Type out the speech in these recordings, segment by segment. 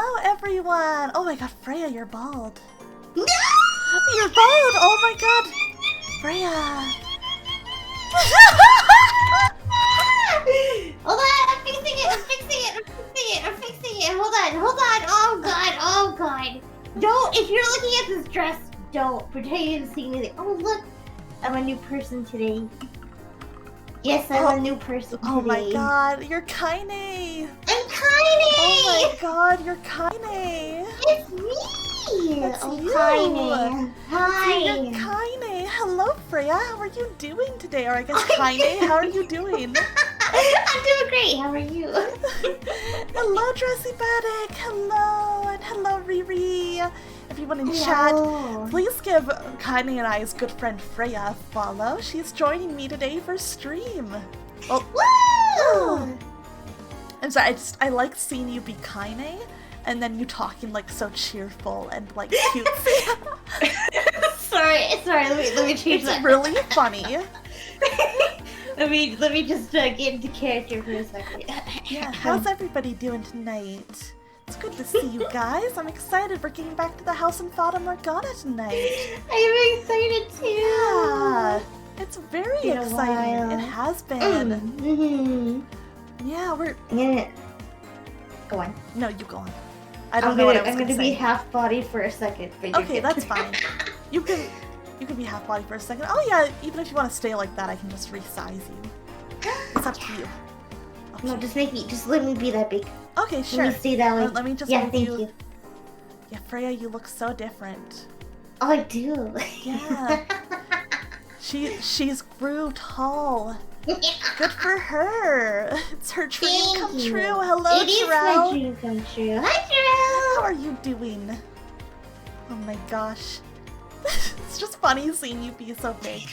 Hello, everyone! Oh my god, Freyja, you're bald. No! You're bald! Oh my god! Freyja! Hold on, I'm fixing it! Hold on! Oh god! Don't, if you're looking at this dress, don't pretend you didn't see anything. Oh look, I'm a new person today. Yes, I'm a new person today. Oh my god, you're Kaine! I'm Kaine! Oh my god, you're Kaine! It's me! That's you. Kaine. Hi! You're Kaine! Hello, Freyja! How are you doing today? Or I guess Kaine, how are you doing? I'm doing great, how are you? Hello, Dressy Baddick! Hello! And hello, Riri! Everyone in chat, please give Kaine and I's good friend Freyja a follow. She's joining me today for stream. Woo! I'm sorry, I like seeing you be Kaine, and then you talking like so cheerful and like cutesy. sorry, let me change that. It's really funny. let me just get into character for a second. Yeah, how's everybody doing tonight? It's good to see you guys. I'm excited we're getting back to the house in Fata Morgana tonight. I'm excited too. Yeah, it's very exciting. It has been. Mm-hmm. Yeah, we're. Yeah. Go on. No, you go on. I don't know what I was I'm gonna be half body for a second. But okay, that's fine. You can be half body for a second. Oh yeah, even if you want to stay like that, I can just resize you. It's up to you. Okay. No, just let me be that big. Okay, sure. Let me stay that way. Let me just thank you. Yeah, Freyja, you look so different. Oh, I do. Yeah. She's grew tall. Good for her. It's her dream come true. Hello, It is my dream come true. Hi, Terrell. How are you doing? Oh my gosh. It's just funny seeing you be so big.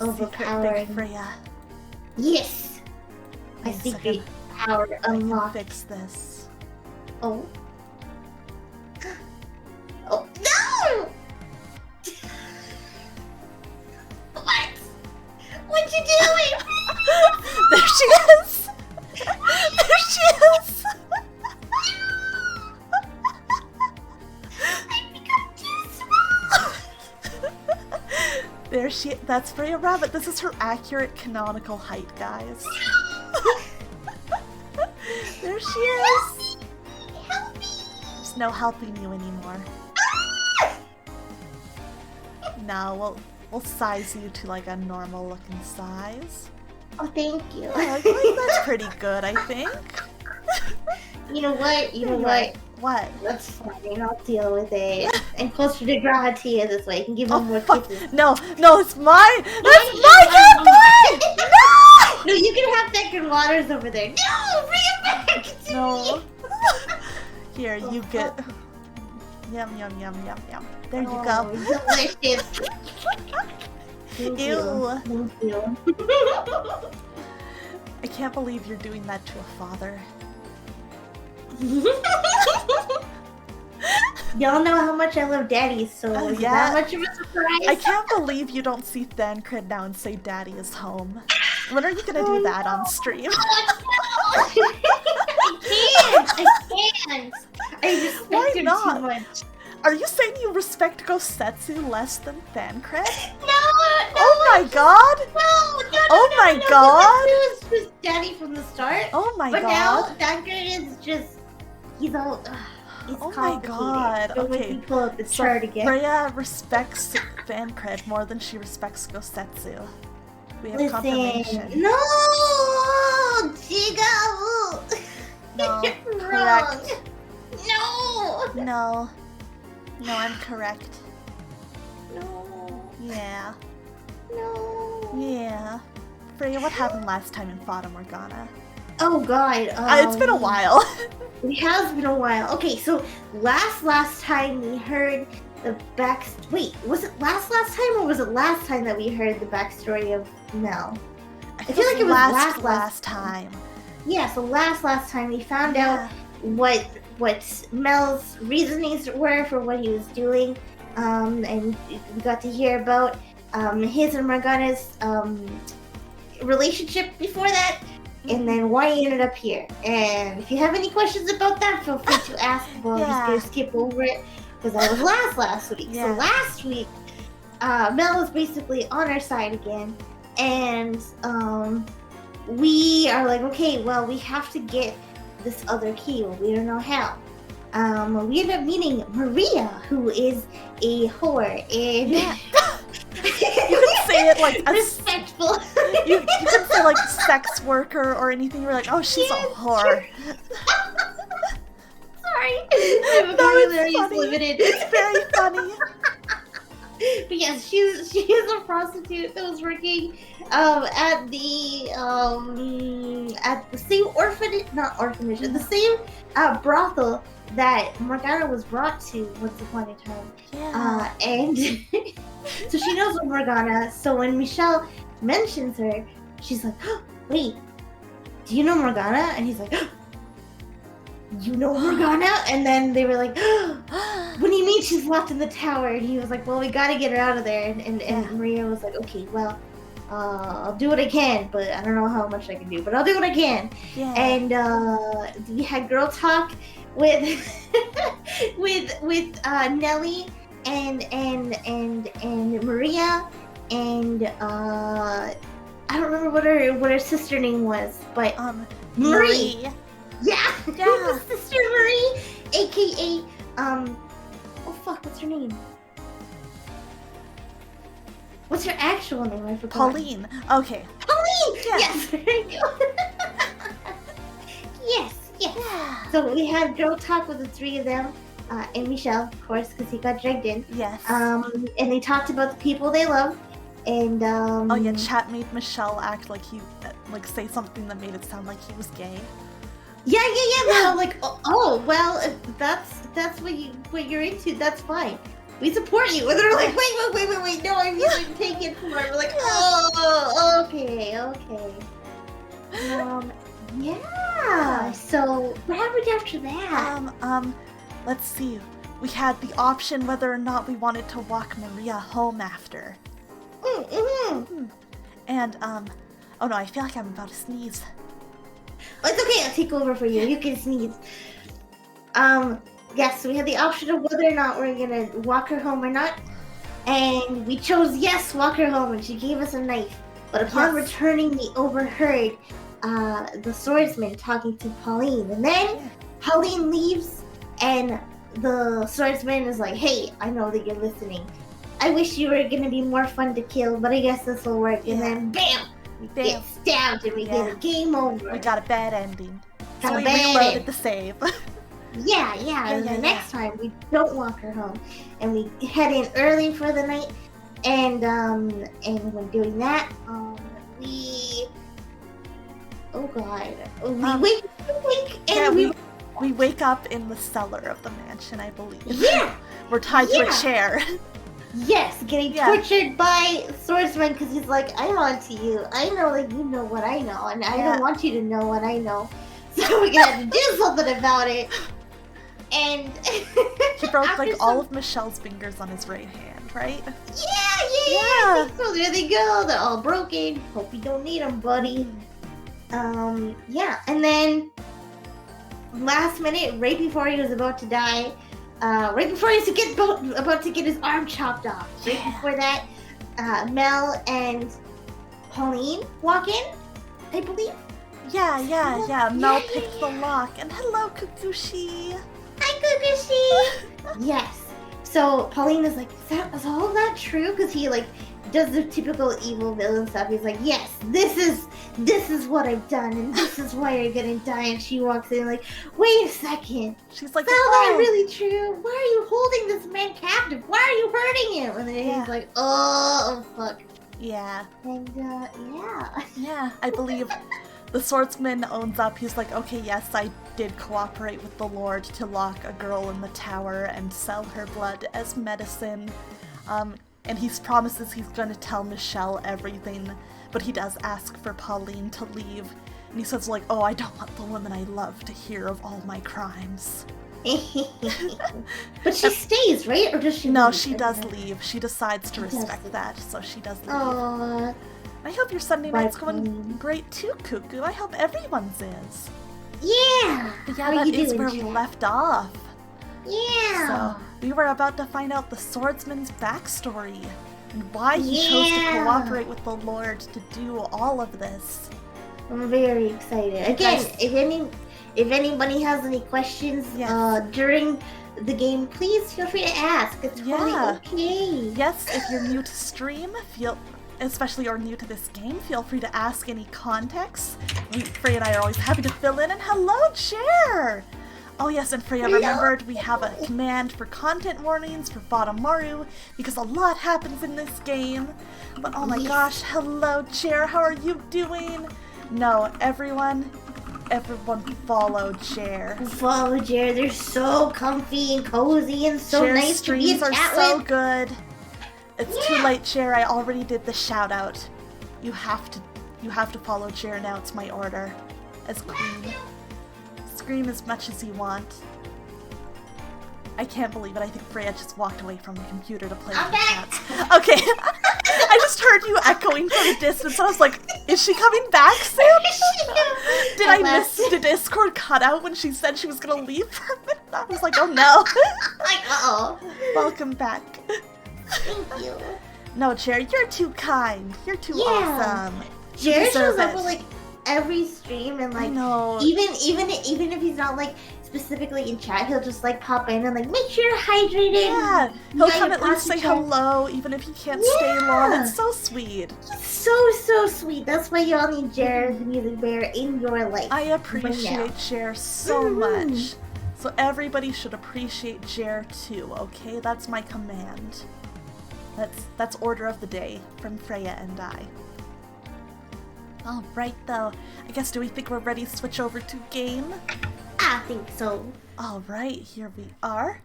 Overpowering. Big Freyja. Yes. My secret power unlocked. Fix this. Oh. Oh no! What? What you doing? There she is! There she is! I become too small. That's Freyja Rabbit. This is her accurate canonical height, guys. There she is! Help me! There's no helping you anymore. No, we'll size you to like a normal looking size. Oh, thank you. Yeah, I think that's pretty good, I think. You know what? What? That's fine. I'll deal with it. And closer to Grahatia this way. I can give him more fuck. kisses. No, it's mine! That's my gameplay! No! No, you can have Decker Waters over there. No! Bring it back to No. me! Here, you get... Yum, yum, yum, yum, yum. There you Oh, go. delicious. Thank Ew. you. Thank you. I can't believe you're doing that to a father. Y'all know how much I love daddies, so is yeah. that much of a surprise? I can't believe you don't see Thancred now and say daddy is home. When are you gonna do that on stream? Oh, no. I can't. I respect Why him not? too much. Are you saying you respect Gosetsu less than Thancred? No, Oh my god! No, Oh my god! He was just daddy from the start. Oh my but god! But now Thancred is just, he's all, he's Oh my complicated. god! Don't make Okay, me pull up the so chart again. Freyja respects Thancred more than she respects Gosetsu. We have confirmation. No! Jigo! No, You're correct. wrong. No! No, I'm correct. No. Yeah. No. Yeah. Freyja, what happened last time in Fata Morgana? Oh god. It's been a while. It has been a while. Okay, so last time we heard the wait, was it last time or was it last time that we heard the backstory of Mel? I feel like it was last time. Yeah, so last time we found out what Mel's reasonings were for what he was doing, and we got to hear about his and Morgana's relationship before that, and then why he ended up here. And if you have any questions about that, feel free to ask. Well, I'm just going to skip over it because I was last week. So last week, Mel was basically on our side again. And we are like, okay, well, we have to get this other key. Well, we don't know how. We end up meeting Maria, who is a whore. And you can say it like respectful. You can say like sex worker or anything. You're like, oh, she's a whore. Sorry. It's funny. Limited. It's very funny. But yes, she is a prostitute that was working at the same orphanage, the same brothel that Morgana was brought to once upon a time. Yeah. And so she knows Morgana. So when Michelle mentions her, she's like, oh, "Wait, do you know Morgana?" And he's like, oh, "You know Morgana?" And then they were like, oh, "What do you mean she's locked in the tower?" And he was like, "Well, we gotta get her out of there." And Maria was like, "Okay, well, I'll do what I can, but I don't know how much I can do, but I'll do what I can." Yeah. And we had girl talk with with Nellie and Maria, and I don't remember what her sister name was, but Marie. Yeah. Sister Marie, aka oh fuck, what's her name? What's her actual name? I forgot. Pauline. Okay. Pauline. Yes. There you go. Yes. Yeah. So we had girl talk with the three of them, and Michelle, of course, because he got dragged in. Yes. And they talked about the people they love, and oh yeah, chat made Michelle act like he say something that made it sound like he was gay. Yeah. Well, like, oh, well, if that's what you're into, that's fine. We support you. And they're like, wait, no, I'm using take it from her. We're like, oh, okay. Yeah. So what happened after that? Let's see. We had the option whether or not we wanted to walk Maria home after. And oh no, I feel like I'm about to sneeze. Oh, it's okay, I'll take over for you. You can sneeze. Yes, so we had the option of whether or not we're gonna walk her home or not. And we chose yes, walk her home, and she gave us a knife. But upon returning, we overheard the swordsman talking to Pauline. And then Pauline leaves, and the swordsman is like, "Hey, I know that you're listening. I wish you were gonna be more fun to kill, but I guess this will work." And then bam! We get stabbed and we get a game over. We got a bad ending. So we reloaded the save. Yeah. And the next time we don't walk her home, and we head in early for the night. And when doing that, we wake up in the cellar of the mansion, I believe. Yeah. We're tied to a chair. Yes, getting tortured by swordsman because he's like, "I'm onto you. I know that you know what I know, and I don't want you to know what I know." So we had to do something about it. And he broke all of Michelle's fingers on his right hand, right? Yeah. I think so there they go. They're all broken. Hope you don't need them, buddy. Yeah. And then last minute, right before he was about to die, right before he was about to get his arm chopped off, right before that, Mel and Pauline walk in, I believe. Yeah. Mel picked the lock, and hello, Kukushi. Hi, Kukushi. Yes. So Pauline is like, is all that true? Because he does the typical evil villain stuff. He's like, yes, this is what I've done, and this is why you're gonna die. And she walks in like, wait a second. She's like, is all that really true? Why are you holding this man captive? Why are you hurting him? And then he's like, oh fuck. Yeah. And Yeah, I believe the swordsman owns up. He's like, okay, yes, I did cooperate with the Lord to lock a girl in the tower and sell her blood as medicine. And he promises he's going to tell Michelle everything, but he does ask for Pauline to leave. And he says, oh, I don't want the woman I love to hear of all my crimes. But she stays, right? Or does she No, leave? she does leave. She decides to respect that, so she does leave. I hope your Sunday Bye, night's going Queen. great too, Cuckoo. I hope everyone's is. Yeah. But yeah, How that you is doing, where we Jack? left off. Yeah. So we were about to find out the swordsman's backstory and why he chose to Yeah. cooperate with the Lord to do all of this. I'm very excited. Again, Yes. if anybody has any questions Yes. during the game, please feel free to ask. It's totally Yeah. okay. Yes, if you're new to stream, especially or new to this game, feel free to ask any context. Freyja and I are always happy to fill in. And hello, Chair! Oh yes, and Freyja remembered we have a command for content warnings for Bottomaru because a lot happens in this game. But oh my gosh, hello, Chair, how are you doing? No, everyone follow Chair. Follow Jared. They're so comfy and cozy and so Chair's nice to be in streams are chat so with. good. It's too late, Chair. I already did the shout out. You have to follow Chair now. It's my order as queen. Scream as much as you want. I can't believe it. I think Freyja just walked away from the computer to play with the cats. Okay. I just heard you echoing from a distance and I was like, is she coming back soon? Did I miss the Discord cutout when she said she was gonna leave for a minute? I was like, oh no. Like, uh-oh. Welcome back. Thank you. No, Chair, you're too kind. You're too awesome. You Jared deserve shows up it. for like every stream and I like know. even if he's not like specifically in chat, he'll just like pop in and like make sure you're hydrated. Yeah, You he'll got come your at least say posture. hello, even if he can't stay long. It's so sweet. So sweet. That's why y'all need Jared the Music Bear in your life. I appreciate Jer so much. So everybody should appreciate Jer too, okay? That's my command. That's order of the day from Freyja and I. Alright though, I guess do we think we're ready to switch over to game? I think so. Alright, here we are.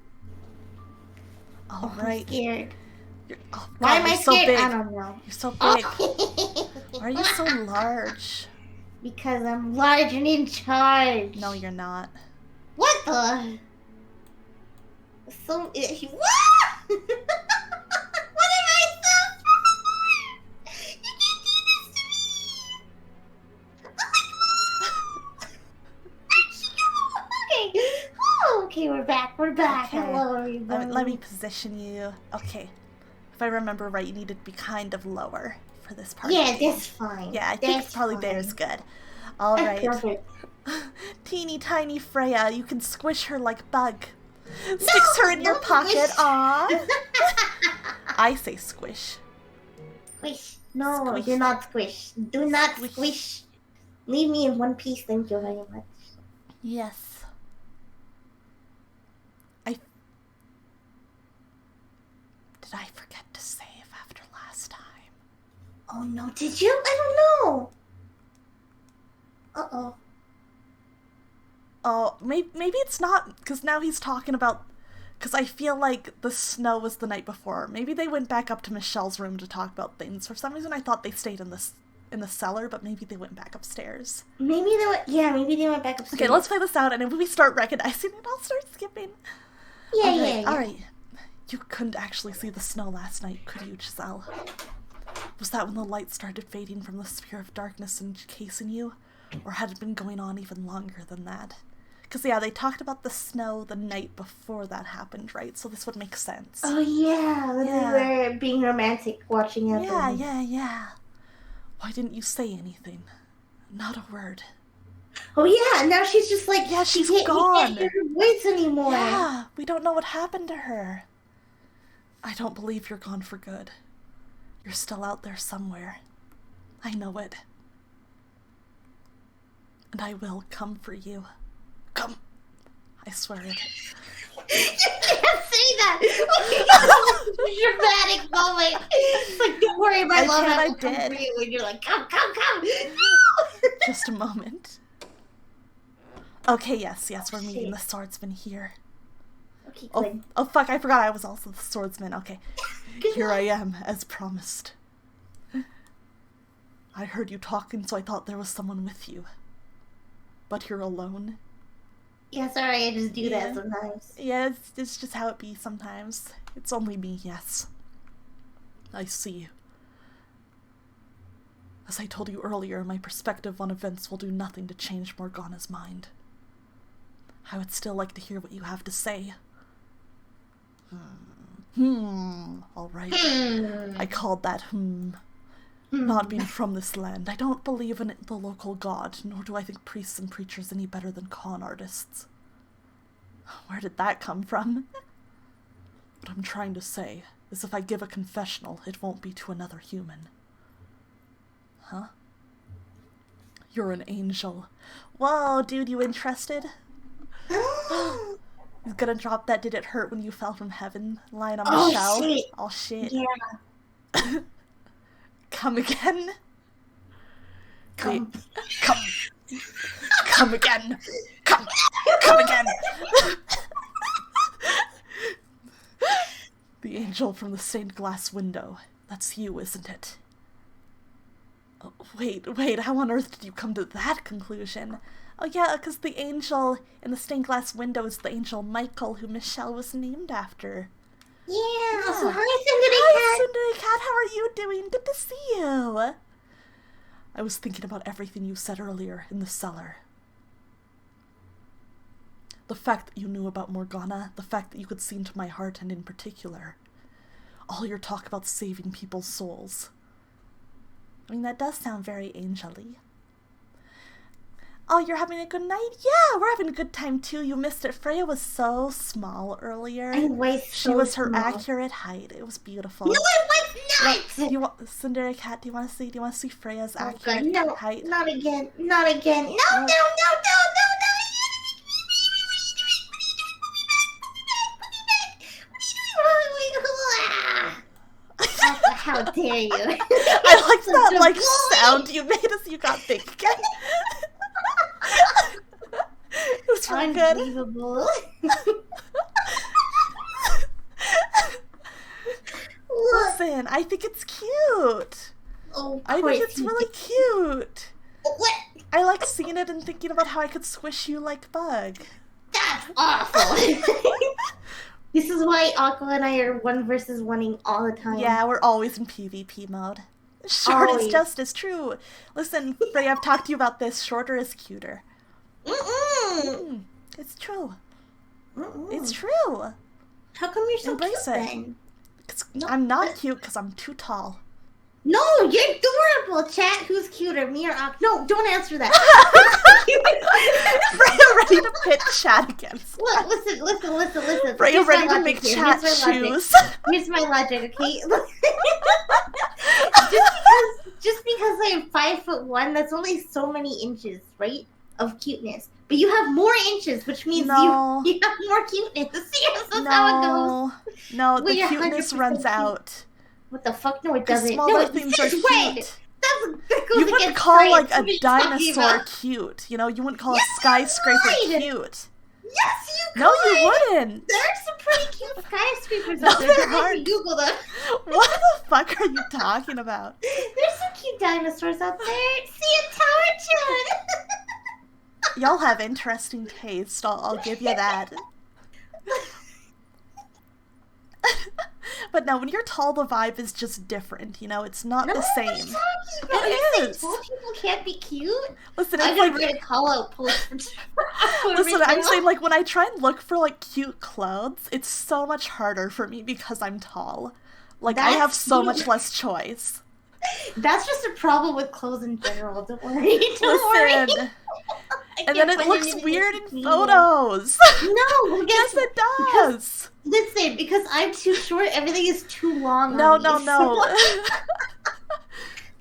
I'm Alright. scared. Oh, Why God, am I you're so scared? big. I don't know. You're so big. Why are you so large? Because I'm large and in charge. No, you're not. What the? So what? What am I so smart? You can't do this to me. Okay. Oh, okay, we're back. We're back. Okay. Hello, everybody. Let me position you. Okay. If I remember right, you need to be kind of lower for this part. Yeah, that's fine. Yeah, I think That's probably fine. there's good. Alright. Perfect. Teeny tiny Freyja, you can squish her like bug. Sticks her in your pocket. squish. Aww. I say squish. Squish. No, Squish. do not squish. Do not Squish. squish. Leave me in one piece. Thank you very much. Yes. Did I forget to save after last time? Oh no, did you? I don't know. Uh-oh. Oh, maybe it's not, because now he's talking about, because I feel like the snow was the night before. Maybe they went back up to Michelle's room to talk about things. For some reason I thought they stayed in the cellar, but maybe they went back upstairs. Maybe they went, maybe they went back upstairs. Okay, let's play this out, and if we start recognizing it, I'll start skipping. Yeah. Alright. You couldn't actually see the snow last night, could you, Giselle? Was that when the light started fading from the sphere of darkness encasing you? Or had it been going on even longer than that? Because, yeah, they talked about the snow the night before that happened, right? So this would make sense. Oh yeah, when Yeah. we were being romantic watching it. Yeah. Why didn't you say anything? Not a word. Oh yeah, now she's just like, Yeah, she's he gone. can't hear her voice anymore. Yeah, we don't know what happened to her. I don't believe you're gone for good. You're still out there somewhere. I know it. And I will come for you. Come. I swear it. You can't say that. Dramatic moment. It's like, don't worry, my love. I will come did. for you. And you're like, come. No. Just a moment. Okay, yes, we're meeting the swordsman here. Okay, good. Oh, fuck, I forgot I was also the swordsman. Okay. Here I am, as promised. I heard you talking, so I thought there was someone with you. But you're alone? Yeah, sorry, I just do that sometimes. Yeah, it's just how it be sometimes. It's only me, yes. I see. As I told you earlier, my perspective on events will do nothing to change Morgana's mind. I would still like to hear what you have to say. All right. I called that Not being from this land, I don't believe in the local god, nor do I think priests and preachers any better than con artists. Where did that come from? What I'm trying to say is if I give a confessional, it won't be to another human. Huh? You're an angel. Whoa, dude, you interested? He's gonna drop that "did it hurt when you fell from heaven" line on Michelle. Shit. Oh shit. Yeah. Come again? Come. Wait. Come again. Come again. The angel from the stained glass window. That's you, isn't it? Oh, wait, how on earth did you come to that conclusion? Oh yeah, because the angel in the stained glass window is the angel Michael, who Michelle was named after. Yeah. So hi, Hi, Cindery Cat, how are you doing? Good to see you. I was thinking about everything you said earlier in the cellar. The fact that you knew about Morgana, the fact that you could see into my heart, and in particular, all your talk about saving people's souls. I mean, that does sound very angel-y. Oh, you're having a good night? Yeah, we're having a good time too. You missed it. Freyja was so small earlier. She was her accurate height. It was beautiful. No, it was not. Do you want, Cindery Cat? Do you want to see Freyja's accurate height? Not again. No. How dare you? I like that sound you made as you got big again. It was really good. Unbelievable. Listen, I think it's cute. Oh, I think it's really cute. What? I like seeing it and thinking about how I could squish you like Bug. That's awful. This is why Aqua and I are 1 versus 1ing all the time. Yeah, we're always in PvP mode. Short is just as true. Listen, Freyja, I've talked to you about this. Shorter is cuter. It's true. It's true. How come you're so Embrace cute it. then? I'm not cute because I'm too tall. No, you're adorable, chat. Who's cuter, me or Aqua? No, don't answer that. Freyja ready to pit chat against. Look, listen. Freyja ready to make chat choose. Here's my logic, okay? just because I am 5'1", that's only so many inches, right, of cuteness. But you have more inches, which means you have more cuteness. See, that's how it goes. No, the cuteness runs out. What the fuck? No, it doesn't. Smaller things are cute. That goes You wouldn't against call science. like a dinosaur cute. You know, you wouldn't call a skyscraper cute. Yes, you could. No, you wouldn't. There are some pretty cute skyscrapers No, out there. there aren't. Google them. What the fuck are you talking about? There's some cute dinosaurs out there. See a tower, Chun. Y'all have interesting taste. I'll give you that. But no, when you're tall, the vibe is just different. You know, it's not the same. It is. Tall people can't be cute. Listen, I'm it's gonna call out posts. Listen, I'm saying, like, when I try and look for like cute clothes, it's so much harder for me because I'm tall. Like, I have so much less choice. That's just a problem with clothes in general. Don't worry. Don't worry. And then it looks weird in photos. No, yes, it does. Listen, because I'm too short, everything is too long. No.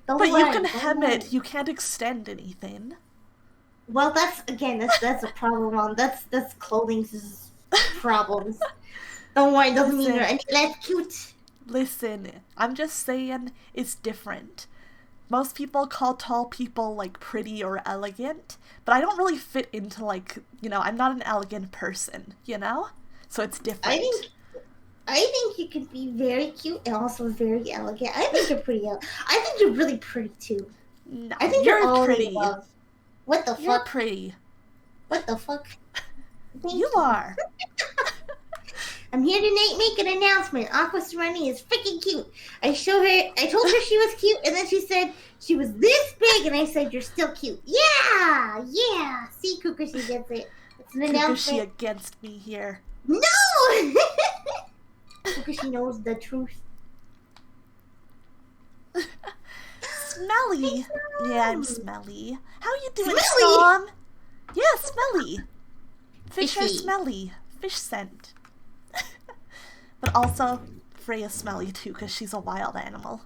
But you can hem it. You can't extend anything. Well, that's a problem. That's clothing's problems. Don't worry, it doesn't mean you're any less cute. Listen, I'm just saying it's different. Most people call tall people, like, pretty or elegant, but I don't really fit into, like, you know, I'm not an elegant person, you know? So it's different. I think you could be very cute and also very elegant. I think you're pretty I think you're really pretty, too. No, I think you're pretty. What the fuck? You're pretty. What the fuck? You are. I'm here to make an announcement. Aqua Sereni is freaking cute. I told her she was cute, and then she said she was this big, and I said, you're still cute. Yeah! Yeah! See, Kukushi gets it. It's an announcement. Kukushi against me here. No! Kukushi knows the truth. Smelly. Yeah, I'm smelly. How you doing, Smelly? Storm? Yeah, smelly. Fish are Fishy. smelly. Fish scent. But also, Freyja's smelly too, because she's a wild animal.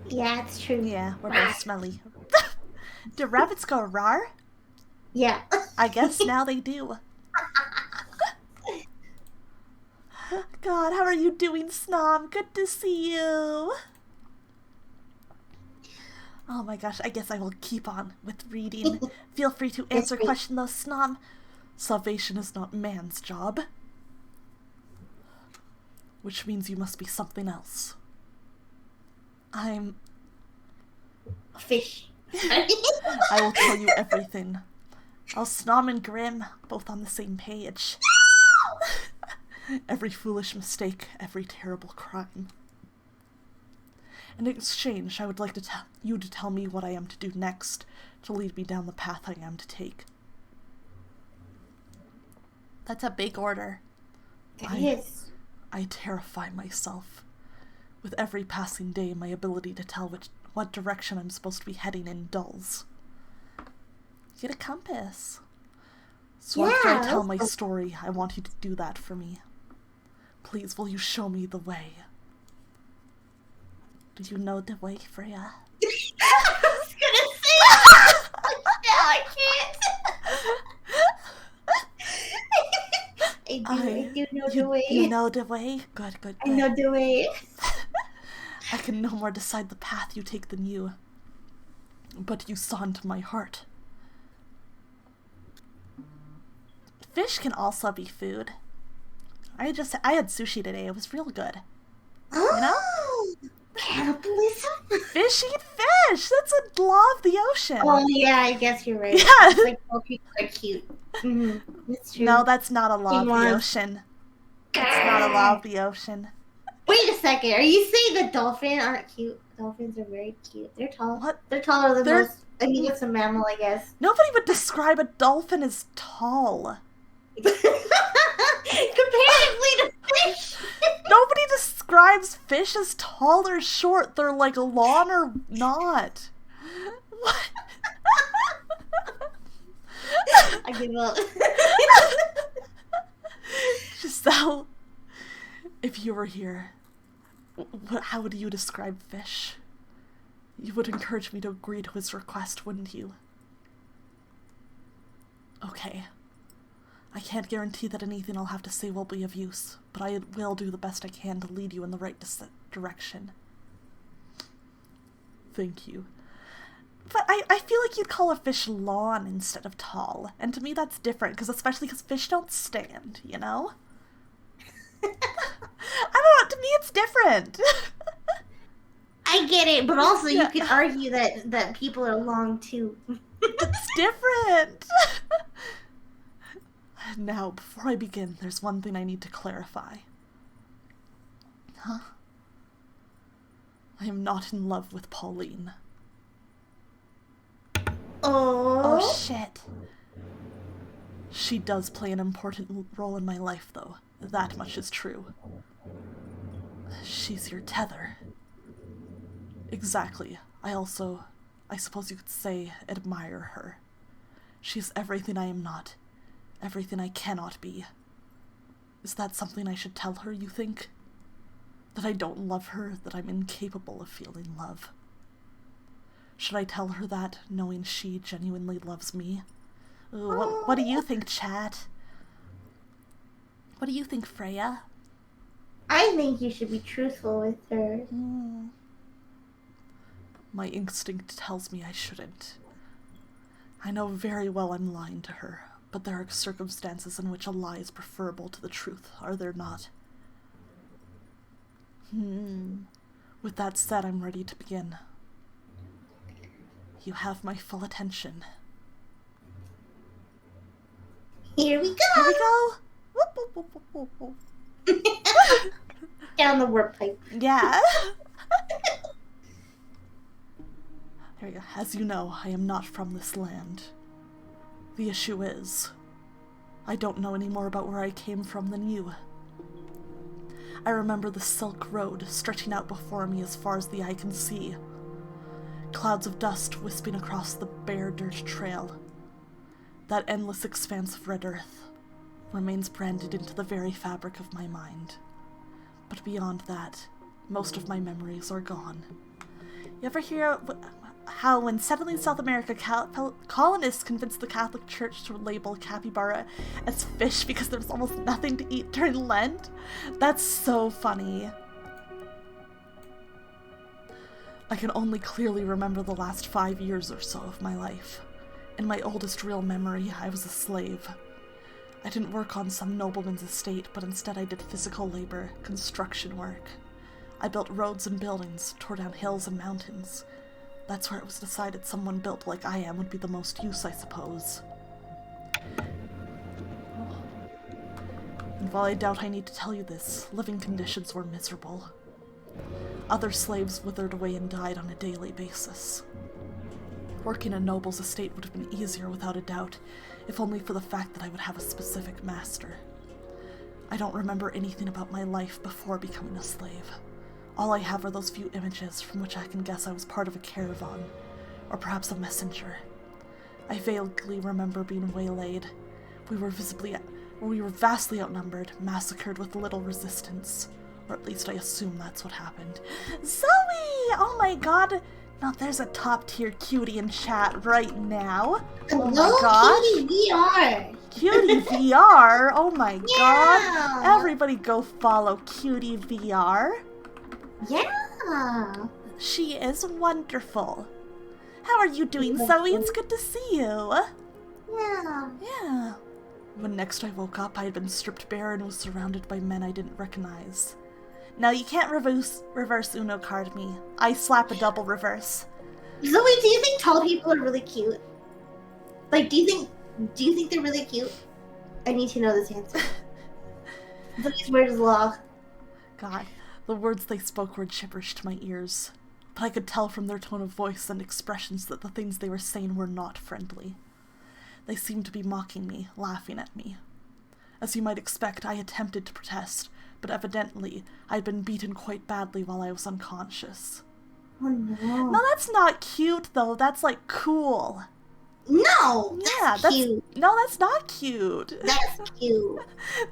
Yeah, it's true. Yeah, we're both smelly. Do rabbits go rar? Yeah. I guess now they do. God, how are you doing, Snom? Good to see you. Oh my gosh, I guess I will keep on with reading. Feel free to answer question though, Snom. Salvation is not man's job. Which means you must be something else. I'm... Fish. I will tell you everything. I'll Snom and Grim, both on the same page. Every foolish mistake, every terrible crime. In exchange, I would like you to tell me what I am to do next, to lead me down the path I am to take. That's a big order. It is. I terrify myself. With every passing day, my ability to tell what direction I'm supposed to be heading in dulls. Get a compass. So after I tell my story, I want you to do that for me. Please, will you show me the way? Do you know the way, Freyja? I was gonna say that! No, I can't. I do know the way. You know the way? Good. I know the way. I can no more decide the path you take than you. But you saw into my heart. Fish can also be food. I had sushi today. It was real good. You know? Cannibalism? Fish eat fish! That's a law of the ocean. Oh, yeah, I guess you're right. Yeah. It's like, oh, people are cute. Mm-hmm. That's true. No, that's not a law of the ocean. That's not a law of the ocean. Wait a second. Are you saying the dolphins aren't cute? Dolphins are very cute. They're tall. What? They're taller than most. I mean, it's a mammal, I guess. Nobody would describe a dolphin as tall. Comparatively to fish. Nobody describes fish as tall or short. They're like long or not. What? I give up. Giselle, if you were here, how would you describe fish? You would encourage me to agree to his request, wouldn't you? Okay. I can't guarantee that anything I'll have to say will be of use, but I will do the best I can to lead you in the right direction. Thank you. But I feel like you'd call a fish long instead of tall, and to me that's different, especially because fish don't stand, you know? I don't know, to me it's different. I get it, but also you could argue that people are long too. It's different. Now, before I begin, there's one thing I need to clarify. Huh? I am not in love with Pauline. Oh, shit. She does play an important role in my life, though. That much is true. She's your tether. Exactly. I suppose you could say, admire her. She's everything I am not. Everything I cannot be. Is that something I should tell her, you think? That I don't love her, that I'm incapable of feeling love? Should I tell her that, knowing she genuinely loves me? Ooh, what do you think, chat? What do you think, Freyja? I think you should be truthful with her. My instinct tells me I shouldn't. I know very well I'm lying to her, but there are circumstances in which a lie is preferable to the truth, are there not? With that said, I'm ready to begin. You have my full attention. Here we go! Here we go! Whoop, whoop, whoop, whoop, whoop. down the warp pipe. Yeah. There you go. As you know, I am not from this land. The issue is, I don't know any more about where I came from than you. I remember the Silk Road stretching out before me as far as the eye can see. Clouds of dust wisping across the bare dirt trail. That endless expanse of red earth remains branded into the very fabric of my mind. But beyond that, most of my memories are gone. You ever hear how when settling South America, colonists convinced the Catholic Church to label capybara as fish because there was almost nothing to eat during Lent? That's so funny. I can only clearly remember the last 5 years or so of my life. In my oldest real memory, I was a slave. I didn't work on some nobleman's estate, but instead I did physical labor, construction work. I built roads and buildings, tore down hills and mountains. That's where it was decided someone built like I am would be the most use, I suppose. And while I doubt I need to tell you this, living conditions were miserable. Other slaves withered away and died on a daily basis. Working a noble's estate would have been easier without a doubt, if only for the fact that I would have a specific master. I don't remember anything about my life before becoming a slave. All I have are those few images from which I can guess I was part of a caravan, or perhaps a messenger. I vaguely remember being waylaid. We were vastly outnumbered, massacred with little resistance. Or at least I assume that's what happened. Zoe! Oh my god! Now there's a top-tier cutie in chat right now. Oh my gosh. Cutie VR! Cutie VR? Oh my god. Everybody go follow Cutie VR. Yeah. She is wonderful. How are you doing, Zoe? It's good to see you. Yeah. Yeah. When next I woke up, I had been stripped bare and was surrounded by men I didn't recognize. Now you can't reverse Uno card me. I slap a double reverse. Zoe, do you think tall people are really cute? Like, do you think they're really cute? I need to know this answer. Zoe's word is law. God, the words they spoke were gibberish to my ears, but I could tell from their tone of voice and expressions that the things they were saying were not friendly. They seemed to be mocking me, laughing at me. As you might expect, I attempted to protest, but evidently I had been beaten quite badly while I was unconscious. Oh no. No, that's not cute, though. That's, like, cool. No! Yeah, that's cute. No, that's not cute. That's cute.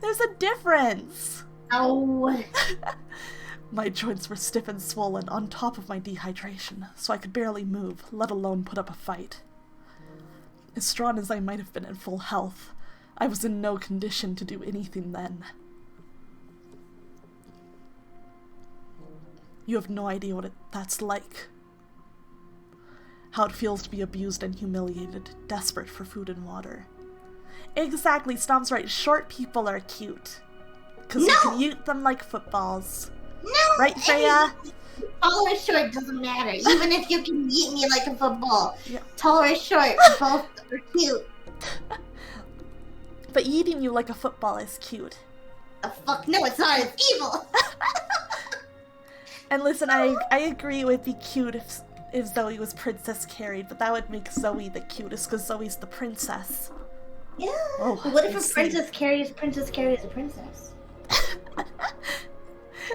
There's a difference. Oh. My joints were stiff and swollen on top of my dehydration, so I could barely move, let alone put up a fight. As strong as I might have been in full health, I was in no condition to do anything then. You have no idea what that's like. How it feels to be abused and humiliated, desperate for food and water. Exactly, Stom's right. Short people are cute. Because you can eat them like footballs. No! Right, Freyja? Tall or short doesn't matter. Even if you can eat me like a football. Yeah. Tall or short, both are cute. But eating you like a football is cute. Oh, fuck no, it's not. It's evil. And listen, I agree it would be cute if Zoe was princess carried, but that would make Zoe the cutest because Zoe's the princess. Yeah. Oh, but what if a princess carries a princess?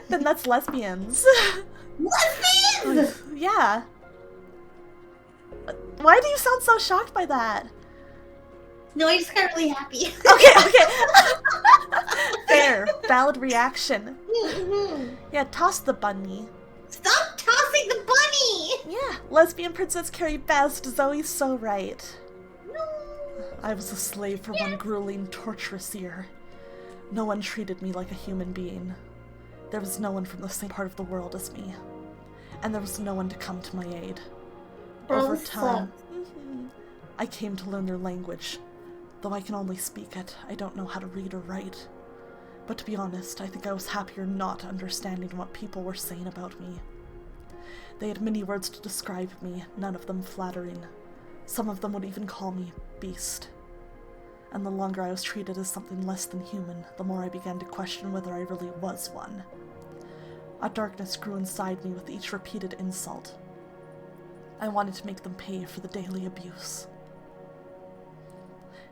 Then that's lesbians. Lesbians! Yeah. Why do you sound so shocked by that? No, I just got really happy. Okay. Fair. Valid reaction. Mm-hmm. Yeah, toss the bunny. Stop tossing the bunny! Yeah, lesbian princess carry best. Zoe's so right. No. I was a slave for one grueling, torturous year. No one treated me like a human being. There was no one from the same part of the world as me. And there was no one to come to my aid. Over time, I came to learn their language. Though I can only speak it, I don't know how to read or write. But to be honest, I think I was happier not understanding what people were saying about me. They had many words to describe me, none of them flattering. Some of them would even call me beast. And the longer I was treated as something less than human, the more I began to question whether I really was one. A darkness grew inside me with each repeated insult. I wanted to make them pay for the daily abuse.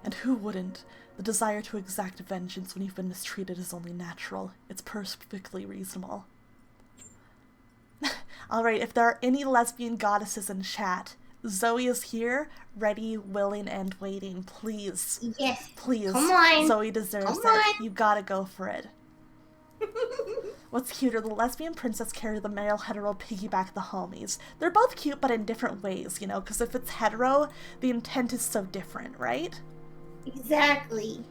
And who wouldn't? The desire to exact vengeance when you've been mistreated is only natural. It's perfectly reasonable. Alright, if there are any lesbian goddesses in chat, Zoe is here, ready, willing, and waiting. Please. Yes. Please. Come on. Zoe deserves it. You gotta go for it. What's cuter, the lesbian princess carry or the male hetero piggyback the homies? They're both cute, but in different ways, you know, because if it's hetero, the intent is so different, right? Exactly.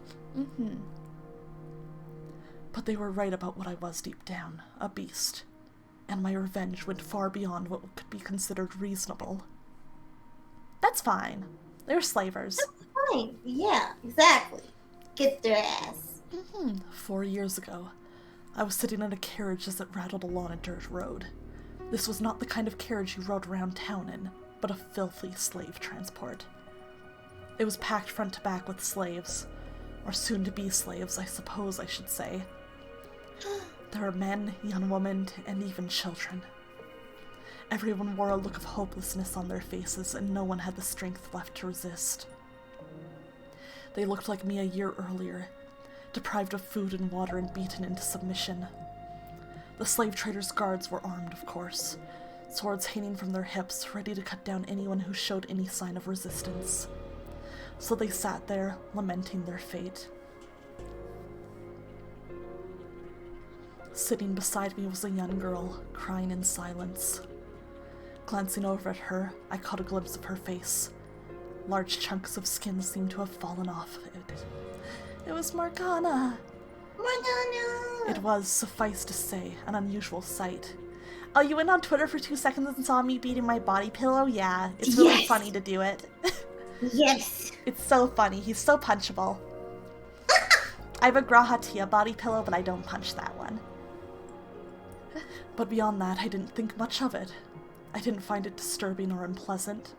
But they were right about what I was deep down, a beast. And my revenge went far beyond what could be considered reasonable. That's fine. They're slavers. That's fine. Yeah, exactly. Get their ass. 4 years ago, I was sitting in a carriage as it rattled along a dirt road. This was not the kind of carriage you rode around town in, but a filthy slave transport. It was packed front to back with slaves, or soon-to-be slaves, I suppose I should say. There were men, young women, and even children. Everyone wore a look of hopelessness on their faces, and no one had the strength left to resist. They looked like me a year earlier, deprived of food and water and beaten into submission. The slave traders' guards were armed, of course, swords hanging from their hips, ready to cut down anyone who showed any sign of resistance. So they sat there, lamenting their fate. Sitting beside me was a young girl, crying in silence. Glancing over at her, I caught a glimpse of her face. Large chunks of skin seemed to have fallen off it. It was Morgana. Morgana! It was, suffice to say, an unusual sight. Oh, you went on Twitter for 2 seconds and saw me beating my body pillow? Yeah, it's really funny to do it. Yes. It's so funny. He's so punchable. I have a Grahatia body pillow, but I don't punch that one. But beyond that, I didn't think much of it. I didn't find it disturbing or unpleasant.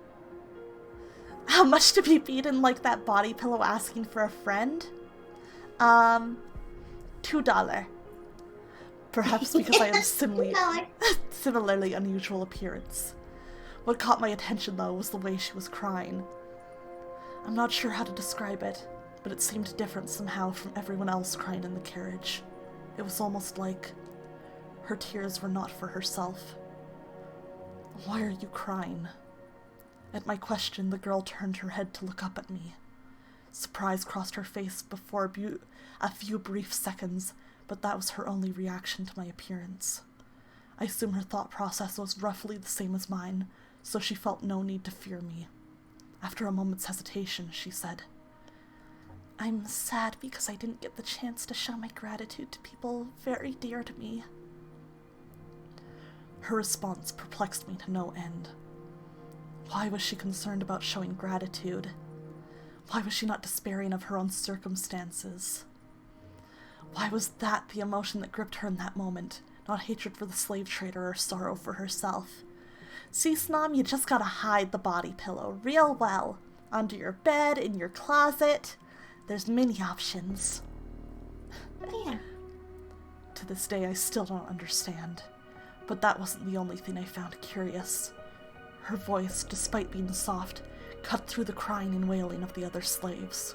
How much to be beaten like that body pillow asking for a friend? $2. Perhaps because I have similarly unusual appearance. What caught my attention, though, was the way she was crying. I'm not sure how to describe it, but it seemed different somehow from everyone else crying in the carriage. It was almost like her tears were not for herself. Why are you crying? At my question, the girl turned her head to look up at me. Surprise crossed her face before a few brief seconds, but that was her only reaction to my appearance. I assume her thought process was roughly the same as mine, so she felt no need to fear me. After a moment's hesitation, she said, "I'm sad because I didn't get the chance to show my gratitude to people very dear to me." Her response perplexed me to no end. Why was she concerned about showing gratitude? Why was she not despairing of her own circumstances? Why was that the emotion that gripped her in that moment, not hatred for the slave trader or sorrow for herself? See, Snom, you just gotta hide the body pillow real well. Under your bed, in your closet. There's many options. Yeah. To this day, I still don't understand. But that wasn't the only thing I found curious. Her voice, despite being soft, cut through the crying and wailing of the other slaves.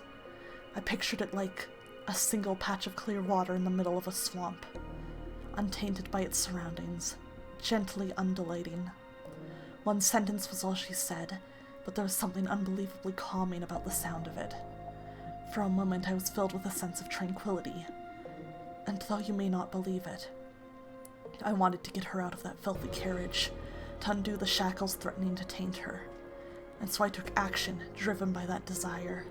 I pictured it like a single patch of clear water in the middle of a swamp, untainted by its surroundings, gently undulating. One sentence was all she said, but there was something unbelievably calming about the sound of it. For a moment I was filled with a sense of tranquility, and though you may not believe it, I wanted to get her out of that filthy carriage, to undo the shackles threatening to taint her, and so I took action, driven by that desire.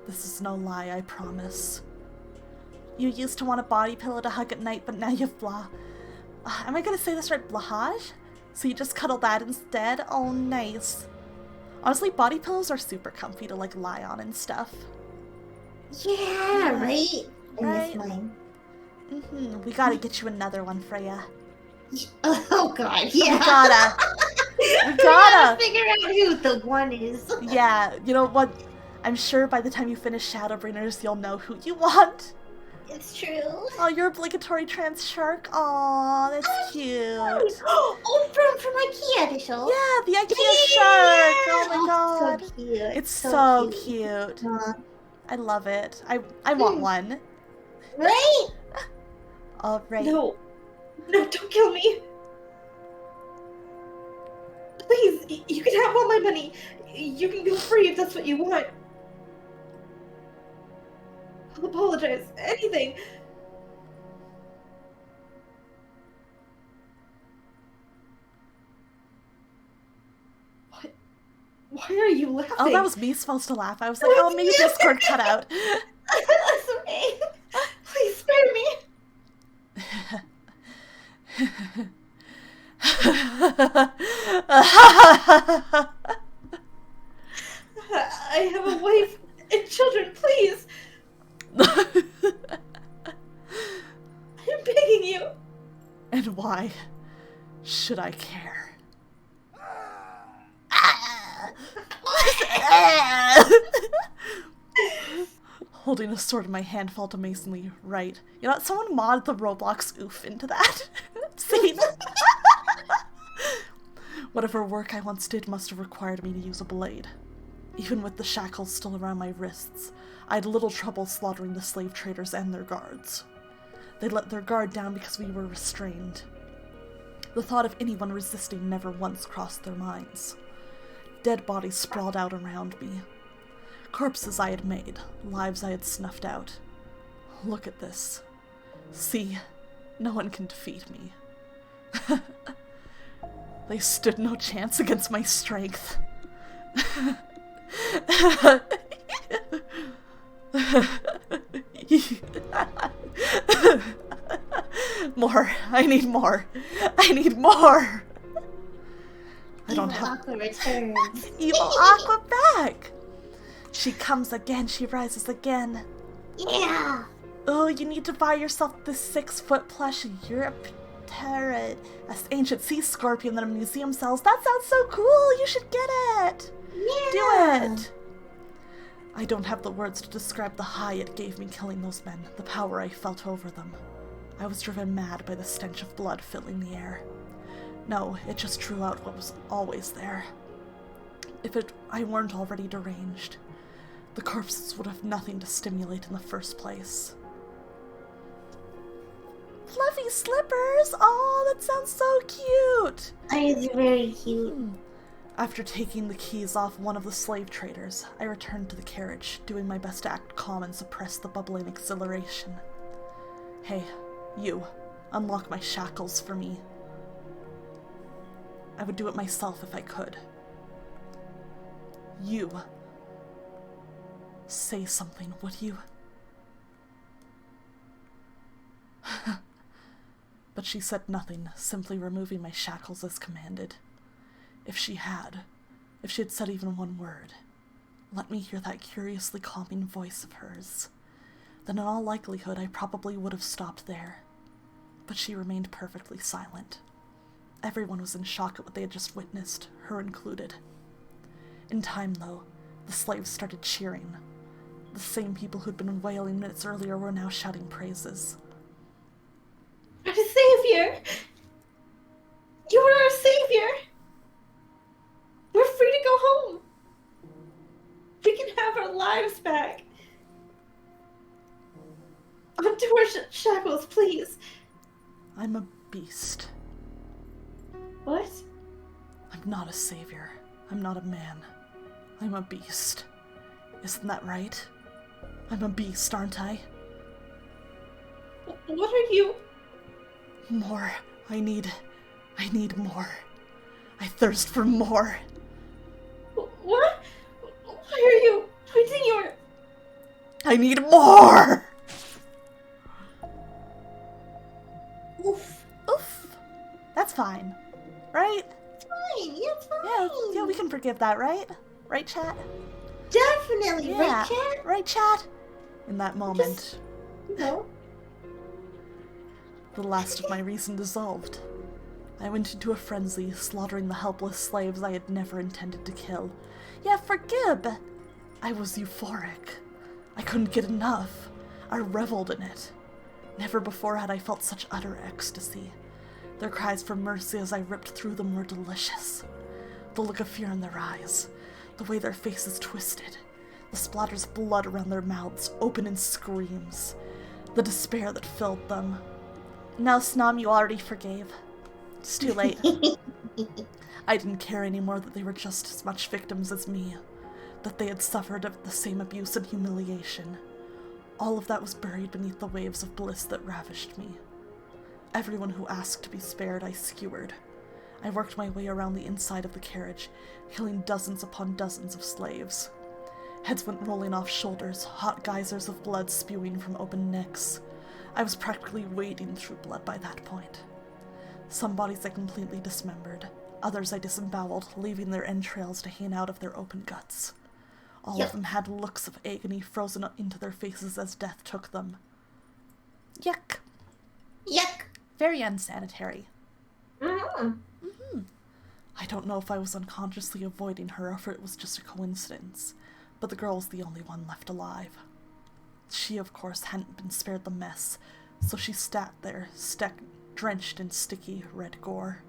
This is no lie, I promise. You used to want a body pillow to hug at night, but now you've am I gonna say this right? Blahage? So you just cuddle that instead? Oh, nice. Honestly, body pillows are super comfy to, like, lie on and stuff. Yeah, right? I Right? miss mine. We gotta get you another one, Freyja. Oh god, We yeah. gotta. We We gotta. gotta figure out who the one is. Yeah, you know what? I'm sure by the time you finish Shadowbringers, you'll know who you want. It's true. Oh, your obligatory trans shark. Aw, that's cute. Oh, from IKEA, the show. Yeah, the IKEA shark. Oh my god. So cute. It's so cute. I love it. I want one. Right? All right. No, don't kill me. Please, you can have all my money. You can go free if that's what you want. I'll apologize. Anything. What? Why are you laughing? Oh, that was me supposed to laugh. I was like, oh, maybe Discord cut out. That's okay. Please spare me. I have a wife and children, please. I'm begging you. And why should I care? Holding a sword in my hand felt amazingly right. You know what? Someone mod the Roblox oof into that scene. Whatever work I once did must have required me to use a blade. Even with the shackles still around my wrists, I had little trouble slaughtering the slave traders and their guards. They let their guard down because we were restrained. The thought of anyone resisting never once crossed their minds. Dead bodies sprawled out around me. Corpses I had made, lives I had snuffed out. Look at this. See, no one can defeat me. They stood no chance against my strength. More. I need more. I need more. I don't have. Aqua returns. Evil Aqua back. She comes again. She rises again. Yeah. Oh, you need to buy yourself this 6-foot plush Europe turret, an ancient sea scorpion that a museum sells. That sounds so cool. You should get it. Yeah. Do it. I don't have the words to describe the high it gave me killing those men, the power I felt over them. I was driven mad by the stench of blood filling the air. No, it just drew out what was always there. If I weren't already deranged, the corpses would have nothing to stimulate in the first place. Fluffy slippers! Oh, that sounds so cute! It's very cute. After taking the keys off one of the slave traders, I returned to the carriage, doing my best to act calm and suppress the bubbling exhilaration. Hey, you, unlock my shackles for me. I would do it myself if I could. You. Say something, would you? But she said nothing, simply removing my shackles as commanded. If she had said even one word, let me hear that curiously calming voice of hers, then in all likelihood I probably would have stopped there. But she remained perfectly silent. Everyone was in shock at what they had just witnessed, her included. In time, though, the slaves started cheering. The same people who'd been wailing minutes earlier were now shouting praises. Our savior! You are our savior! We're free to go home! We can have our lives back! Undo our shackles, please! I'm a beast. What? I'm not a savior. I'm not a man. I'm a beast. Isn't that right? I'm a beast, aren't I? What are you? More. I need more. I thirst for more. What? Why are you pointing your... I need more! Oof. Oof. That's fine. Right? It's fine. Yeah, it's fine. Yeah, we can forgive that, right? Right, chat? Definitely. Yeah. Right, chat? Right, chat? In that moment, No. the last of my reason dissolved. I went into a frenzy, slaughtering the helpless slaves I had never intended to kill. Yeah, forgive! I was euphoric. I couldn't get enough. I reveled in it. Never before had I felt such utter ecstasy. Their cries for mercy as I ripped through them were delicious. The look of fear in their eyes, the way their faces twisted, the splatters of blood around their mouths open in screams, the despair that filled them. No, Snom, you already forgave. It's too late. I didn't care anymore that they were just as much victims as me, that they had suffered of the same abuse and humiliation. All of that was buried beneath the waves of bliss that ravished me. Everyone who asked to be spared, I skewered. I worked my way around the inside of the carriage, killing dozens upon dozens of slaves. Heads went rolling off shoulders, hot geysers of blood spewing from open necks. I was practically wading through blood by that point. Some bodies I completely dismembered, others I disemboweled, leaving their entrails to hang out of their open guts. All of them had looks of agony frozen into their faces as death took them. Yuck. Yuck. Very unsanitary. Mm-hmm. I don't know if I was unconsciously avoiding her or if it was just a coincidence, but the girl was the only one left alive. She, of course, hadn't been spared the mess, so she sat there, drenched in sticky, red gore.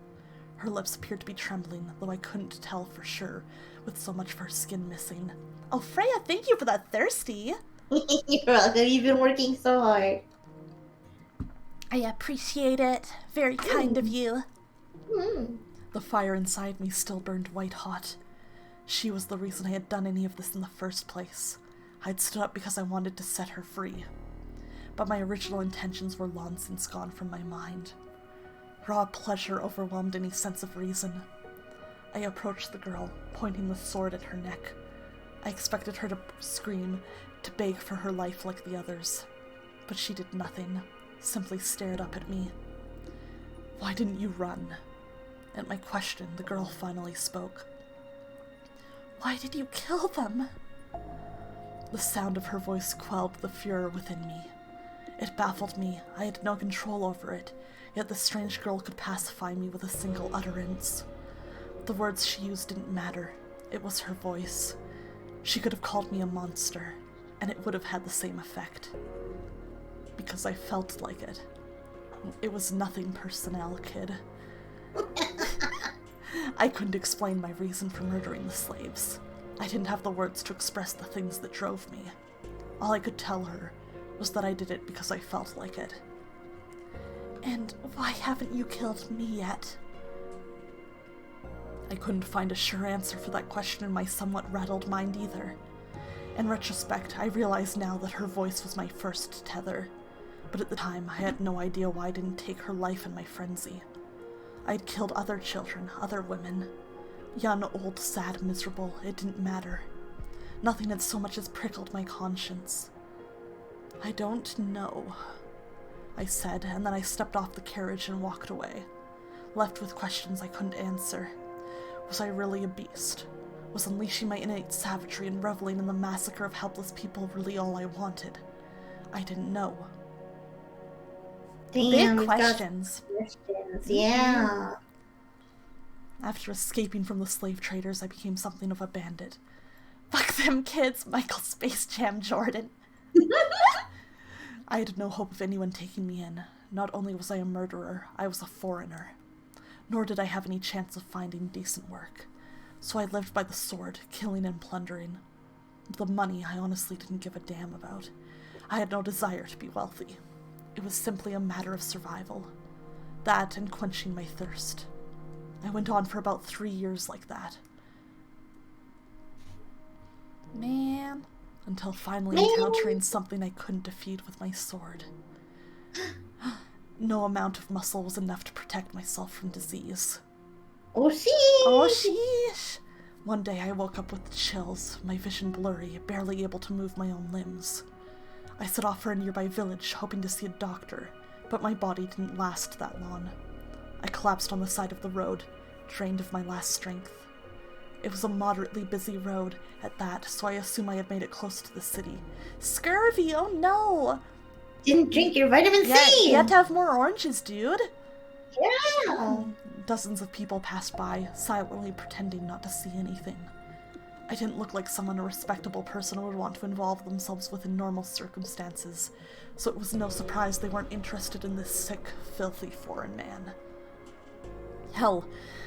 Her lips appeared to be trembling, though I couldn't tell for sure, with so much of her skin missing. Oh, Freyja, thank you for that thirsty! You're welcome, you've been working so hard. I appreciate it. Very kind of you. Mm. The fire inside me still burned white hot. She was the reason I had done any of this in the first place. I'd stood up because I wanted to set her free. But my original intentions were long since gone from my mind. Raw pleasure overwhelmed any sense of reason. I approached the girl, pointing the sword at her neck. I expected her to scream, to beg for her life like the others. But she did nothing, simply stared up at me. Why didn't you run? At my question, the girl finally spoke. Why did you kill them? The sound of her voice quelled the furor within me. It baffled me. I had no control over it, yet the strange girl could pacify me with a single utterance. The words she used didn't matter. It was her voice. She could have called me a monster, and it would have had the same effect. Because I felt like it. It was nothing personnel, kid. I couldn't explain my reason for murdering the slaves. I didn't have the words to express the things that drove me. All I could tell her was that I did it because I felt like it. And why haven't you killed me yet? I couldn't find a sure answer for that question in my somewhat rattled mind either. In retrospect, I realize now that her voice was my first tether, but at the time I had no idea why I didn't take her life in my frenzy. I had killed other children, other women. Young, old, sad, miserable, it didn't matter. Nothing had so much as prickled my conscience. I don't know, I said, and then I stepped off the carriage and walked away, left with questions I couldn't answer. Was I really a beast? Was unleashing my innate savagery and reveling in the massacre of helpless people really all I wanted? I didn't know. Damn, big questions. Yeah. After escaping from the slave traders, I became something of a bandit. Fuck them kids, Michael Space Jam Jordan. I had no hope of anyone taking me in. Not only was I a murderer, I was a foreigner. Nor did I have any chance of finding decent work. So I lived by the sword, killing and plundering. The money I honestly didn't give a damn about. I had no desire to be wealthy. It was simply a matter of survival. That and quenching my thirst. I went on for about 3 years like that. Man. Until finally encountering something I couldn't defeat with my sword. No amount of muscle was enough to protect myself from disease. Oh, sheesh! Oh, sheesh! One day I woke up with chills, my vision blurry, barely able to move my own limbs. I set off for a nearby village, hoping to see a doctor, but my body didn't last that long. I collapsed on the side of the road, drained of my last strength. It was a moderately busy road at that, so I assume I had made it close to the city. Scurvy, oh no! Didn't drink your vitamin C! You have to have more oranges, dude! Yeah! Dozens of people passed by, silently pretending not to see anything. I didn't look like someone a respectable person would want to involve themselves with in normal circumstances, so it was no surprise they weren't interested in this sick, filthy foreign man. Hell,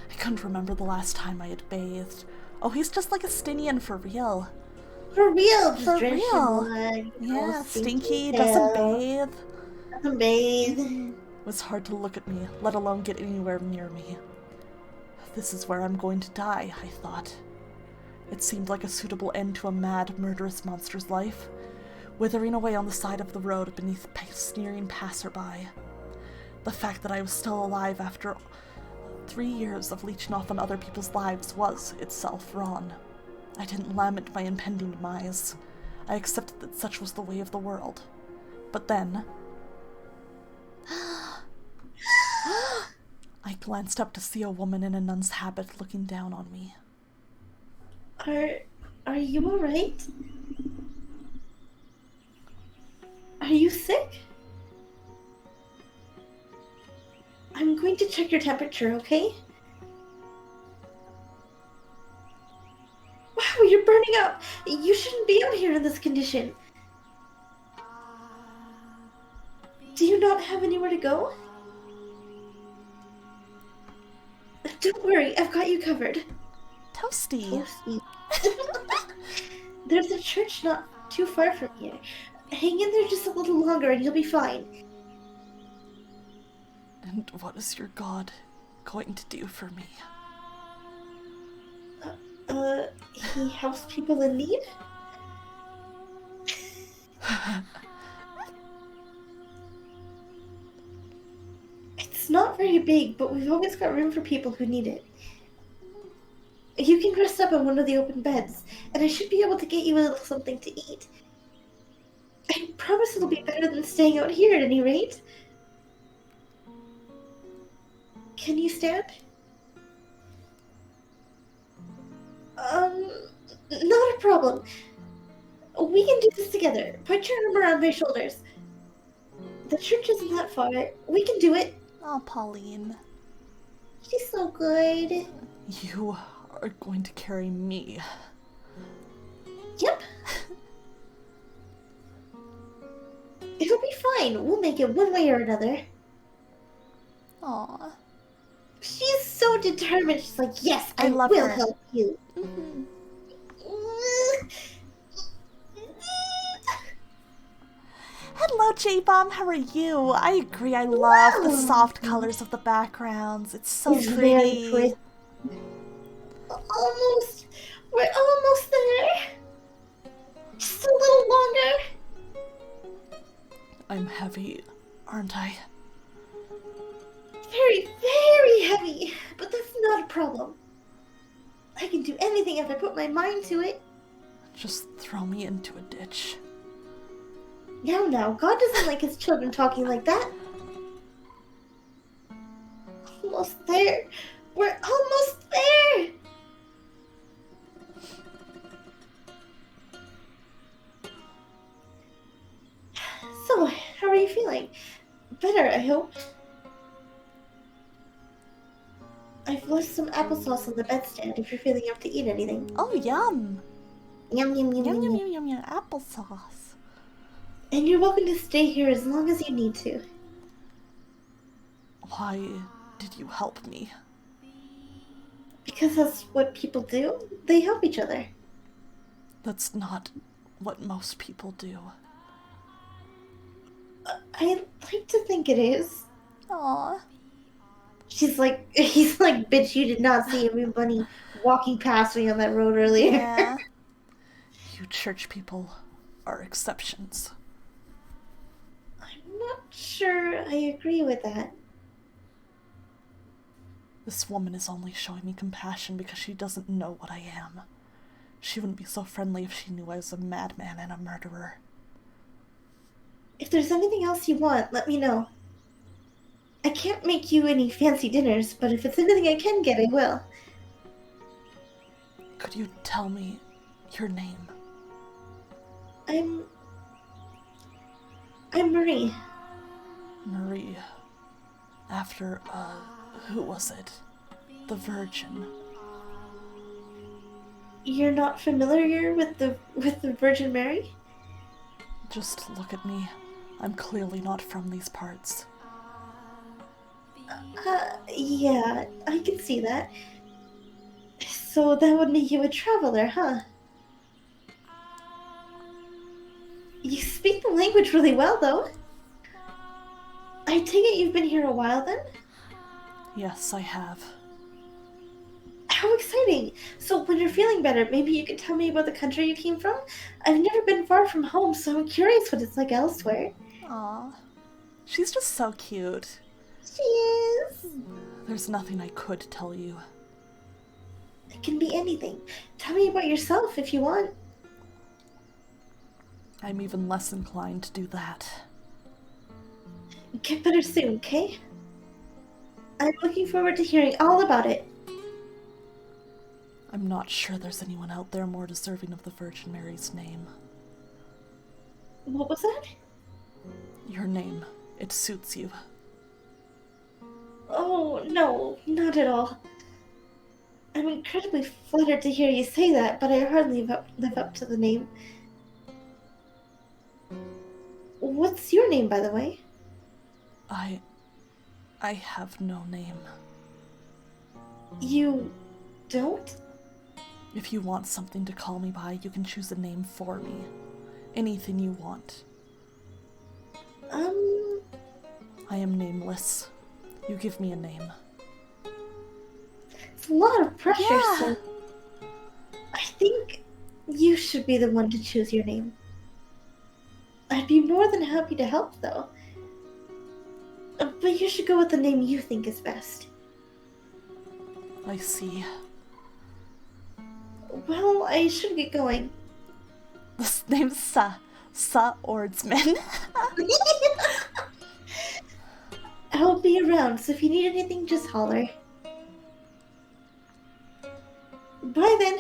I couldn't remember the last time I had bathed. Oh, he's just like a Stinian for real. For real, just For drench real. in blood. Yeah, stinky, hell. doesn't bathe. Doesn't bathe. It was hard to look at me, let alone get anywhere near me. This is where I'm going to die, I thought. It seemed like a suitable end to a mad, murderous monster's life, withering away on the side of the road beneath sneering passerby. The fact that I was still alive after 3 years of leeching off on other people's lives was, itself, wrong. I didn't lament my impending demise. I accepted that such was the way of the world. But then... I glanced up to see a woman in a nun's habit looking down on me. Are you alright? Are you sick? I'm going to check your temperature, okay? Wow, you're burning up! You shouldn't be out here in this condition. Do you not have anywhere to go? Don't worry, I've got you covered. Toasty! There's a church not too far from here. Hang in there just a little longer and you'll be fine. And what is your god going to do for me? He helps people in need? It's not very big, but we've always got room for people who need it. You can rest up on one of the open beds, and I should be able to get you a little something to eat. I promise it'll be better than staying out here at any rate. Can you stand? Not a problem. We can do this together. Put your arm around my shoulders. The church isn't that far. We can do it. Oh, Pauline. She's so good. You are going to carry me. Yep. It'll be fine. We'll make it one way or another. Aw. She's so determined. She's like, yes, I love will her. help you. Mm-hmm. Hello, J-Bomb. How are you? I agree. I love the soft colors of the backgrounds. It's so It's pretty. very pretty. Almost. We're almost there. Just a little longer. I'm heavy, aren't I? Very, very heavy. But that's not a problem. I can do anything if I put my mind to it. Just throw me into a ditch. Now, God doesn't like his children talking like that. Almost there. We're almost there. So, how are you feeling? Better, I hope. I've left some applesauce on the bedstand if you're feeling up to eat anything. Oh, yum. Yum, yum, yum, Yum, yum, yum, yum. yum, yum, yum. Applesauce. And you're welcome to stay here as long as you need to. Why did you help me? Because that's what people do. They help each other. That's not what most people do. I like to think it is. Aw. He's like, bitch, you did not see everybody walking past me on that road earlier. Yeah. You church people are exceptions. I'm not sure I agree with that. This woman is only showing me compassion because she doesn't know what I am. She wouldn't be so friendly if she knew I was a madman and a murderer. If there's anything else you want, let me know. I can't make you any fancy dinners, but if it's anything I can get, I will. Could you tell me your name? I'm Marie. Marie. After, who was it? The Virgin. You're not familiar with the Virgin Mary? Just look at me. I'm clearly not from these parts. Yeah, I can see that. So that would make you a traveler, huh? You speak the language really well, though. I take it you've been here a while, then? Yes, I have. How exciting! So when you're feeling better, maybe you could tell me about the country you came from? I've never been far from home, so I'm curious what it's like elsewhere. Aw. She's just so cute. She is. There's nothing I could tell you. It can be anything. Tell me about yourself if you want. I'm even less inclined to do that. Get better soon, okay? I'm looking forward to hearing all about it. I'm not sure there's anyone out there more deserving of the Virgin Mary's name. What was that? Your name. It suits you. Oh, no, not at all. I'm incredibly flattered to hear you say that, but I hardly live up to the name. What's your name, by the way? I have no name. You don't? If you want something to call me by, you can choose a name for me. Anything you want. I am nameless. You give me a name. It's a lot of pressure, Yeah. so I think you should be the one to choose your name. I'd be more than happy to help, though. But you should go with the name you think is best. I see. Well, I should get going. This name's Sa Ordsman. I'll be around, so if you need anything, just holler. Bye then.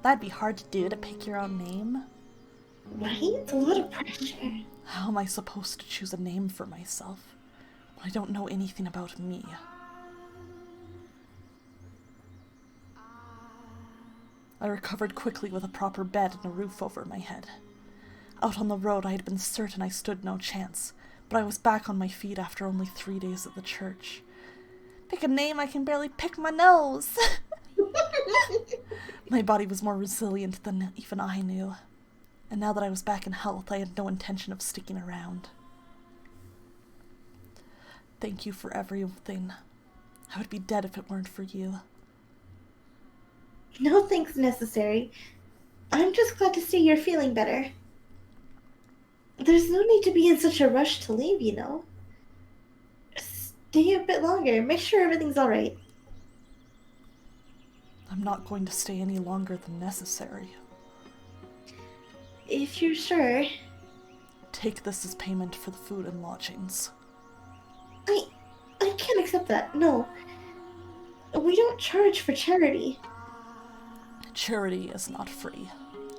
That'd be hard to do, to pick your own name. Right? It's a lot of pressure. How am I supposed to choose a name for myself when I don't know anything about me? I recovered quickly with a proper bed and a roof over my head. Out on the road I had been certain I stood no chance, but I was back on my feet after only 3 days at the church. Pick a name, I can barely pick my nose! My body was more resilient than even I knew, and now that I was back in health, I had no intention of sticking around. Thank you for everything. I would be dead if it weren't for you. No thanks necessary. I'm just glad to see you're feeling better. There's no need to be in such a rush to leave, you know. Stay a bit longer. Make sure everything's alright. I'm not going to stay any longer than necessary. If you're sure. Take this as payment for the food and lodgings. I can't accept that. No. We don't charge for charity. Charity is not free.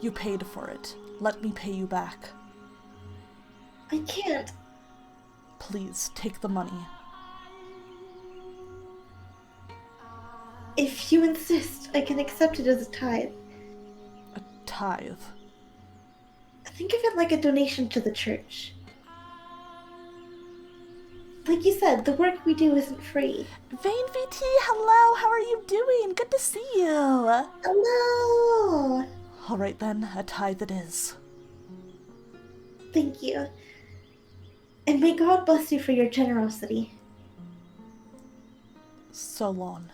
You paid for it. Let me pay you back. I can't. Please, take the money. If you insist, I can accept it as a tithe. A tithe. Think of it like a donation to the church. Like you said, the work we do isn't free. Vane VT, hello, how are you doing? Good to see you. Hello! Alright then, a tithe it is. Thank you. And may God bless you for your generosity. So long.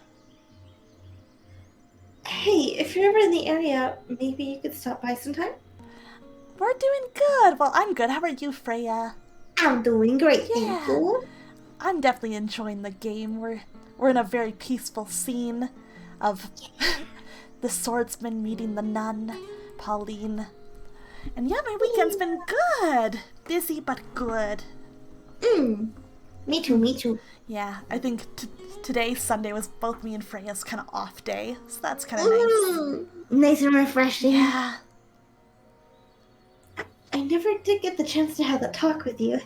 Hey, if you're ever in the area, maybe you could stop by sometime? We're doing good. Well, I'm good. How are you, Freyja? I'm doing great, Yeah. thank you. I'm definitely enjoying the game. We're in a very peaceful scene of the swordsman meeting the nun, Pauline. And yeah, my weekend's been good. Busy but good. Me too, me too. Yeah, I think today, Sunday, was both me and Freyja's kind of off day, so that's kind of nice. Nice and refreshing. Yeah. I never did get the chance to have that talk with you.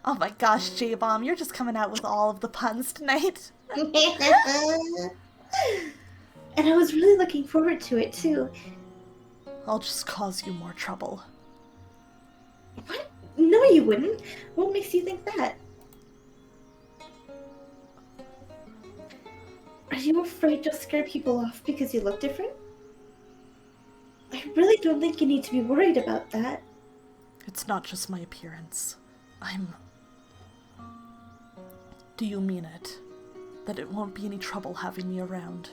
Oh my gosh, J-Bomb, you're just coming out with all of the puns tonight. And I was really looking forward to it, too. I'll just cause you more trouble. What? No, you wouldn't. What makes you think that? Are you afraid you'll scare people off because you look different? I really don't think you need to be worried about that. It's not just my appearance. Do you mean it? That it won't be any trouble having me around?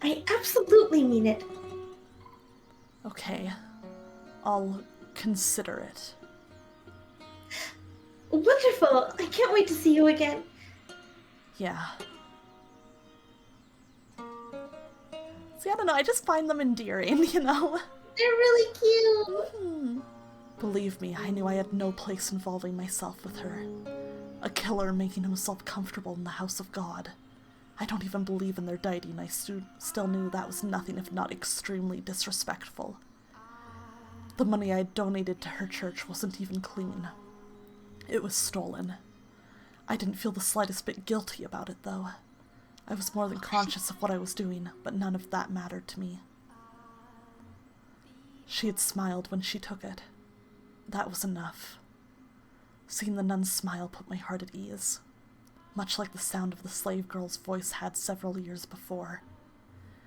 I absolutely mean it. Okay. I'll consider it. Wonderful! I can't wait to see you again. Yeah. See, I don't know, I just find them endearing, you know? They're really cute. Believe me, I knew I had no place involving myself with her. A killer making himself comfortable in the house of God. I don't even believe in their deity, and I still knew that was nothing if not extremely disrespectful. The money I had donated to her church wasn't even clean. It was stolen. I didn't feel the slightest bit guilty about it, though. I was more than conscious of what I was doing, but none of that mattered to me. She had smiled when she took it. That was enough. Seeing the nun's smile put my heart at ease, much like the sound of the slave girl's voice had several years before.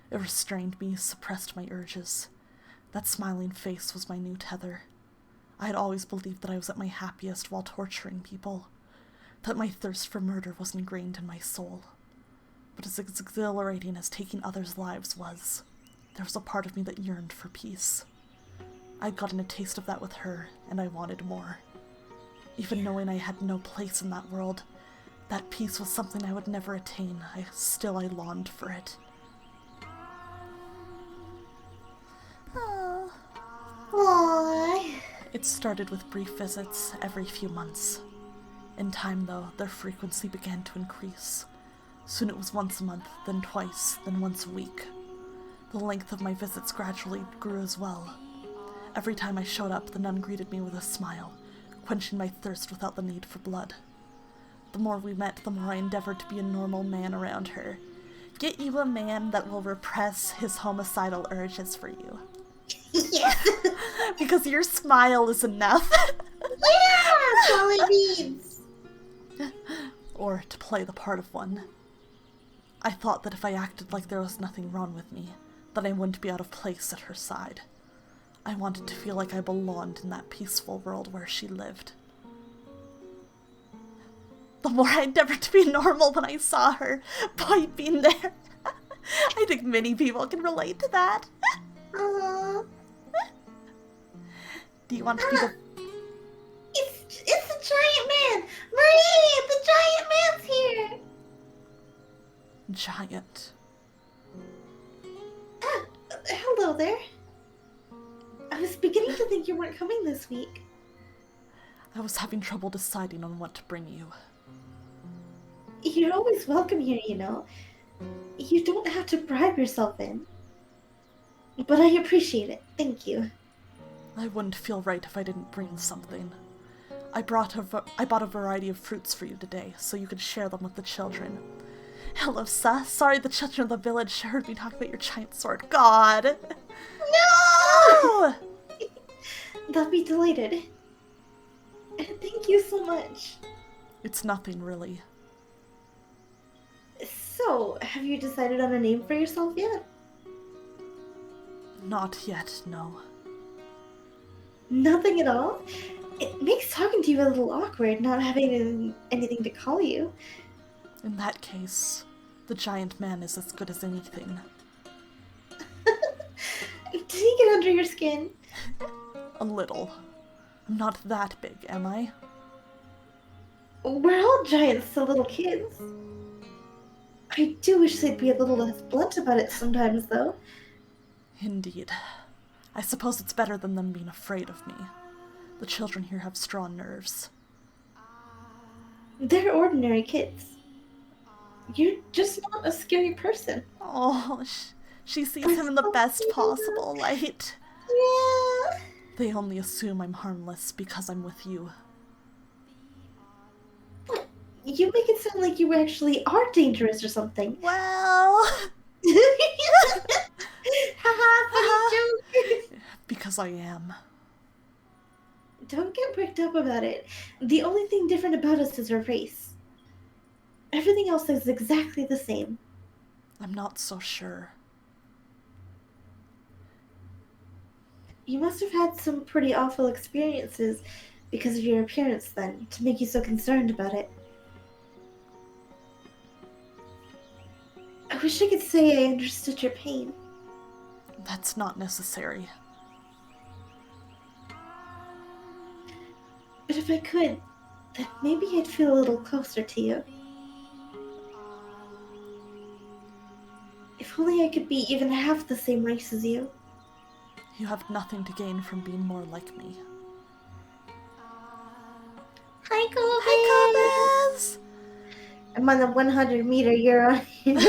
It restrained me, suppressed my urges. That smiling face was my new tether. I had always believed that I was at my happiest while torturing people, that my thirst for murder was ingrained in my soul. But as exhilarating as taking others' lives was, there was a part of me that yearned for peace. I'd gotten a taste of that with her, and I wanted more. Even knowing I had no place in that world, that peace was something I would never attain. I longed for it. Aww. It started with brief visits every few months. In time, though, their frequency began to increase. Soon it was once a month, then twice, then once a week. The length of my visits gradually grew as well. Every time I showed up, the nun greeted me with a smile, quenching my thirst without the need for blood. The more we met, the more I endeavored to be a normal man around her. Get you a man that will repress his homicidal urges for you. Yes. Because your smile is enough. Yeah, that's all it needs. Or to play the part of one. I thought that if I acted like there was nothing wrong with me, that I wouldn't be out of place at her side. I wanted to feel like I belonged in that peaceful world where she lived. The more I endeavored to be normal when I saw her piping there. I think many people can relate to that. Aww. Do you want to be the... It's the giant man! Marie, the giant man's here! giant? Ah, hello there. I was beginning to think you weren't coming this week. I was having trouble deciding on what to bring you. You're always welcome here, you know. You don't have to bribe yourself in. But I appreciate it. Thank you. I wouldn't feel right if I didn't bring something. I bought a variety of fruits for you today, so you could share them with the children. Hello, Sa. Sorry the children of the village heard me talk about your giant sword. God! No! They'll be delighted. And thank you so much. It's nothing, really. So, have you decided on a name for yourself yet? Not yet, no. Nothing at all? It makes talking to you a little awkward, not having anything to call you. In that case, the giant man is as good as anything. Did he get under your skin? A little. I'm not that big, am I? We're all giants to little kids. I do wish they'd be a little less blunt about it sometimes, though. Indeed. I suppose it's better than them being afraid of me. The children here have strong nerves. They're ordinary kids. You're just not a scary person. Oh, she sees him in the best possible light. Yeah. They only assume I'm harmless because I'm with you. You make it sound like you actually are dangerous or something. Well, Haha, funny joke. Because I am. Don't get worked up about it. The only thing different about us is our race. Everything else is exactly the same. I'm not so sure. You must have had some pretty awful experiences because of your appearance then, to make you so concerned about it. I wish I could say I understood your pain. That's not necessary. But if I could, then maybe I'd feel a little closer to you. If only I could be even half the same race as you. You have nothing to gain from being more like me. Hi, Kobe. Hi, Cobus! I'm on the 100-meter, you're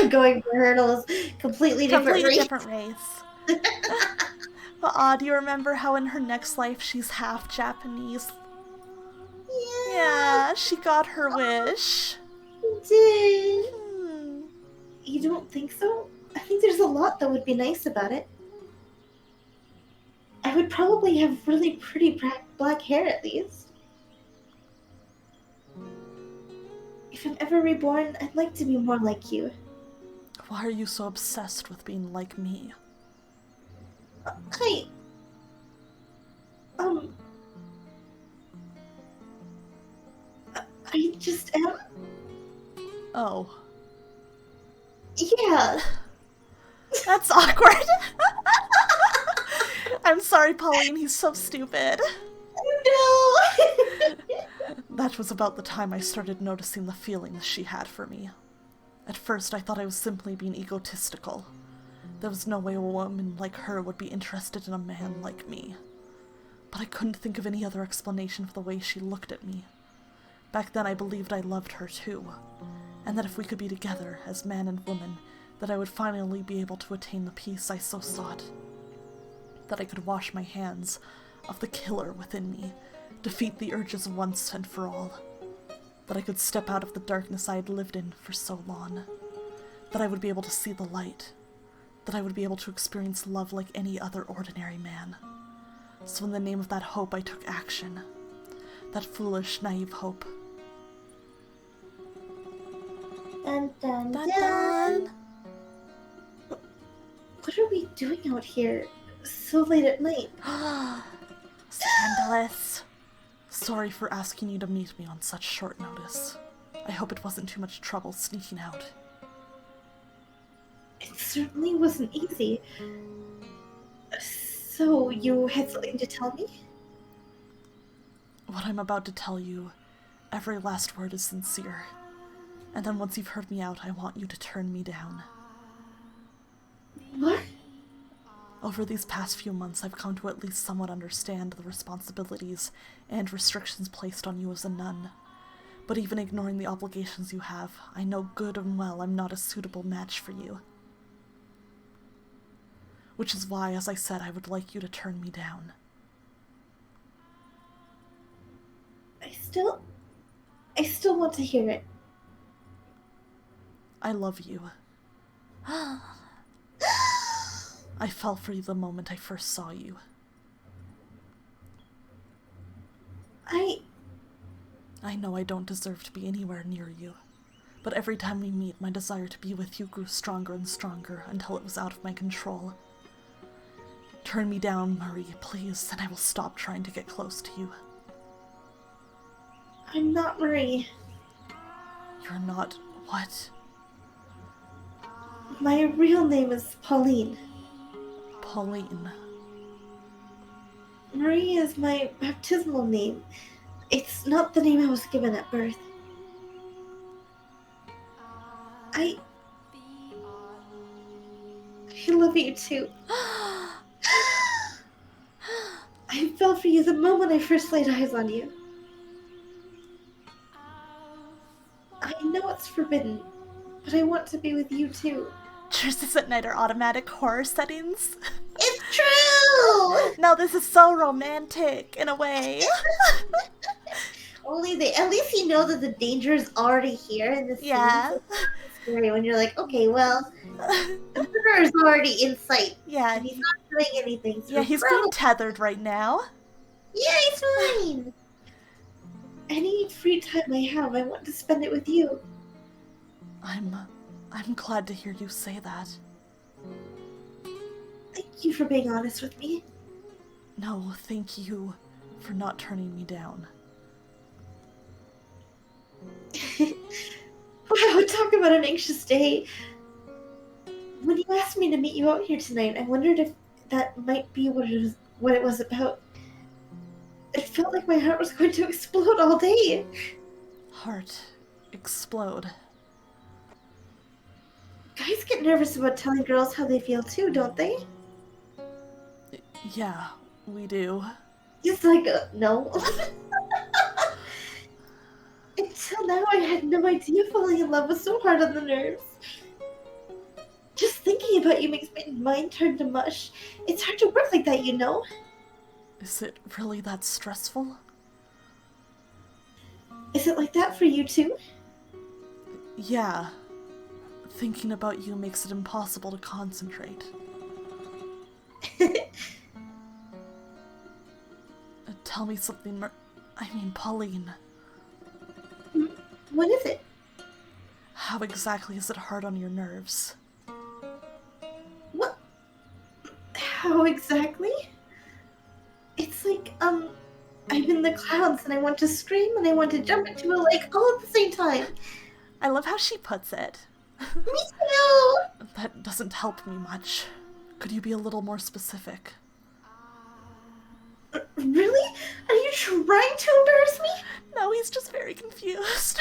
going for hurdles. Completely different race. But do you remember how in her next life she's half Japanese? Yeah, she got her wish. You did. You don't think so? I think there's a lot that would be nice about it. I would probably have really pretty black hair at least. If I'm ever reborn, I'd like to be more like you. Why are you so obsessed with being like me? I just am. Oh. Yeah. That's awkward. I'm sorry, Pauline, he's so stupid. No. That was about the time I started noticing the feelings she had for me. At first, I thought I was simply being egotistical. There was no way a woman like her would be interested in a man like me. But I couldn't think of any other explanation for the way she looked at me. Back then, I believed I loved her too, and that if we could be together as man and woman, that I would finally be able to attain the peace I so sought. That I could wash my hands of the killer within me, defeat the urges once and for all. That I could step out of the darkness I had lived in for so long. That I would be able to see the light. That I would be able to experience love like any other ordinary man. So in the name of that hope, I took action. That foolish, naive hope. Dun, dun, Dun, dun. dun. What are we doing out here so late at night? Scandalous. Sorry for asking you to meet me on such short notice. I hope it wasn't too much trouble sneaking out. It certainly wasn't easy. So, you had something to tell me? What I'm about to tell you, every last word is sincere. And then once you've heard me out, I want you to turn me down. What? Over these past few months, I've come to at least somewhat understand the responsibilities and restrictions placed on you as a nun. But even ignoring the obligations you have, I know good and well I'm not a suitable match for you. Which is why, as I said, I would like you to turn me down. I still want to hear it. I love you. I fell for you the moment I first saw you. I know I don't deserve to be anywhere near you, but every time we meet, my desire to be with you grew stronger and stronger until it was out of my control. Turn me down, Marie, please, and I will stop trying to get close to you. I'm not Marie. You're not what? My real name is Pauline. Pauline. Marie is my baptismal name. It's not the name I was given at birth. I love you too. I fell for you the moment I first laid eyes on you. I know it's forbidden, but I want to be with you too. Choices at night are automatic horror settings. It's true! No, this is so romantic, in a way. At least you know that the danger is already here in the Yeah. season. scary when you're like, okay, well, the murderer is already in sight. Yeah. And he's not doing anything. So Yeah, he's being tethered right now. Yeah, he's fine. Any free time I have, I want to spend it with you. I'm glad to hear you say that. Thank you for being honest with me. No, thank you for not turning me down. Wow, talk about an anxious day. When you asked me to meet you out here tonight, I wondered if that might be what it was about. It felt like my heart was going to explode all day. Heart explode. Guys get nervous about telling girls how they feel too, don't they? Yeah, we do. He's like, no. Until now, I had no idea falling in love was so hard on the nerves. Just thinking about you makes my mind turn to mush. It's hard to work like that, you know? Is it really that stressful? Is it like that for you too? Yeah. Thinking about you makes it impossible to concentrate. Tell me something, Pauline. What is it? How exactly is it hard on your nerves? What? How exactly? It's like, I'm in the clouds and I want to scream and I want to jump into a lake all at the same time. I love how she puts it. Me too! That doesn't help me much. Could you be a little more specific? Really? Are you trying to embarrass me? No, he's just very confused.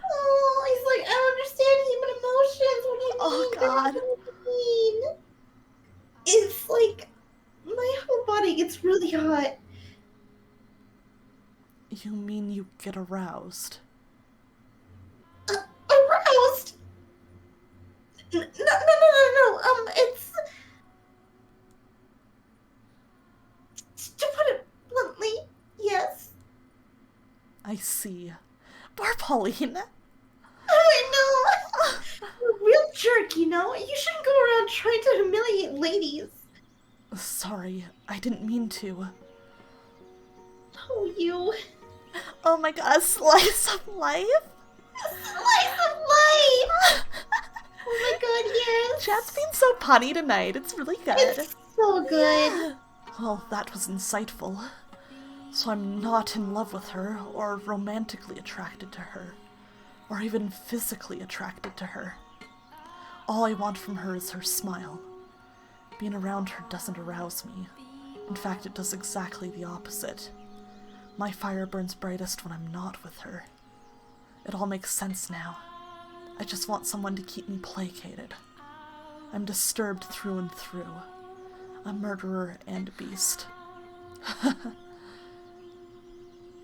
Oh, he's like, I don't understand human emotions. What do you mean? Oh, God. What do you mean? It's like, my whole body gets really hot. You mean you get aroused? Aroused? No, it's... To put it bluntly, yes. I see. Poor Pauline. I know. You're a real jerk, you know? You shouldn't go around trying to humiliate ladies. Sorry, I didn't mean to. Oh, you. Oh my god, a slice of life? A slice of life! Oh my god, yes. Chat's been so punny tonight, it's really good. It's so good. Yeah. Well, that was insightful. So I'm not in love with her, or romantically attracted to her, or even physically attracted to her. All I want from her is her smile. Being around her doesn't arouse me. In fact, it does exactly the opposite. My fire burns brightest when I'm not with her. It all makes sense now. I just want someone to keep me placated. I'm disturbed through and through. A murderer and a beast.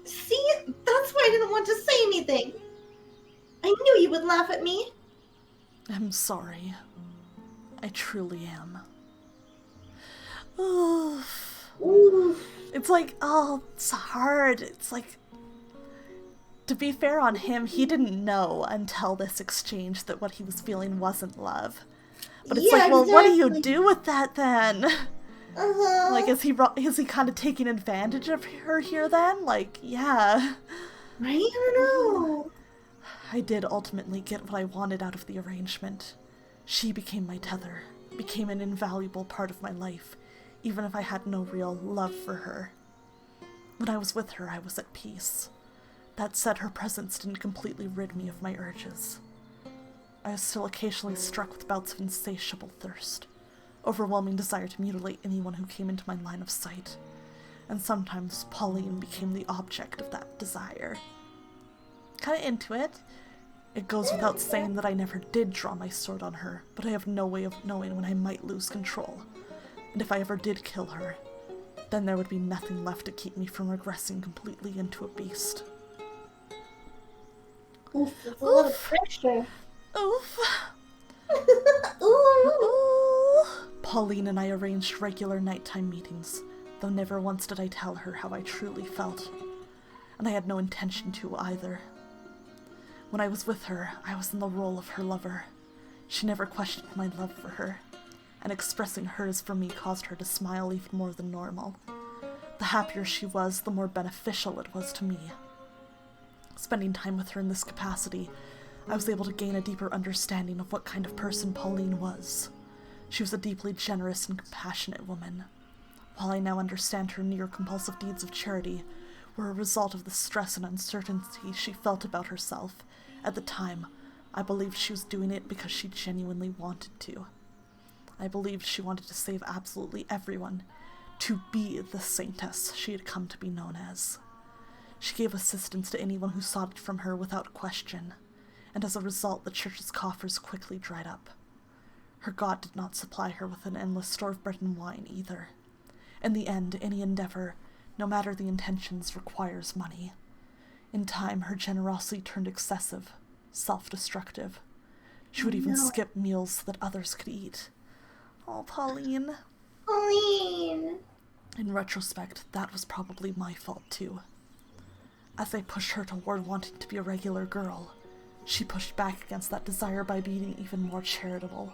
See? That's why I didn't want to say anything. I knew you would laugh at me. I'm sorry. I truly am. Oof. Oof. It's like, oh, it's hard. It's like, to be fair on him, he didn't know until this exchange that what he was feeling wasn't love. But it's like, well, what do you do with that then? Like, is he kind of taking advantage of her here then? Like, yeah. Right? I don't know. I did ultimately get what I wanted out of the arrangement. She became my tether, became an invaluable part of my life, even if I had no real love for her. When I was with her, I was at peace. That said, her presence didn't completely rid me of my urges. I was still occasionally struck with bouts of insatiable thirst, overwhelming desire to mutilate anyone who came into my line of sight, and sometimes Pauline became the object of that desire. Kinda into it. It goes without saying that I never did draw my sword on her, but I have no way of knowing when I might lose control. And if I ever did kill her, then there would be nothing left to keep me from regressing completely into a beast. Oof, that's a lot of pressure. Oof. Ooh. Pauline and I arranged regular nighttime meetings, though never once did I tell her how I truly felt. And I had no intention to either. When I was with her, I was in the role of her lover. She never questioned my love for her, and expressing hers for me caused her to smile even more than normal. The happier she was, the more beneficial it was to me. Spending time with her in this capacity, I was able to gain a deeper understanding of what kind of person Pauline was. She was a deeply generous and compassionate woman. While I now understand her near-compulsive deeds of charity were a result of the stress and uncertainty she felt about herself, at the time, I believed she was doing it because she genuinely wanted to. I believed she wanted to save absolutely everyone, to be the saintess she had come to be known as. She gave assistance to anyone who sought it from her without question, and as a result the church's coffers quickly dried up. Her God did not supply her with an endless store of bread and wine either. In the end, any endeavor, no matter the intentions, requires money. In time, her generosity turned excessive, self-destructive. She would even skip meals so that others could eat. Oh, Pauline. Pauline! In retrospect, that was probably my fault too. As I pushed her toward wanting to be a regular girl, she pushed back against that desire by being even more charitable.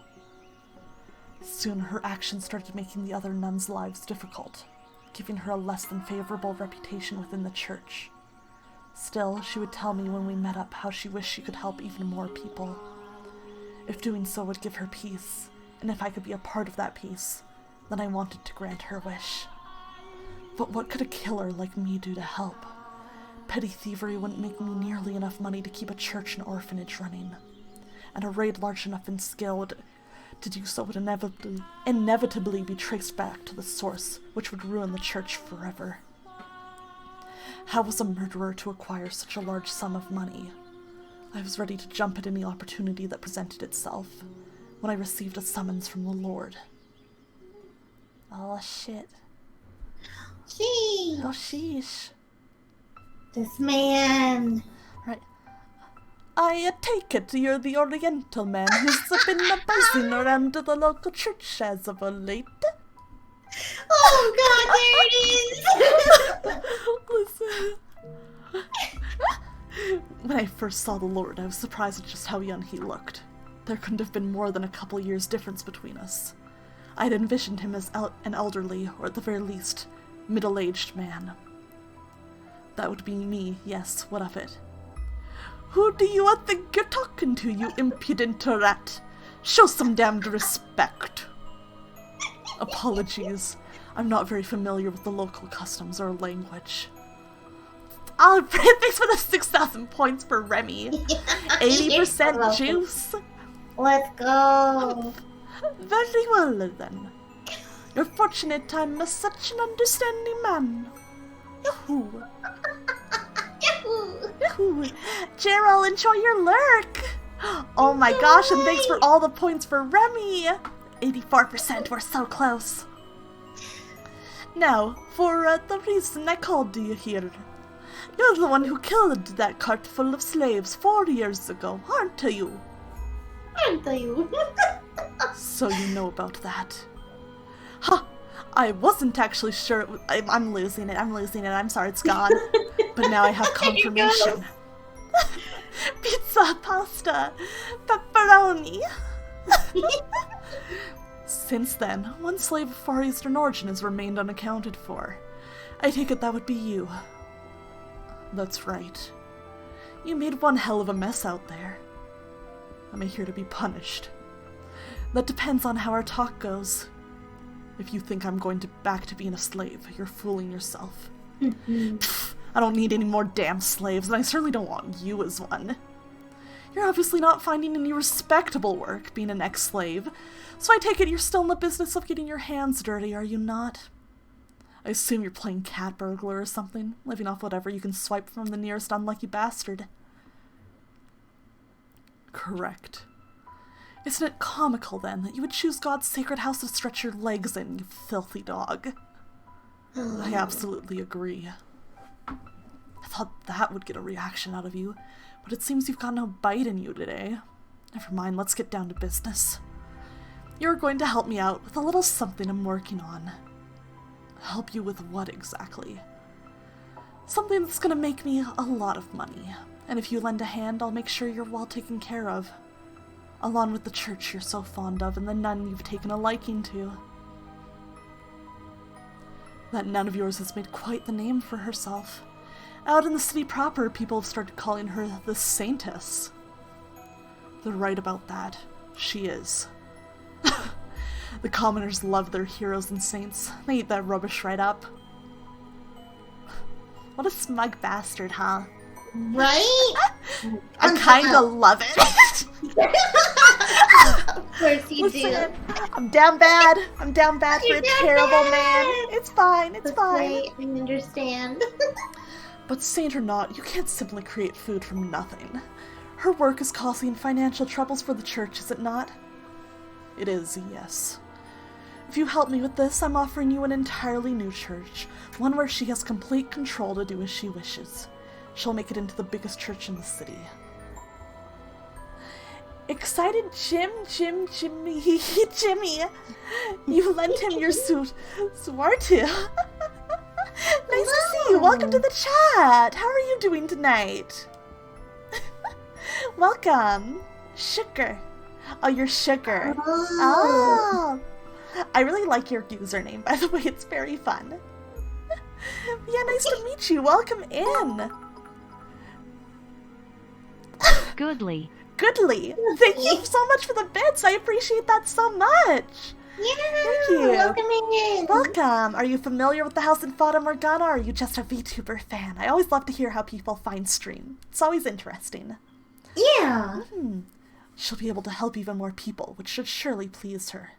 Soon her actions started making the other nuns' lives difficult, giving her a less than favorable reputation within the church. Still, she would tell me when we met up how she wished she could help even more people. If doing so would give her peace, and if I could be a part of that peace, then I wanted to grant her wish. But what could a killer like me do to help? Petty thievery wouldn't make me nearly enough money to keep a church and orphanage running, and a raid large enough in scale to do so would inevitably be traced back to the source, which would ruin the church forever. How was a murderer to acquire such a large sum of money? I was ready to jump at any opportunity that presented itself, when I received a summons from the Lord. Oh, shit. Sheesh! Oh, sheesh. This man... Right. I take it you're the Oriental man who's been buzzing around to the local church as of late. Oh god, there it is! Listen. When I first saw the Lord, I was surprised at just how young he looked. There couldn't have been more than a couple years difference between us. I had envisioned him as an elderly, or at the very least, middle-aged man. That would be me, yes, what of it? Who do you think you're talking to, you impudent rat? Show some damned respect. Apologies. I'm not very familiar with the local customs or language. Oh, thanks for the 6,000 points for Remy. 80% juice. Let's go. Very well, then. You're fortunate I'm such an understanding man. Yahoo! Yahoo! Gerald, enjoy your lurk! Oh my gosh, and thanks for all the points for Remy! 84%, we're so close. Now, for the reason I called you here. You're the one who killed that cart full of slaves 4 years ago, aren't you? Aren't you? So you know about that. Ha! I wasn't actually sure it was, I'm losing it, I'm sorry, it's gone. But now I have confirmation. Pizza, pasta, pepperoni. Since then, one slave of Far Eastern origin has remained unaccounted for. I take it that would be you. That's right. You made one hell of a mess out there. Am I here to be punished? That depends on how our talk goes. If you think I'm going back to being a slave, you're fooling yourself. Pfft, I don't need any more damn slaves, and I certainly don't want you as one. You're obviously not finding any respectable work being an ex-slave, so I take it you're still in the business of getting your hands dirty, are you not? I assume you're playing cat burglar or something, living off whatever you can swipe from the nearest unlucky bastard. Correct. Isn't it comical, then, that you would choose God's sacred house to stretch your legs in, you filthy dog? I absolutely agree. I thought that would get a reaction out of you, but it seems you've got no bite in you today. Never mind, let's get down to business. You're going to help me out with a little something I'm working on. Help you with what exactly? Something that's going to make me a lot of money. And if you lend a hand, I'll make sure you're well taken care of. Along with the church you're so fond of and the nun you've taken a liking to. That nun of yours has made quite the name for herself. Out in the city proper, people have started calling her the Saintess. They're right about that. She is. The commoners love their heroes and saints. They eat that rubbish right up. What a smug bastard, huh? Right? I kinda love it. Of course you do. I'm down bad. I'm down bad for a terrible man. It's fine. It's fine. Right, I understand. But saint or not, you can't simply create food from nothing. Her work is causing financial troubles for the church, is it not? It is, yes. If you help me with this, I'm offering you an entirely new church, one where she has complete control to do as she wishes. She'll make it into the biggest church in the city. Excited Jimmy, you lent him your suit, Swartu. Nice to see you. Welcome to the chat. How are you doing tonight? Welcome. Sugar. Oh, you're Sugar. Oh. I really like your username, by the way. It's very fun. Yeah, nice to meet you. Welcome in. Goodly. Goodly. Thank you so much for the bits. I appreciate that so much. Yeah, thank you. Welcome in. Welcome. Are you familiar with the house in Fata Morgana, or are you just a VTuber fan? I always love to hear how people find stream. It's always interesting. Yeah. She'll be able to help even more people, which should surely please her.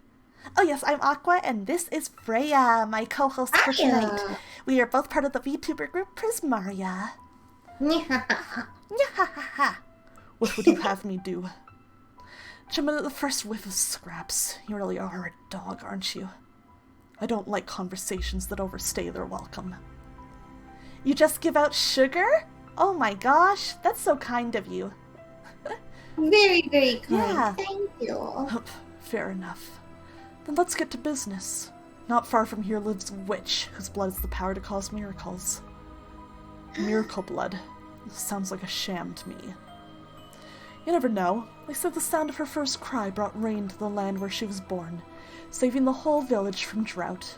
Oh yes, I'm Aqua, and this is Freyja, my co-host for tonight. We are both part of the VTuber group Prismaria. What would you have me do? Jim, at the first whiff of scraps, you really are a dog, aren't you? I don't like conversations that overstay their welcome. You just give out sugar? Oh my gosh, that's so kind of you. Very, very kind. Yeah. Thank you. Fair enough. Then let's get to business. Not far from here lives a witch whose blood has the power to cause miracles. Miracle blood. Sounds like a sham to me. You never know. They said the sound of her first cry brought rain to the land where she was born, saving the whole village from drought.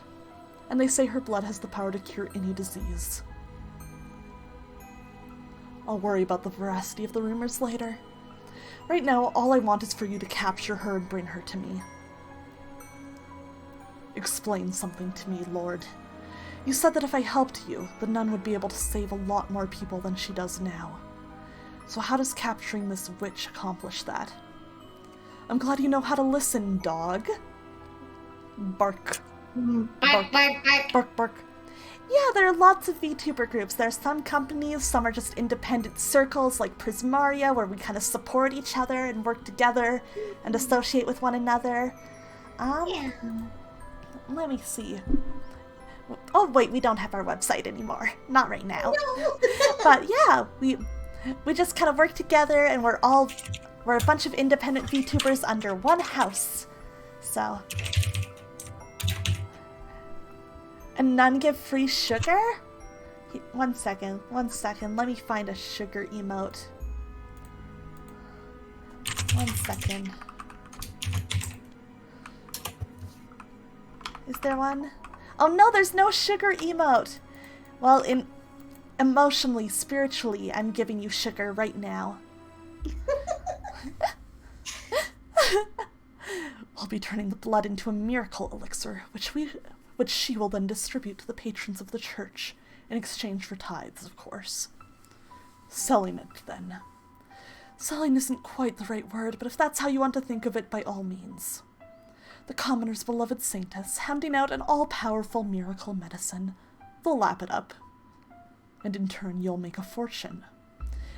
And they say her blood has the power to cure any disease. I'll worry about the veracity of the rumors later. Right now, all I want is for you to capture her and bring her to me. Explain something to me, Lord. You said that if I helped you, the nun would be able to save a lot more people than she does now. So how does capturing this witch accomplish that? I'm glad you know how to listen, dog. Bark. Bark, bark, bark. Bark, bark. Yeah, there are lots of VTuber groups. There are some companies, some are just independent circles like Prismaria, where we kind of support each other and work together and associate with one another. Yeah. Let me see. Oh wait, we don't have our website anymore. Not right now. No. But yeah, we just kind of work together, and we're a bunch of independent VTubers under one house. So. And none give free sugar? One second. Let me find a sugar emote. 1 second. Is there one? Oh no, there's no sugar emote! Well, emotionally, spiritually, I'm giving you sugar right now. I'll be turning the blood into a miracle elixir, which she will then distribute to the patrons of the church, in exchange for tithes, of course. Selling it, then. Selling isn't quite the right word, but if that's how you want to think of it, by all means. The commoner's beloved saintess, handing out an all-powerful miracle medicine. They'll lap it up. And in turn, you'll make a fortune.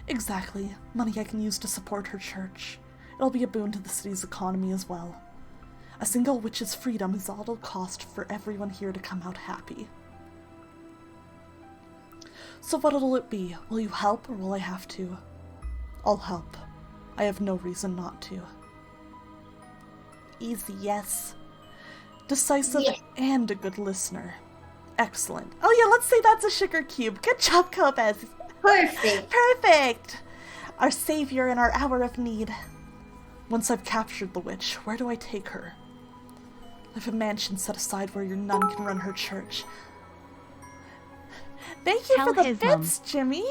Exactly. Money I can use to support her church. It'll be a boon to the city's economy as well. A single witch's freedom is all it'll cost for everyone here to come out happy. So what'll it be? Will you help, or will I have to? I'll help. I have no reason not to. Easy, yes. Decisive and a good listener. Excellent. Oh yeah, let's say that's a sugar cube. Good job, Copez. Perfect. Perfect. Our savior in our hour of need. Once I've captured the witch, where do I take her? I have a mansion set aside where your nun can run her church. Thank you Tell for the his bits, Jimmy.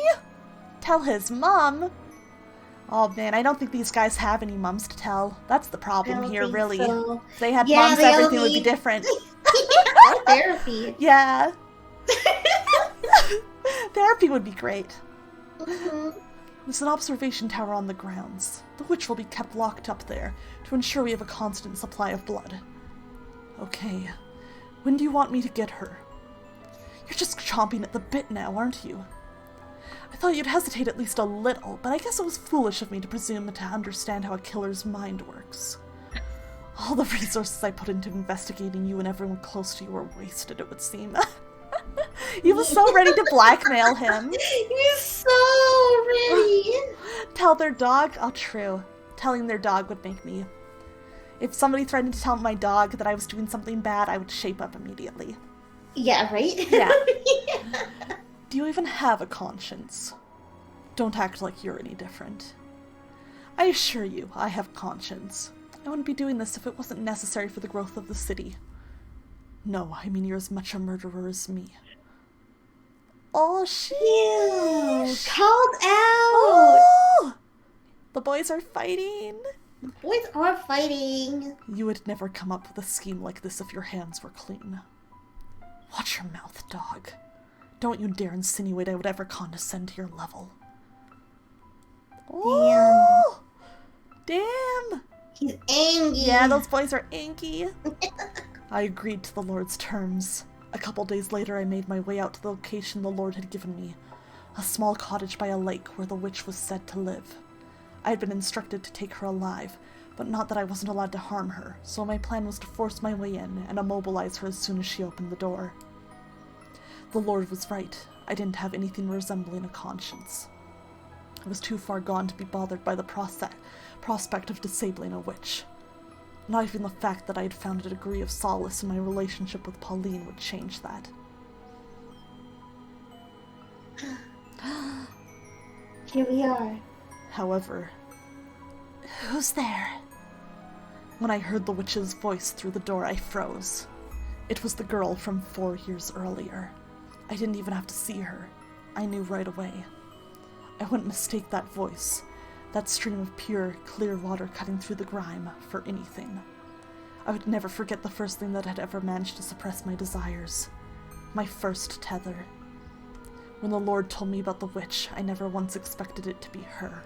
Tell his mom. Oh man, I don't think these guys have any mums to tell. That's the I problem don't here, think really. so. If they had Yeah, mums, they all everything would be need- different. Or therapy. Yeah. Therapy would be great. There's an observation tower on the grounds. The witch will be kept locked up there to ensure we have a constant supply of blood. Okay. When do you want me to get her? You're just chomping at the bit now, aren't you? I thought you'd hesitate at least a little, but I guess it was foolish of me to presume to understand how a killer's mind works. All the resources I put into investigating you and everyone close to you were wasted, it would seem. He was so ready to blackmail him. You're so ready. Tell their dog? Oh, true. Telling their dog would make me... If somebody threatened to tell my dog that I was doing something bad, I would shape up immediately. Yeah, right? Yeah. Do you even have a conscience? Don't act like you're any different. I assure you, I have conscience. I wouldn't be doing this if it wasn't necessary for the growth of the city. No, I mean you're as much a murderer as me. Oh, sheesh! Called out! Oh! The boys are fighting. The boys are fighting. You would never come up with a scheme like this if your hands were clean. Watch your mouth, dog. Don't you dare insinuate I would ever condescend to your level. Oh! Damn! He's angry. Yeah, those boys are anky. I agreed to the Lord's terms. A couple days later, I made my way out to the location the Lord had given me. A small cottage by a lake where the witch was said to live. I had been instructed to take her alive, but not that I wasn't allowed to harm her, so my plan was to force my way in and immobilize her as soon as she opened the door. The Lord was right. I didn't have anything resembling a conscience. I was too far gone to be bothered by the prospect of disabling a witch. Not even the fact that I had found a degree of solace in my relationship with Pauline would change that. Here we are. However, who's there? When I heard the witch's voice through the door, I froze. It was the girl from 4 years earlier. I didn't even have to see her. I knew right away. I wouldn't mistake that voice, that stream of pure, clear water cutting through the grime, for anything. I would never forget the first thing that had ever managed to suppress my desires. My first tether. When the Lord told me about the witch, I never once expected it to be her.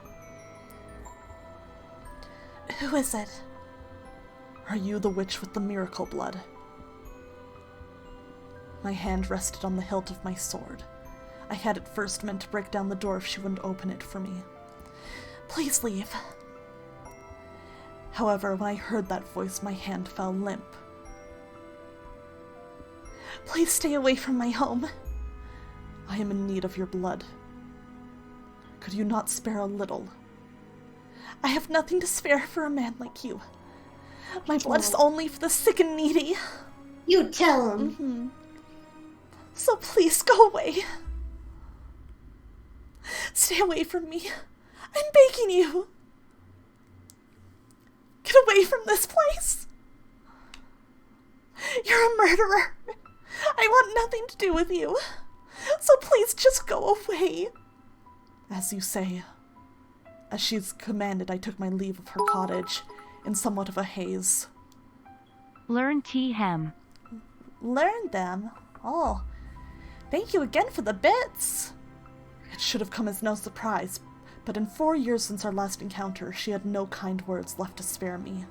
Who is it? Are you the witch with the miracle blood? My hand rested on the hilt of my sword. I had at first meant to break down the door if she wouldn't open it for me. Please leave. However, when I heard that voice, my hand fell limp. Please stay away from my home. I am in need of your blood. Could you not spare a little? I have nothing to spare for a man like you. My blood is only for the sick and needy. You tell him. So please go away. Stay away from me. I'm begging you. Get away from this place. You're a murderer. I want nothing to do with you. So please just go away. As you say. As she's commanded, I took my leave of her cottage in somewhat of a haze. Learn T-Hem. Learn them? Oh. Thank you again for the bits. It should have come as no surprise, but in 4 years since our last encounter, she had no kind words left to spare me.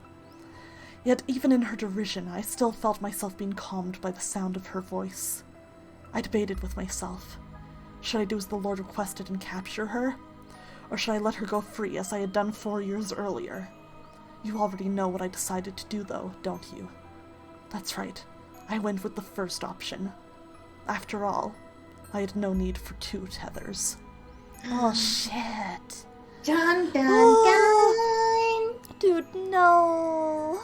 Yet even in her derision, I still felt myself being calmed by the sound of her voice. I debated with myself. Should I do as the Lord requested and capture her? Or should I let her go free as I had done 4 years earlier? You already know what I decided to do though, don't you? That's right. I went with the first option. After all, I had no need for 2 tethers. Oh shit. Dun dun Oh. dun. Dude, no.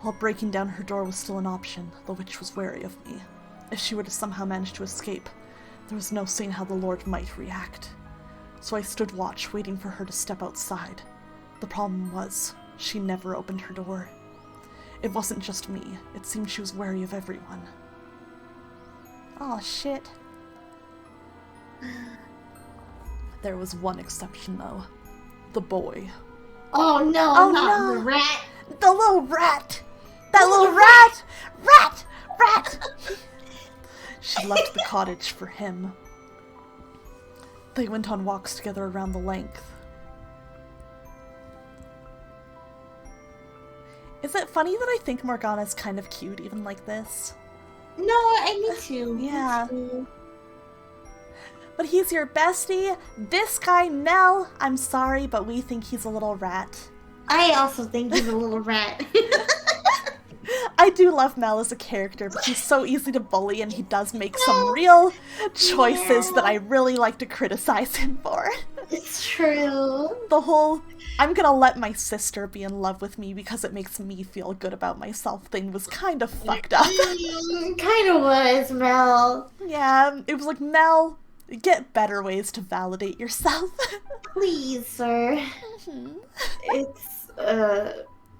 While breaking down her door was still an option, the witch was wary of me. If she were to somehow manage to escape, there was no saying how the Lord might react. so I stood watch, waiting for her to step outside. The problem was, she never opened her door. It wasn't just me. It seemed she was wary of everyone. Oh, shit. There was one exception, though. The boy. Oh no, Oh, not no. the rat. The little rat! That little rat! Rat! Rat! She left the cottage for him. They went on walks together around the length. Is it funny that I think Morgana's kind of cute even like this? No, me too. Yeah. Me too. But he's your bestie. This guy, Nell, I'm sorry, but we think he's a little rat. I also think he's a little rat. I do love Mel as a character, but he's so easy to bully, and he does make some real choices that I really like to criticize him for. It's true. The whole, I'm gonna let my sister be in love with me because it makes me feel good about myself thing was kind of fucked up. Kind of was, Mel. Yeah, it was like, Mel, get better ways to validate yourself. Please, sir.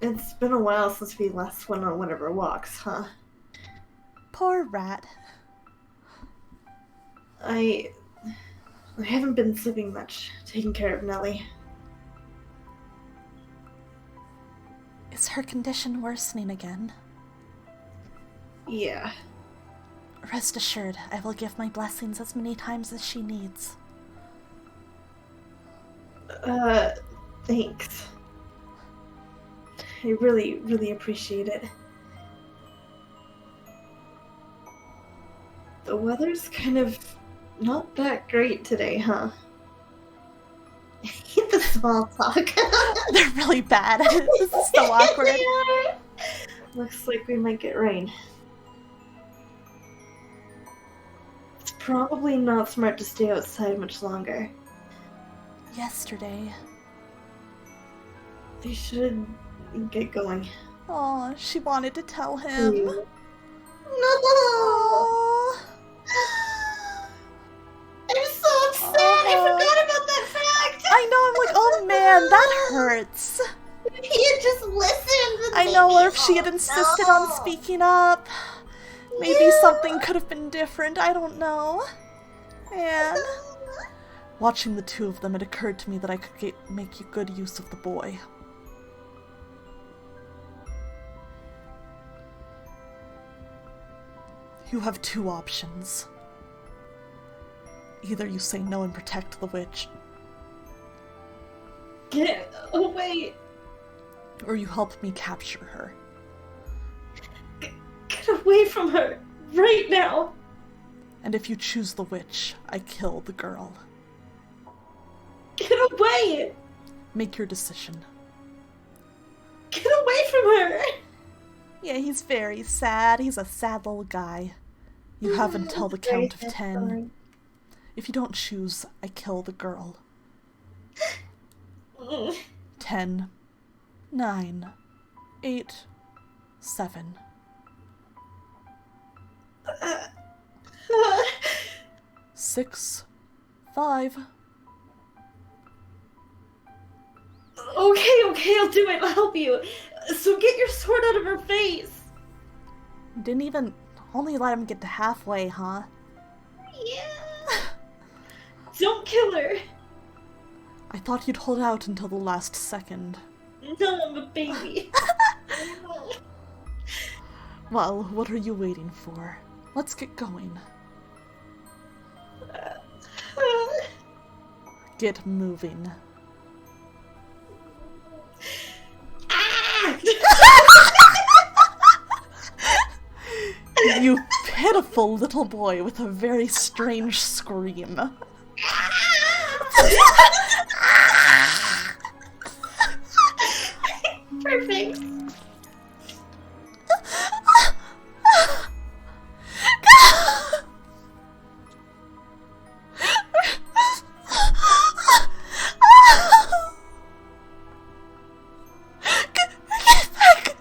It's been a while since we last went on one of our walks, huh? Poor rat. I haven't been sleeping much, taking care of Nellie. Is her condition worsening again? Yeah. Rest assured, I will give my blessings as many times as she needs. Thanks. I really, really appreciate it. The weather's kind of not that great today, huh? The small talk. They're really bad. This is so awkward. They are. Looks like we might get rain. It's probably not smart to stay outside much longer. Yesterday. They should get going. Oh, she wanted to tell him. No. Aw. I'm so upset. I forgot about that fact. I know, I'm like, oh man, that hurts. If he had just listened. I know, or if she had insisted on speaking up, maybe something could have been different, I don't know. Man. Watching the two of them, it occurred to me that I could make good use of the boy. You have two options. Either you say no and protect the witch, Get away! or you help me capture her. Get away from her! Right now! And if you choose the witch, I kill the girl. Get away! Make your decision. Get away from her! Yeah, he's very sad. He's a sad little guy. You have until the count of 10. If you don't choose, I kill the girl. 10, 9, 8, 7. 6, 5. Okay, I'll do it. I'll help you. So get your sword out of her face. Didn't even only let him get to halfway, huh? Yeah. Don't kill her. I thought you'd hold out until the last second. No, I'm a baby. Well, what are you waiting for? Let's get going. Get moving. You pitiful little boy with a very strange scream. Perfect. Get back!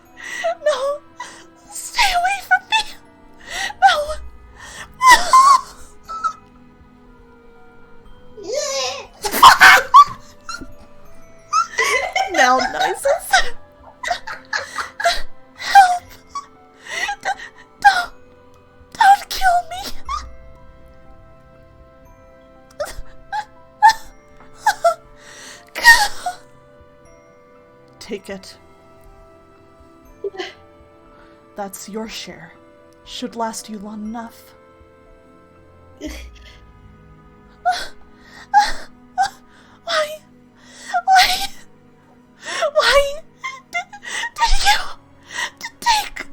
No! Stay away from me! No! Take it. That's your share. Should last you long enough. Why? Why did you take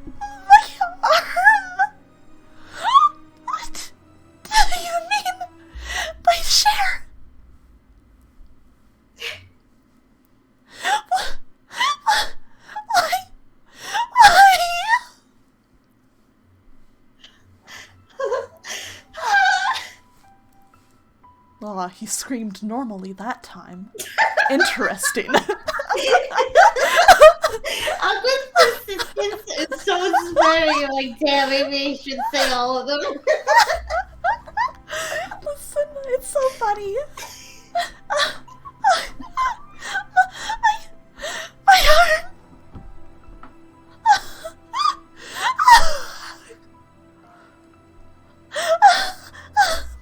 my arm? What do you mean by share? Why? Ah, he screamed normally that time. Interesting. Awkward persistence is so inspiring. You're like, damn, maybe I should say all of them. Listen, it's so funny. My arm.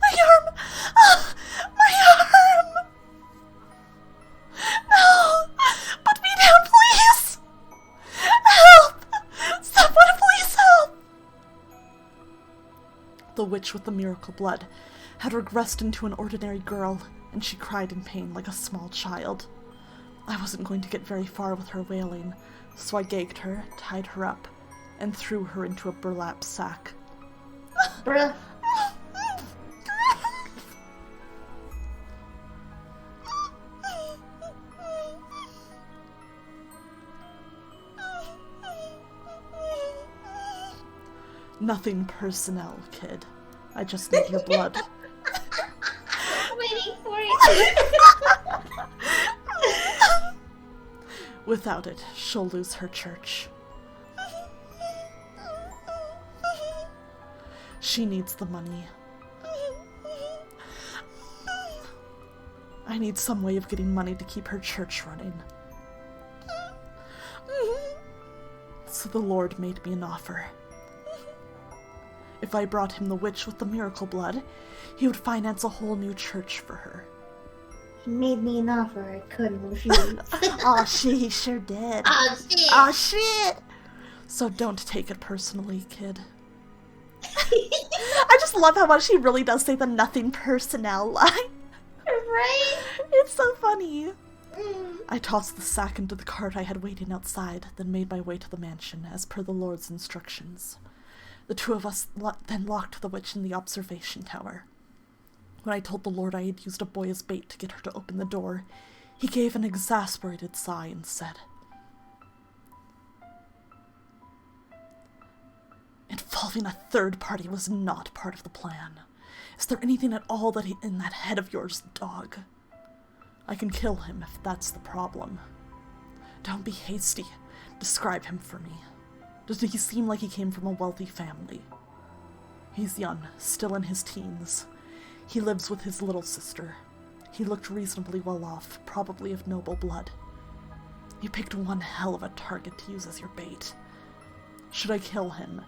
My arm. My arm. No, put me down, please. Help! Someone, please help! The witch with the miracle blood had regressed into an ordinary girl, and she cried in pain like a small child. I wasn't going to get very far with her wailing, so I gagged her, tied her up, and threw her into a burlap sack. Bruh. Nothing personnel, kid. I just need your blood. Waiting for it. Without it, she'll lose her church. She needs the money. I need some way of getting money to keep her church running. So the Lord made me an offer. If I brought him the witch with the miracle blood, he would finance a whole new church for her. He made me an offer I couldn't refuse. Aw, shit, he sure did. Oh shit! Aw, shit! So don't take it personally, kid. I just love how much he really does say the nothing personnel line. Right? It's so funny. Mm. I tossed the sack into the cart I had waiting outside, then made my way to the mansion, as per the Lord's instructions. The two of us then locked the witch in the observation tower. When I told the Lord I had used a boy as bait to get her to open the door, he gave an exasperated sigh and said, "Involving a third party was not part of the plan. Is there anything at all in that head of yours, dog? I can kill him if that's the problem. Don't be hasty. Describe him for me. Does he seem like he came from a wealthy family? He's young, still in his teens. He lives with his little sister. He looked reasonably well off, probably of noble blood. You picked one hell of a target to use as your bait. Should I kill him?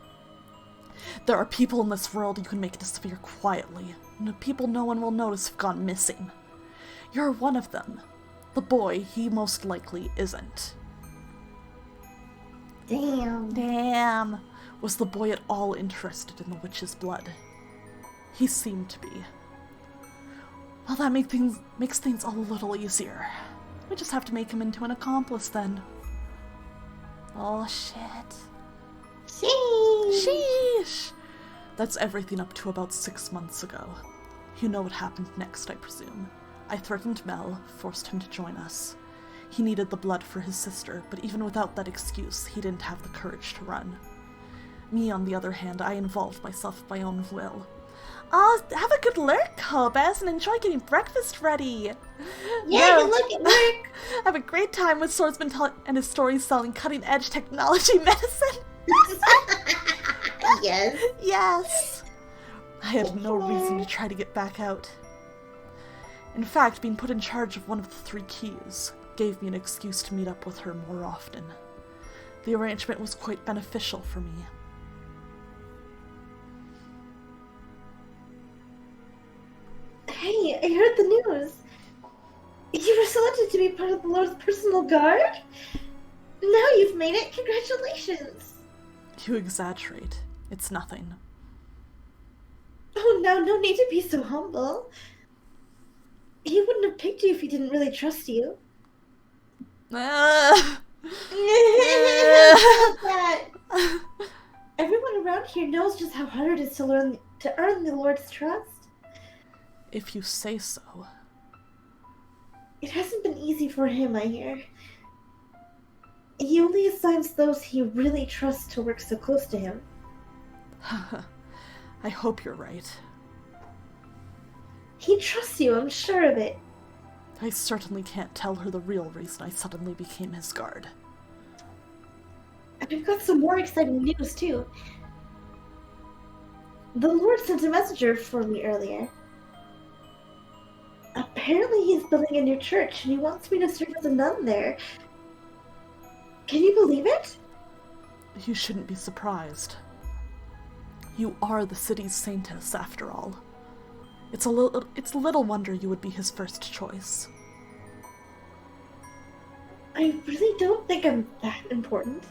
There are people in this world you can make disappear quietly, and people no one will notice have gone missing. You're one of them. The boy, he most likely isn't." Damn. Was the boy at all interested in the witch's blood? He seemed to be. Well, that makes things a little easier. We just have to make him into an accomplice then. Oh, shit. Sheesh! That's everything up to about 6 months ago. You know what happened next, I presume. I threatened Mel, forced him to join us. He needed the blood for his sister, but even without that excuse, he didn't have the courage to run. Me, on the other hand, I involved myself of my own will. Oh, have a good lurk, Hobez, and enjoy getting breakfast ready. Yeah, good luck at work. Have a great time with Swordsman and his stories selling cutting-edge technology medicine. Yes. Yes. I had no reason to try to get back out. In fact, being put in charge of one of the 3 keys gave me an excuse to meet up with her more often. The arrangement was quite beneficial for me. Hey, I heard the news. You were selected to be part of the Lord's personal guard? Now you've made it. Congratulations. You exaggerate. It's nothing. Oh, now no need to be so humble. He wouldn't have picked you if he didn't really trust you. Ah. Everyone around here knows just how hard it is to earn the Lord's trust. If you say so. It hasn't been easy for him, I hear. He only assigns those he really trusts to work so close to him. I hope you're right. He trusts you, I'm sure of it. I certainly can't tell her the real reason I suddenly became his guard. And I've got some more exciting news, too. The Lord sent a messenger for me earlier. Apparently he's building a new church, and he wants me to serve as a nun there. Can you believe it? You shouldn't be surprised. You are the city's saintess, after all. It's little wonder you would be his first choice. I really don't think I'm that important.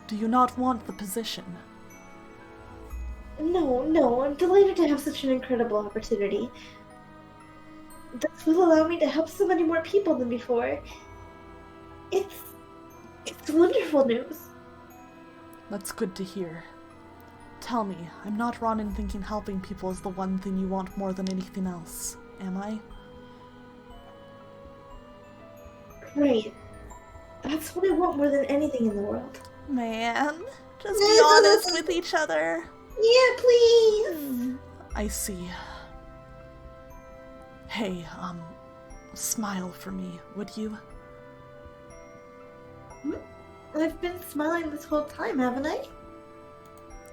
Do you not want the position? No, I'm delighted to have such an incredible opportunity. This will allow me to help so many more people than before. It's wonderful news. That's good to hear. Tell me, I'm not wrong in thinking helping people is the one thing you want more than anything else, am I? Right. That's what I want more than anything in the world. Man, just be honest with each other. Yeah, please! I see. Hey, smile for me, would you? I've been smiling this whole time, haven't I?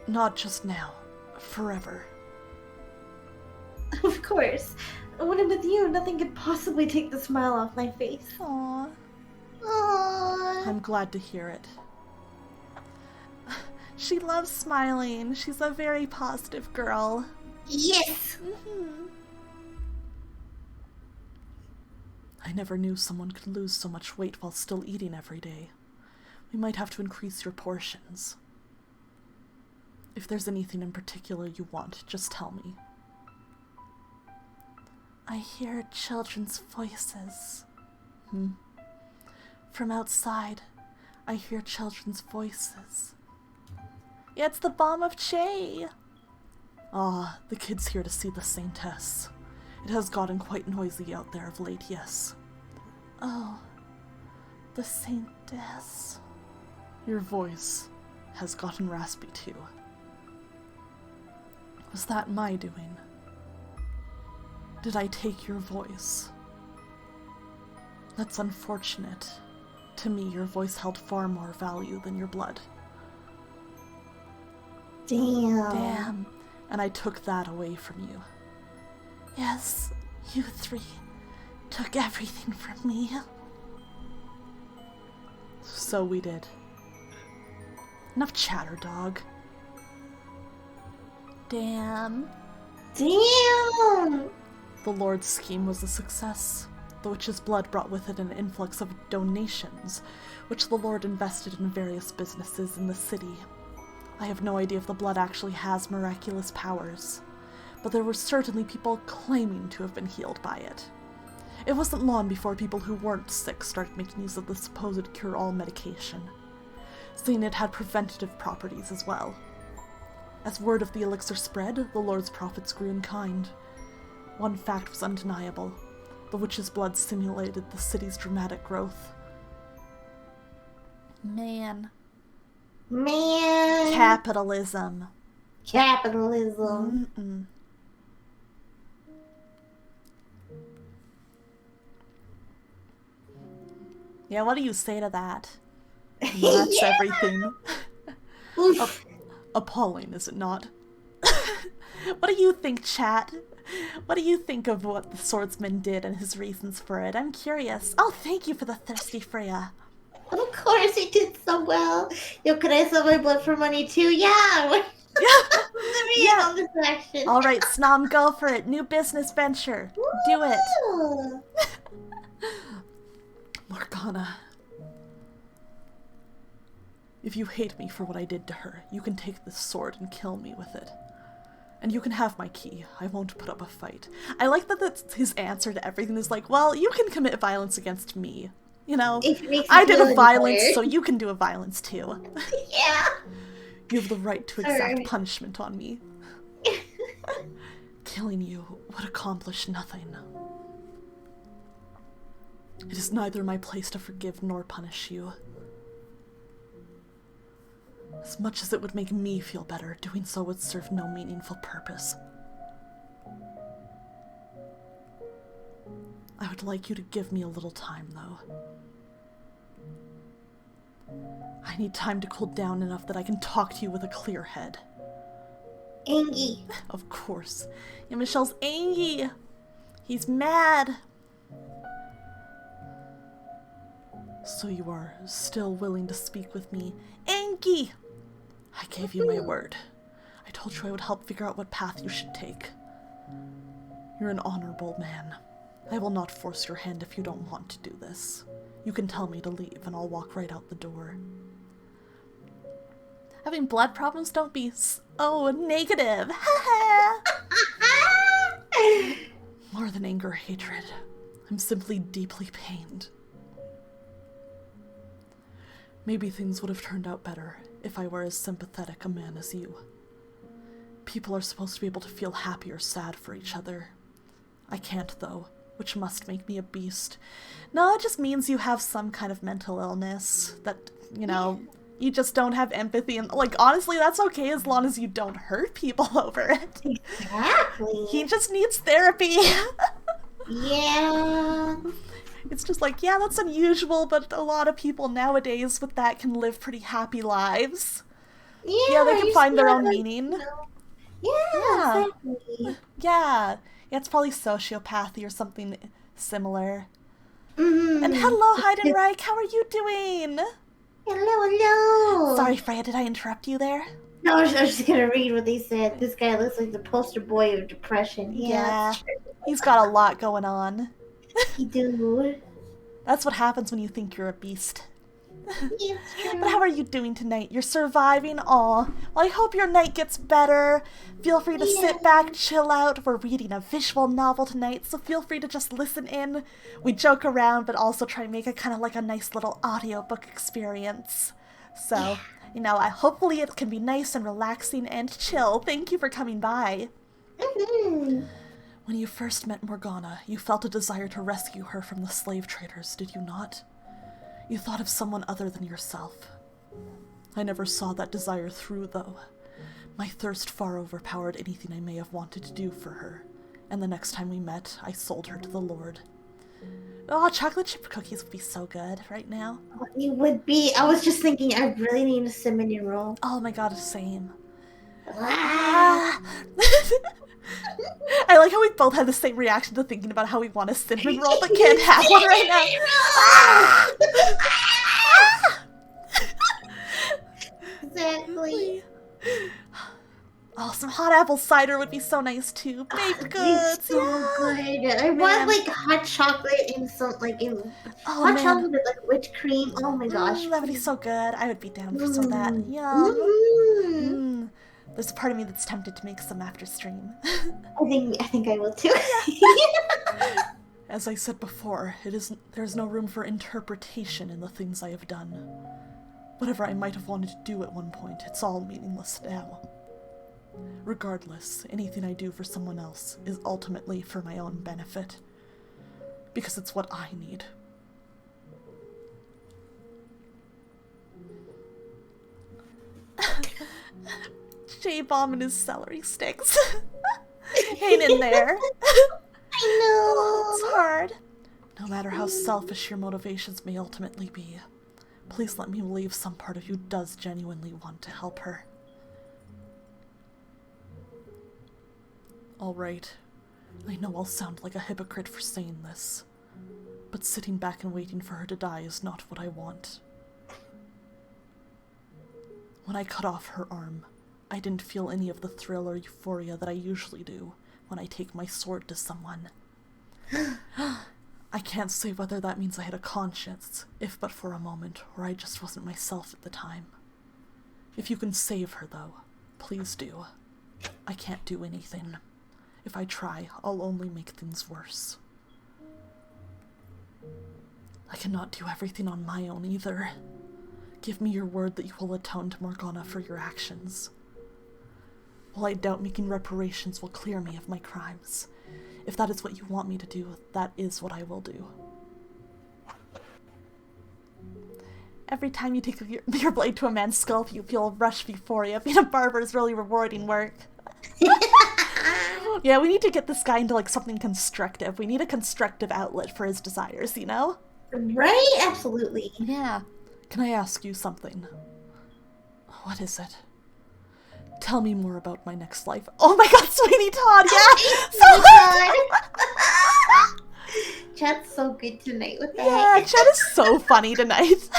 Not just now. Forever. Of course. When I'm with you, nothing could possibly take the smile off my face. Aww. Aww. I'm glad to hear it. She loves smiling. She's a very positive girl. Yes! I never knew someone could lose so much weight while still eating every day. We might have to increase your portions. If there's anything in particular you want, just tell me. I hear children's voices. From outside, I hear children's voices. It's the Bomb of Che! Ah, the kid's here to see the Saintess. It has gotten quite noisy out there of late, yes. Oh, the Saintess. Your voice has gotten raspy too. Was that my doing? Did I take your voice? That's unfortunate. To me, your voice held far more value than your blood. Damn. And I took that away from you. Yes, you three took everything from me. So we did. Enough chatter, dog. Damn. Damn! The Lord's scheme was a success. The witch's blood brought with it an influx of donations, which the Lord invested in various businesses in the city. I have no idea if the blood actually has miraculous powers, but there were certainly people claiming to have been healed by it. It wasn't long before people who weren't sick started making use of the supposed cure-all medication, saying it had preventative properties as well. As word of the elixir spread, the Lord's profits grew in kind. One fact was undeniable. The witch's blood simulated the city's dramatic growth. Man. Capitalism. Capitalism. Yeah, what do you say to that? That's everything. Appalling, is it not? What do you think, chat? What do you think of what the swordsman did and his reasons for it? I'm curious. Oh, thank you for the thirsty Freyja. Of course, he did so well. Yo, could I sell my blood for money too? Yeah. Let me in on this action. All right, Snom, go for it. New business venture. Do it. If you hate me for what I did to her, you can take this sword and kill me with it. And you can have my key. I won't put up a fight. I like that that's his answer to everything is like, well, you can commit violence against me. You know, I did a violence, so you can do a violence too. Yeah. You have the right to exact punishment on me. Killing you would accomplish nothing. It is neither my place to forgive nor punish you. As much as it would make me feel better, doing so would serve no meaningful purpose. I would like you to give me a little time, though. I need time to cool down enough that I can talk to you with a clear head. Angie. Of course. Yeah, Michelle's angry. He's mad. So you are still willing to speak with me. Angie! I gave you my word. I told you I would help figure out what path you should take. You're an honorable man. I will not force your hand if you don't want to do this. You can tell me to leave and I'll walk right out the door. Having blood problems, don't be so negative. More than anger or hatred. I'm simply deeply pained. Maybe things would have turned out better if I were as sympathetic a man as you. People are supposed to be able to feel happy or sad for each other. I can't, though, which must make me a beast. No, it just means you have some kind of mental illness that, you know, you just don't have empathy. And, like, honestly, that's okay as long as you don't hurt people over it. Exactly. He just needs therapy. Yeah. It's just like, yeah, that's unusual, but a lot of people nowadays with that can live pretty happy lives. Yeah, they can find their own meaning. Yeah, exactly. Yeah, it's probably sociopathy or something similar. Mm-hmm. And hello, Heidenreich, how are you doing? Hello. Sorry, Freyja, did I interrupt you there? No, I was just gonna read what they said. This guy looks like the poster boy of depression. Yeah, he's got a lot going on. He do. That's what happens when you think you're a beast. Yeah, But how are you doing tonight? You're surviving? Aw. Well, I hope your night gets better. Feel free to sit back, chill out. We're reading a visual novel tonight, so feel free to just listen in. We joke around, but also try and make it kind of like a nice little audiobook experience. So, you know, hopefully it can be nice and relaxing and chill. Thank you for coming by. Mm-hmm. When you first met Morgana, you felt a desire to rescue her from the slave traders, did you not? You thought of someone other than yourself. I never saw that desire through, though. My thirst far overpowered anything I may have wanted to do for her, and the next time we met, I sold her to the Lord. Oh, chocolate chip cookies would be so good right now. It would be. I was just thinking, I really need a cinnamon roll. Oh my god, same. Ah. I like how we both had the same reaction to thinking about how we want a cinnamon roll but can't have one right now. Exactly. Oh, some hot apple cider would be so nice too. Baked goods. It's so good. I want like hot chocolate and some like hot chocolate with like whipped cream. Oh my gosh. That would be so good. I would be down for some of that. Yum. There's a part of me that's tempted to make some after stream. I think I will too. As I said before, there's no room for interpretation in the things I have done. Whatever I might have wanted to do at one point, it's all meaningless now. Regardless, anything I do for someone else is ultimately for my own benefit. Because it's what I need. J-Bomb and his celery sticks. Hang in there. I know. It's hard. No matter how selfish your motivations may ultimately be, please let me believe some part of you does genuinely want to help her. Alright, I know I'll sound like a hypocrite for saying this, but sitting back and waiting for her to die is not what I want. When I cut off her arm, I didn't feel any of the thrill or euphoria that I usually do when I take my sword to someone. I can't say whether that means I had a conscience, if but for a moment, or I just wasn't myself at the time. If you can save her, though, please do. I can't do anything. If I try, I'll only make things worse. I cannot do everything on my own either. Give me your word that you will atone to Morgana for your actions. While I doubt making reparations will clear me of my crimes, if that is what you want me to do, that is what I will do. Every time you take your blade to a man's scalp, you feel a rush before you. Being a barber is really rewarding work. Yeah, we need to get this guy into, like, something constructive. We need a constructive outlet for his desires, you know? Right? Absolutely. Yeah. Can I ask you something? What is it? Tell me more about my next life. Oh my god, Sweeney Todd, yeah! So Chat's so good tonight with that. Yeah, Chat is so funny tonight.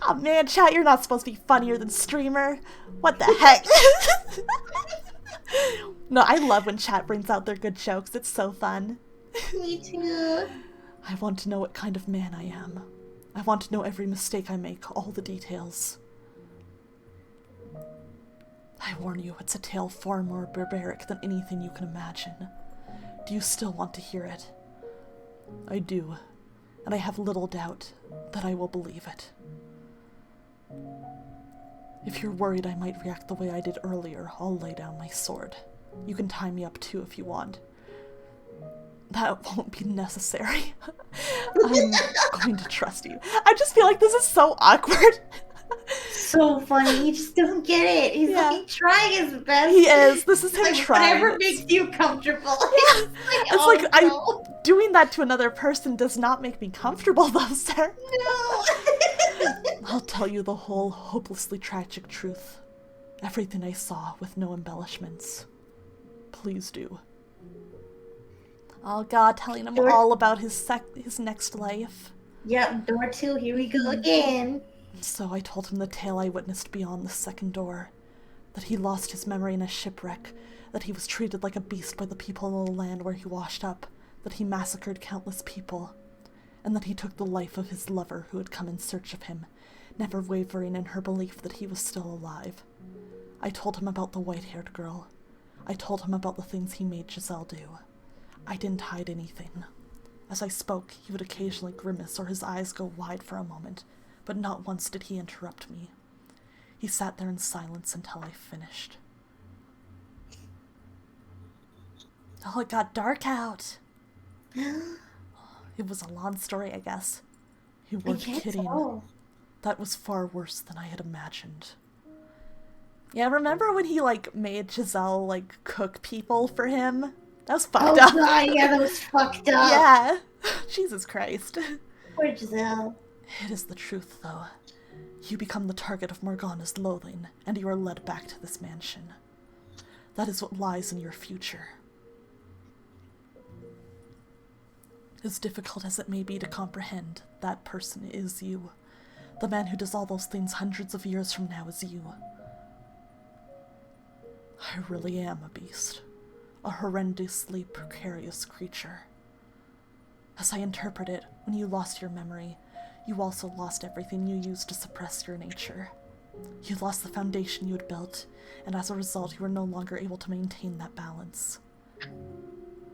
Oh man, Chat, you're not supposed to be funnier than Streamer. What the heck? No, I love when Chat brings out their good jokes. It's so fun. Me too. I want to know what kind of man I am. I want to know every mistake I make, all the details. I warn you, it's a tale far more barbaric than anything you can imagine. Do you still want to hear it? I do, and I have little doubt that I will believe it. If you're worried I might react the way I did earlier, I'll lay down my sword. You can tie me up too if you want. That won't be necessary. I'm going to trust you. I just feel like this is so awkward. So funny. He just doesn't get it. He's like trying his best. He is. This is him like, trying. Whatever makes you comfortable. Yeah. It's like, no. doing that to another person does not make me comfortable, though, sir. No. I'll tell you the whole hopelessly tragic truth. Everything I saw with no embellishments. Please do. Oh god, telling him all about his next life. Yep, door 2, here we go again. So I told him the tale I witnessed beyond the second door. That he lost his memory in a shipwreck. That he was treated like a beast by the people in the land where he washed up. That he massacred countless people. And that he took the life of his lover who had come in search of him, never wavering in her belief that he was still alive. I told him about the white-haired girl. I told him about the things he made Giselle do. I didn't hide anything. As I spoke, he would occasionally grimace or his eyes go wide for a moment, but not once did he interrupt me. He sat there in silence until I finished. Oh, it got dark out. It was a long story, I guess. You weren't kidding. So. That was far worse than I had imagined. Yeah, remember when he, like, made Giselle, like, cook people for him? That was fucked up. Oh god, yeah, that was fucked up. Yeah. Jesus Christ. Poor Giselle. It is the truth, though. You become the target of Morgana's loathing, and you are led back to this mansion. That is what lies in your future. As difficult as it may be to comprehend, that person is you. The man who does all those things hundreds of years from now is you. I really am a beast. A horrendously precarious creature. As I interpret it, when you lost your memory, you also lost everything you used to suppress your nature. You lost the foundation you had built, and as a result you were no longer able to maintain that balance.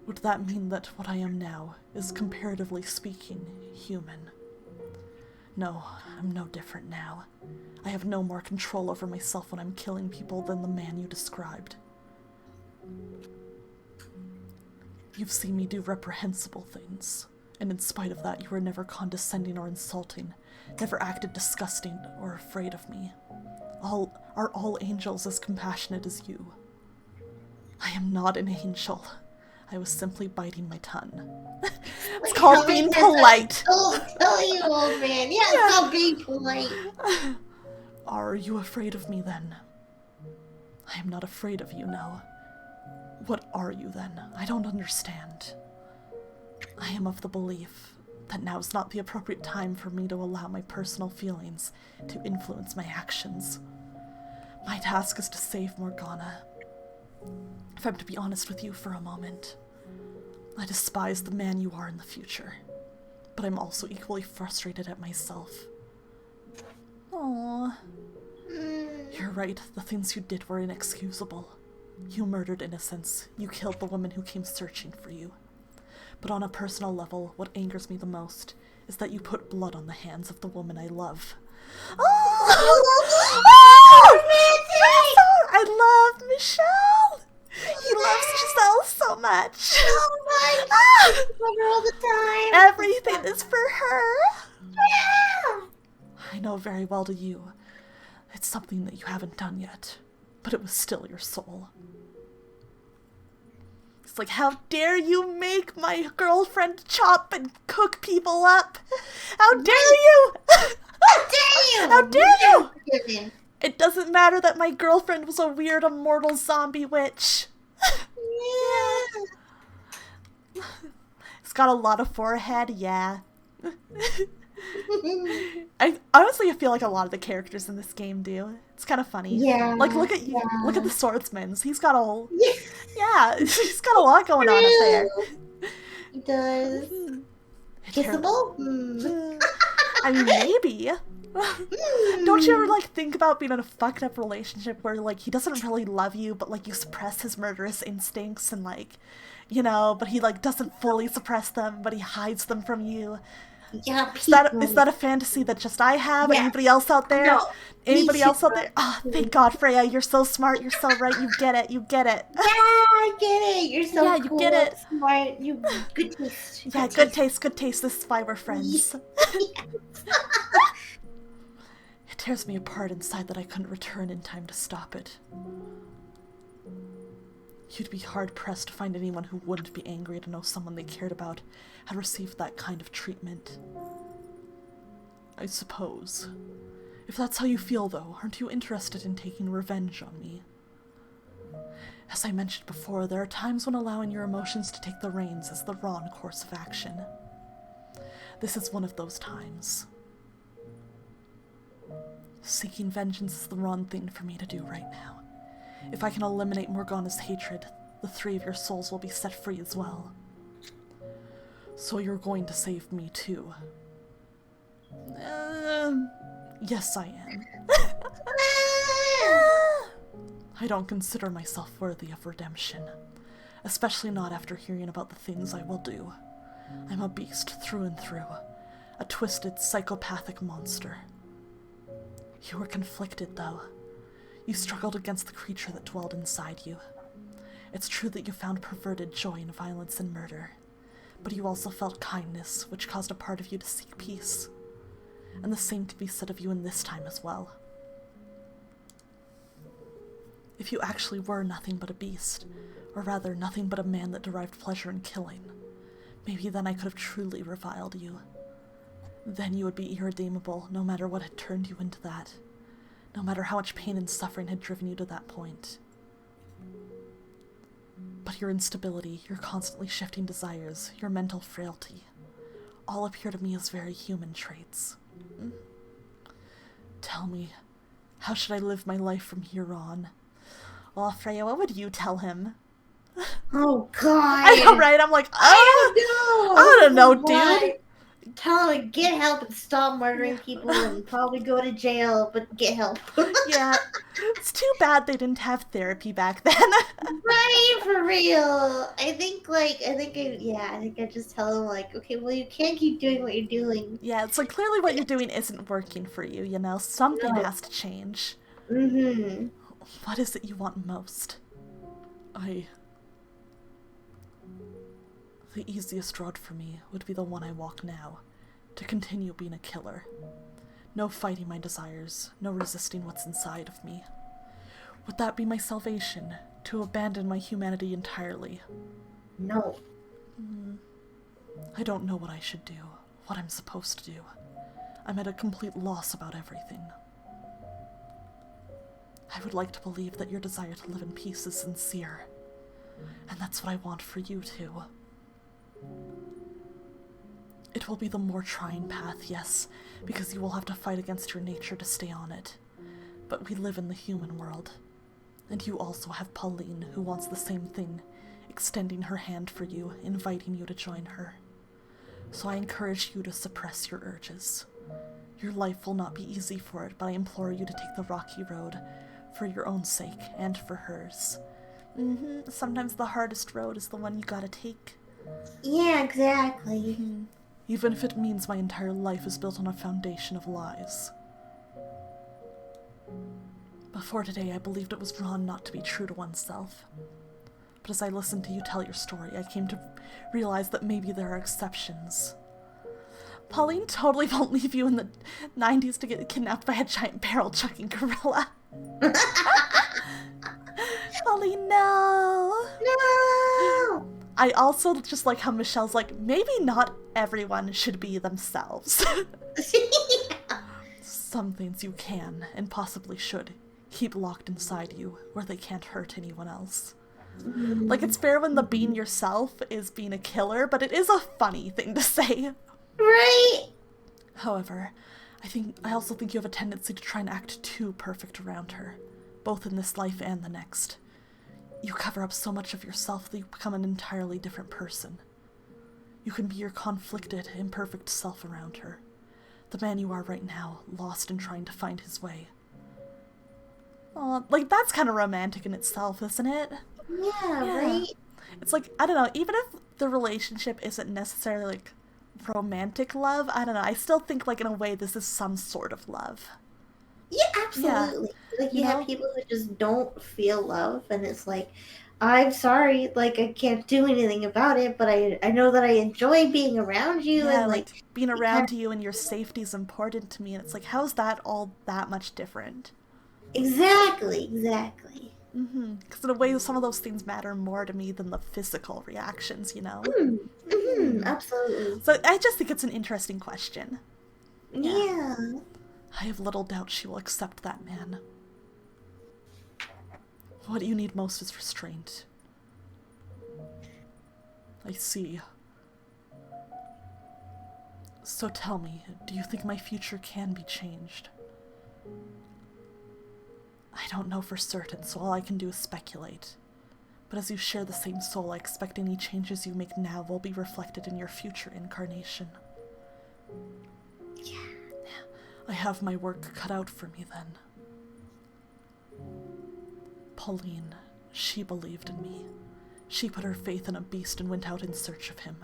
Would that mean that what I am now is, comparatively speaking, human? No, I'm no different now. I have no more control over myself when I'm killing people than the man you described. You've seen me do reprehensible things, and in spite of that you were never condescending or insulting, never acted disgusting or afraid of me. Are all angels as compassionate as you? I am not an angel. I was simply biting my tongue. It's called being polite. Oh, tell you, old man. Yeah, it's called being polite. Are you afraid of me then? I am not afraid of you, no. What are you then? I don't understand. I am of the belief that now is not the appropriate time for me to allow my personal feelings to influence my actions. My task is to save Morgana. If I'm to be honest with you for a moment, I despise the man you are in the future, but I'm also equally frustrated at myself. Aw. You're right, the things you did were inexcusable. You murdered innocents. You killed the woman who came searching for you. But on a personal level, what angers me the most is that you put blood on the hands of the woman I love. I love Michelle! He loves Giselle so much. So much. Love her all the time. Everything is for her. Yeah. I know very well to you. It's something that you haven't done yet, but it was still your soul. It's like, how dare you make my girlfriend chop and cook people up? How dare you? How dare you? How dare you? Forgiven. It doesn't matter that my girlfriend was a weird immortal zombie witch. Yeah. It's got a lot of forehead, yeah. I honestly feel like a lot of the characters in this game do. It's kind of funny. Yeah. Like look at the swordsman. He's got a he's got a lot going on up there. He does. Kissable? I mean, maybe. Don't you ever like think about being in a fucked up relationship where like he doesn't really love you, but like you suppress his murderous instincts and like, you know, but he like doesn't fully suppress them, but he hides them from you. Yeah, Is that a fantasy that just I have? Yeah. Anybody else out there? No. Anybody else out there? Oh, thank God, Freyja, you're so smart. You're so right. You get it. You get it. Yeah, I get it. You're so Yeah, cool. you get it. Smart. You good taste. Yeah, good taste. Good taste. This is why we're friends. It tears me apart inside that I couldn't return in time to stop it. You'd be hard-pressed to find anyone who wouldn't be angry to know someone they cared about had received that kind of treatment. I suppose. If that's how you feel, though, aren't you interested in taking revenge on me? As I mentioned before, there are times when allowing your emotions to take the reins is the wrong course of action. This is one of those times. Seeking vengeance is the wrong thing for me to do right now. If I can eliminate Morgana's hatred, the three of your souls will be set free as well. So you're going to save me too. Yes, I am. I don't consider myself worthy of redemption, especially not after hearing about the things I will do. I'm a beast through and through, a twisted, psychopathic monster. You were conflicted, though. You struggled against the creature that dwelled inside you. It's true that you found perverted joy in violence and murder, but you also felt kindness, which caused a part of you to seek peace. And the same can be said of you in this time as well. If you actually were nothing but a beast, or rather nothing but a man that derived pleasure in killing, maybe then I could have truly reviled you. Then you would be irredeemable, no matter what had turned you into that. No matter how much pain and suffering had driven you to that point. But your instability, your constantly shifting desires, your mental frailty, all appear to me as very human traits. Tell me, how should I live my life from here on? Well, Freyja, what would you tell him? Oh God! I know, right? I'm like, I don't know, dude. Tell him to get help and stop murdering people and probably go to jail, but get help. Yeah, it's too bad they didn't have therapy back then. Right, for real. I think I just tell him like, okay, well you can't keep doing what you're doing. Yeah, it's like clearly what you're doing isn't working for you, you know? Something has to change. Mm-hmm. What is it you want most? The easiest road for me would be the one I walk now, to continue being a killer. No fighting my desires, no resisting what's inside of me. Would that be my salvation, to abandon my humanity entirely? No. I don't know what I should do, what I'm supposed to do. I'm at a complete loss about everything. I would like to believe that your desire to live in peace is sincere, and that's what I want for you too. It will be the more trying path, yes, because you will have to fight against your nature to stay on it. But we live in the human world. And you also have Pauline, who wants the same thing, extending her hand for you, inviting you to join her. So I encourage you to suppress your urges. Your life will not be easy for it, but I implore you to take the rocky road for your own sake and for hers. Sometimes the hardest road is the one you gotta take. Yeah, exactly. Even if it means my entire life is built on a foundation of lies. Before today, I believed it was wrong not to be true to oneself. But as I listened to you tell your story, I came to realize that maybe there are exceptions. Pauline totally won't leave you in the 90s to get kidnapped by a giant barrel-chucking gorilla. Pauline, no! No! I also just like how Michelle's like, maybe not everyone should be themselves. Some things you can, and possibly should, keep locked inside you, where they can't hurt anyone else. Like, it's fair when the being yourself is being a killer, but it is a funny thing to say. Right? However, I also think you have a tendency to try and act too perfect around her, both in this life and the next. You cover up so much of yourself that you become an entirely different person. You can be your conflicted, imperfect self around her. The man you are right now, lost and trying to find his way. Aw, like, that's kind of romantic in itself, isn't it? Yeah, right? It's like, I don't know, even if the relationship isn't necessarily, like, romantic love, I don't know, I still think, like, in a way, this is some sort of love. Yeah, absolutely. Like, you have people who just don't feel love, and it's like, I'm sorry, like, I can't do anything about it, but I know that I enjoy being around you, Yeah, and, like, being around you and your safety is important to me, and it's like, how's that all that much different? Exactly. Because in a way, some of those things matter more to me than the physical reactions, you know? Absolutely. So I just think it's an interesting question. Yeah. I have little doubt she will accept that man. What you need most is restraint. I see. So tell me, do you think my future can be changed? I don't know for certain, so all I can do is speculate. But as you share the same soul, I expect any changes you make now will be reflected in your future incarnation. Yeah. I have my work cut out for me then. Pauline, she believed in me. She put her faith in a beast and went out in search of him.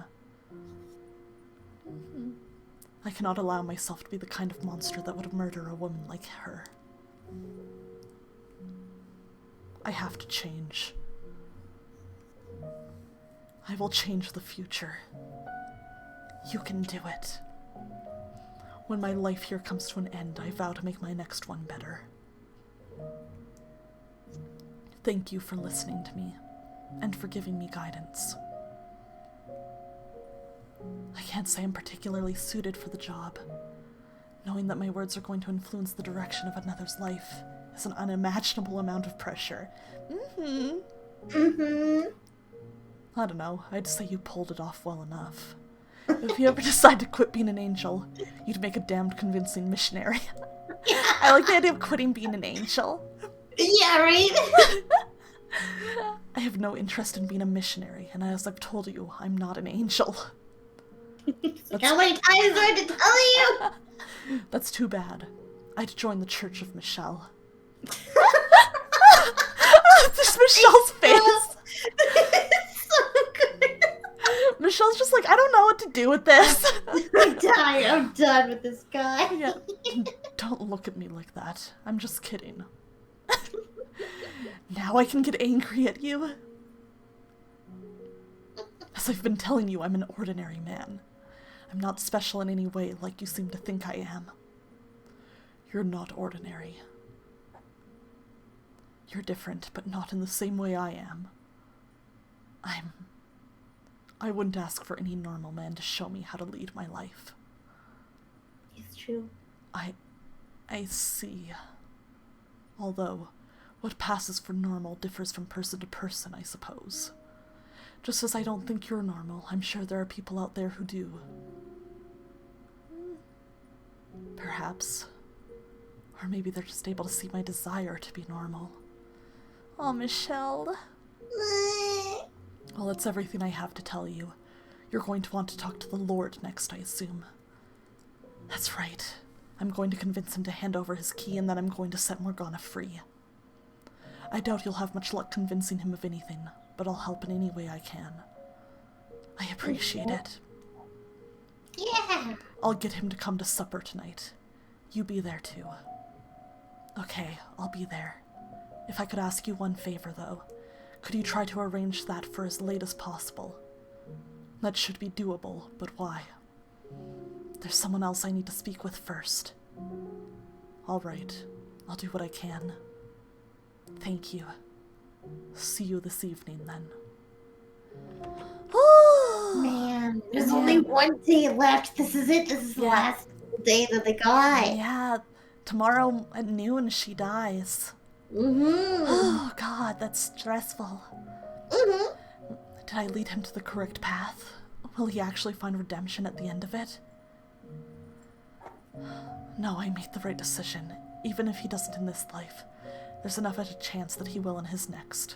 I cannot allow myself to be the kind of monster that would murder a woman like her. I have to change. I will change the future. You can do it. When my life here comes to an end, I vow to make my next one better. Thank you for listening to me, and for giving me guidance. I can't say I'm particularly suited for the job. Knowing that my words are going to influence the direction of another's life is an unimaginable amount of pressure. I don't know, I'd say you pulled it off well enough. If you ever decide to quit being an angel, you'd make a damned convincing missionary. I like the idea of quitting being an angel. Yeah, right? I have no interest in being a missionary, and as I've told you, I'm not an angel. How many times do I have to tell you? That's too bad. I'd join the Church of Michelle. Just Michelle's face. So good. Michelle's just like, I don't know what to do with this. I'm done with this guy. Yeah. Don't look at me like that. I'm just kidding. Now I can get angry at you. As I've been telling you, I'm an ordinary man. I'm not special in any way like you seem to think I am. You're not ordinary. You're different, but not in the same way I am. I wouldn't ask for any normal man to show me how to lead my life. It's true. I see. Although, what passes for normal differs from person to person, I suppose. Just as I don't think you're normal, I'm sure there are people out there who do. Perhaps. Or maybe they're just able to see my desire to be normal. Oh, Michelle. Well, that's everything I have to tell you. You're going to want to talk to the Lord next, I assume. That's right. I'm going to convince him to hand over his key, and then I'm going to set Morgana free. I doubt you'll have much luck convincing him of anything, but I'll help in any way I can. I appreciate it. Yeah. I'll get him to come to supper tonight. You be there too. Okay, I'll be there. If I could ask you one favor, though, could you try to arrange that for as late as possible? That should be doable, but why? There's someone else I need to speak with first. All right, I'll do what I can. Thank you. See you this evening, then. Man, there's only one day left. This is it. This is the last day that they got. Yeah, tomorrow at noon she dies. Oh God, that's stressful. Did I lead him to the correct path? Will he actually find redemption at the end of it? No, I made the right decision. Even if he doesn't in this life, there's enough of a chance that he will in his next.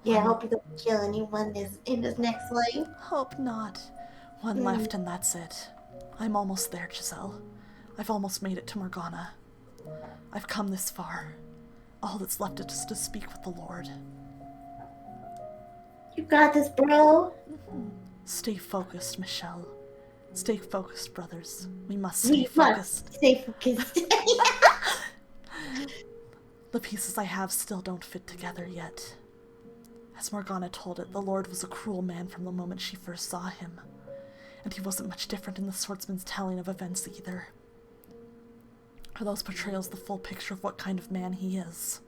Yeah, I hope he doesn't kill anyone in his next life. Hope not. One left and that's it. I'm almost there, Giselle. I've almost made it to Morgana. I've come this far. All that's left is to speak with the Lord. You got this, bro. Stay focused, Michelle. Stay focused, brothers. We must stay focused. Stay focused. The pieces I have still don't fit together yet. As Morgana told it, the Lord was a cruel man from the moment she first saw him, and he wasn't much different in the swordsman's telling of events either. Are those portrayals the full picture of what kind of man he is?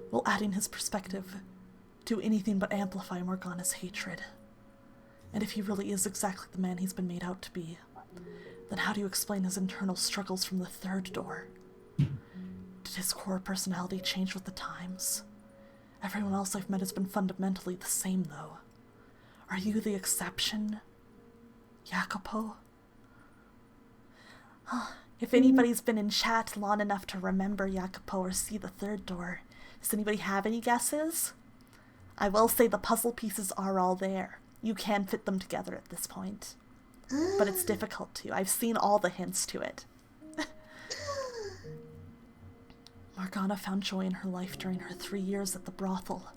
Will adding his perspective do anything but amplify Morgana's hatred? And if he really is exactly the man he's been made out to be, then how do you explain his internal struggles from the third door? Did his core personality change with the times? Everyone else I've met has been fundamentally the same, though. Are you the exception, Jacopo? If anybody's been in chat long enough to remember Jacopo or see the third door, does anybody have any guesses? I will say the puzzle pieces are all there. You can fit them together at this point. But it's difficult to. I've seen all the hints to it. Morgana found joy in her life during her 3 years at the brothel.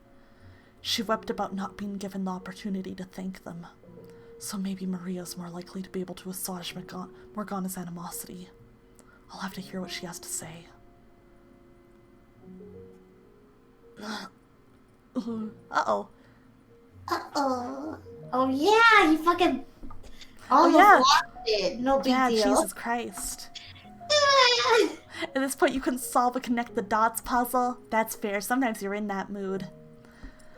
She wept about not being given the opportunity to thank them. So maybe Maria's more likely to be able to assuage Morgana's animosity. I'll have to hear what she has to say. Uh-oh. Uh-oh. Oh, yeah, you fucking almost lost it. No big deal. Yeah, Jesus Christ. At this point, you couldn't solve a connect the dots puzzle. That's fair. Sometimes you're in that mood.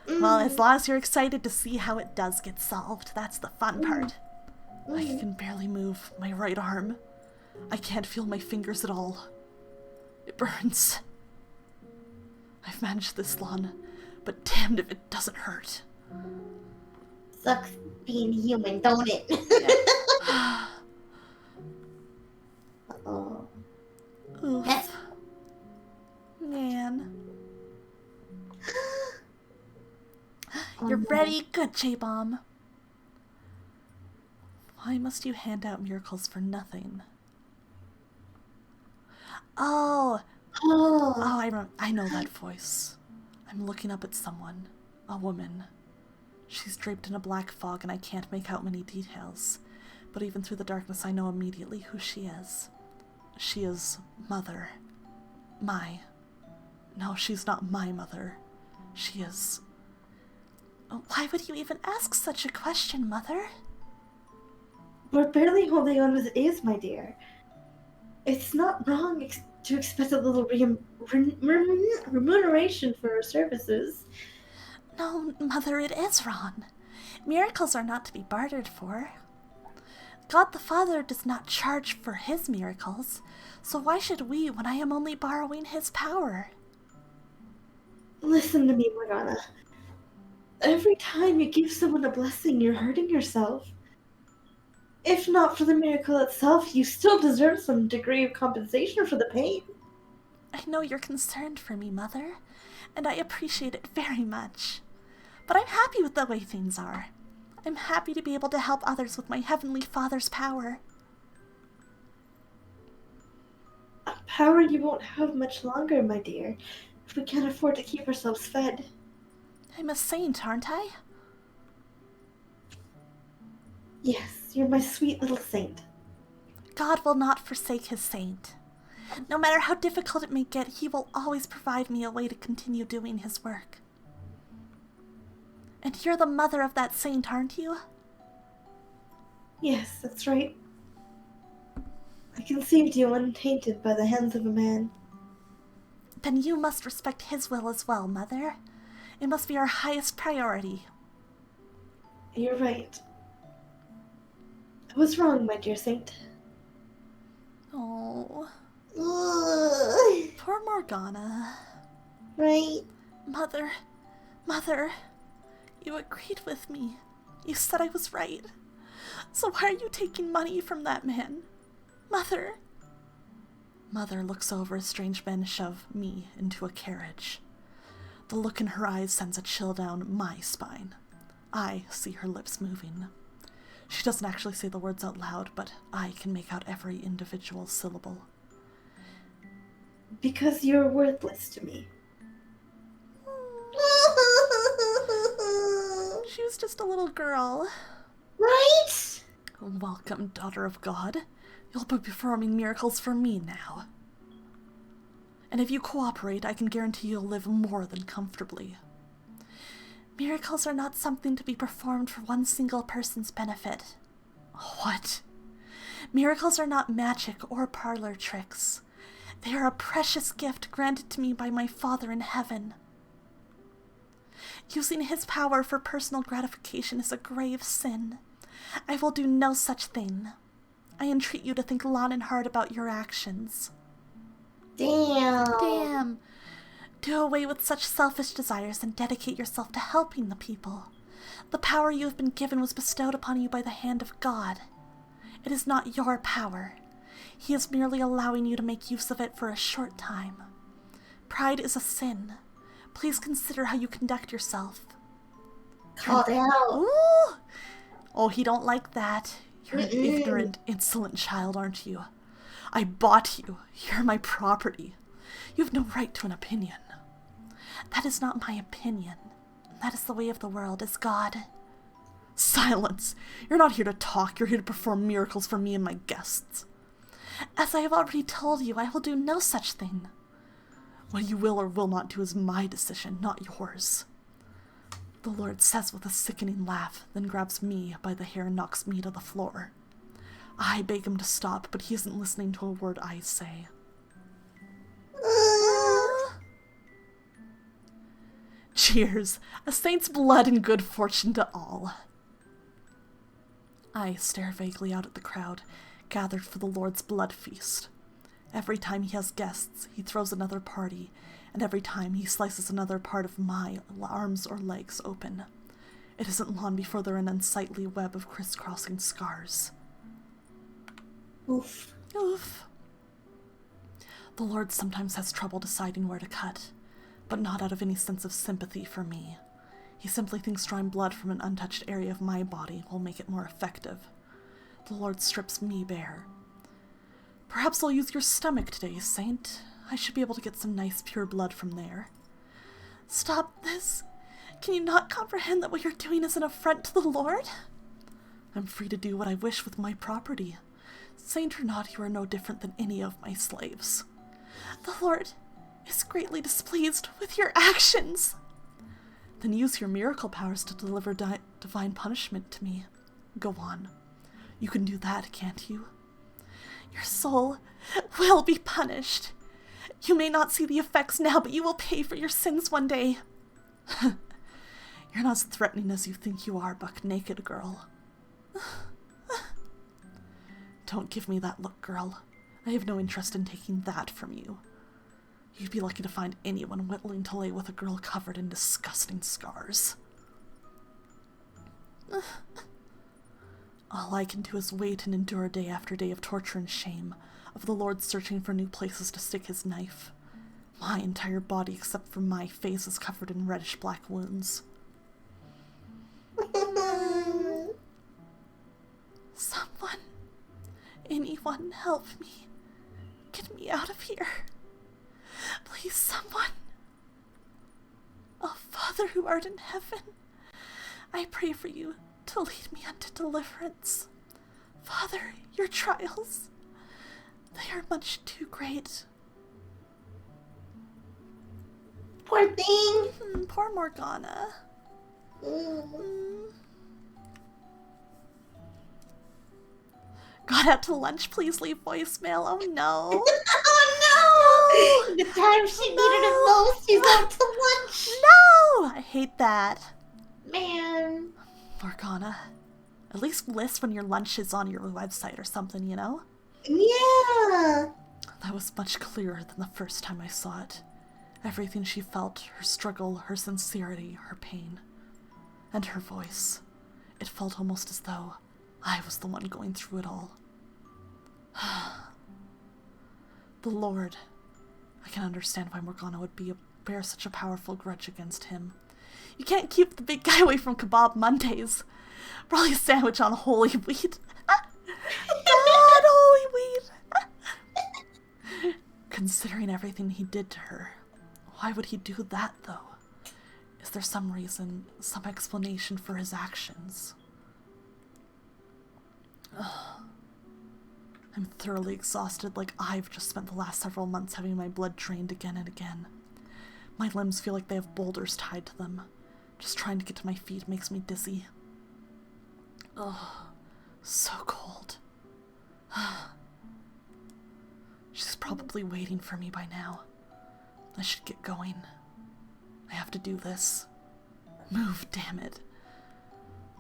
Well, as long as you're excited to see how it does get solved, that's the fun part. I can barely move my right arm. I can't feel my fingers at all. It burns. I've managed this long, but damned if it doesn't hurt. Sucks being human, don't it? Uh-oh. Oof. Man. You're ready? Good, J-Bomb. Why must you hand out miracles for nothing? Oh, I know that voice. I'm looking up at someone. A woman. She's draped in a black fog and I can't make out many details. But even through the darkness I know immediately who she is. She is Mother. No, she's not my mother. She is... Why would you even ask such a question, Mother? We're barely holding on as it is, my dear. It's not wrong to expect a little remuneration for our services. No, Mother, it is wrong. Miracles are not to be bartered for. God the Father does not charge for his miracles, so why should we when I am only borrowing his power? Listen to me, Morgana. Every time you give someone a blessing, you're hurting yourself. If not for the miracle itself, you still deserve some degree of compensation for the pain. I know you're concerned for me, Mother, and I appreciate it very much. But I'm happy with the way things are. I'm happy to be able to help others with my Heavenly Father's power. Power you won't have much longer, my dear, if we can't afford to keep ourselves fed. I'm a saint, aren't I? Yes, you're my sweet little saint. God will not forsake his saint. No matter how difficult it may get, he will always provide me a way to continue doing his work. And you're the mother of that saint, aren't you? Yes, that's right. I conceived you untainted by the hands of a man. Then you must respect his will as well, Mother. It must be our highest priority. You're right. I was wrong, my dear saint. Oh, Ugh. poor Morgana. Right. Mother, you agreed with me. You said I was right. So why are you taking money from that man? Mother. Mother looks over as strange men shove me into a carriage. The look in her eyes sends a chill down my spine. I see her lips moving. She doesn't actually say the words out loud, but I can make out every individual syllable. Because you're worthless to me. She was just a little girl. Right? Welcome, daughter of God. You'll be performing miracles for me now. And if you cooperate, I can guarantee you'll live more than comfortably. Miracles are not something to be performed for one single person's benefit. What? Miracles are not magic or parlor tricks. They are a precious gift granted to me by my Father in heaven. Using his power for personal gratification is a grave sin. I will do no such thing. I entreat you to think long and hard about your actions. Damn. Do away with such selfish desires and dedicate yourself to helping the people. The power you have been given was bestowed upon you by the hand of God. It is not your power. He is merely allowing you to make use of it for a short time. Pride is a sin. Please consider how you conduct yourself. Called out. Ooh! Oh, he don't like that. You're an ignorant, insolent child, aren't you? I bought you. You're my property. You have no right to an opinion. That is not my opinion. That is the way of the world, is God. Silence! You're not here to talk. You're here to perform miracles for me and my guests. As I have already told you, I will do no such thing. What you will or will not do is my decision, not yours. The Lord says with a sickening laugh, then grabs me by the hair and knocks me to the floor. I beg him to stop, but he isn't listening to a word I say. Cheers! A saint's blood and good fortune to all. I stare vaguely out at the crowd, gathered for the Lord's blood feast. Every time he has guests, he throws another party, and every time he slices another part of my arms or legs open. It isn't long before they're an unsightly web of crisscrossing scars. Oof. Oof. The Lord sometimes has trouble deciding where to cut, but not out of any sense of sympathy for me. He simply thinks drawing blood from an untouched area of my body will make it more effective. The Lord strips me bare. Perhaps I'll use your stomach today, Saint. I should be able to get some nice pure blood from there. Stop this! Can you not comprehend that what you're doing is an affront to the Lord? I'm free to do what I wish with my property. Saint or not, you are no different than any of my slaves. The Lord is greatly displeased with your actions. Then use your miracle powers to deliver divine punishment to me. Go on. You can do that, can't you? Your soul will be punished. You may not see the effects now, but you will pay for your sins one day. You're not as threatening as you think you are, buck-naked girl. Don't give me that look, girl. I have no interest in taking that from you. You'd be lucky to find anyone willing to lay with a girl covered in disgusting scars. All I can do is wait and endure day after day of torture and shame, of the Lord searching for new places to stick his knife. My entire body, except for my face, is covered in reddish-black wounds. Someone, anyone, help me. Get me out of here. Please, someone. Oh, Father who art in heaven, I pray for you to lead me unto deliverance. Father, your trials, they are much too great. Poor thing. Poor Morgana. Got out to lunch, please leave voicemail. Oh no. Oh no! The time she needed it most, she's out to lunch. No! I hate that. Man. Morgana, at least list when your lunch is on your website or something, you know? Yeah. That was much clearer than the first time I saw it. Everything she felt, her struggle, her sincerity, her pain, and her voice. It felt almost as though I was the one going through it all. The Lord. I can understand why Morgana would bear such a powerful grudge against him. You can't keep the big guy away from Kebab Mondays. Probably a sandwich on holy wheat. God, holy wheat! Considering everything he did to her, why would he do that, though? Is there some reason, some explanation for his actions? Ugh. I'm thoroughly exhausted, like I've just spent the last several months having my blood drained again and again. My limbs feel like they have boulders tied to them. Just trying to get to my feet makes me dizzy. Ugh, so cold. She's probably waiting for me by now. I should get going. I have to do this. Move, damn it.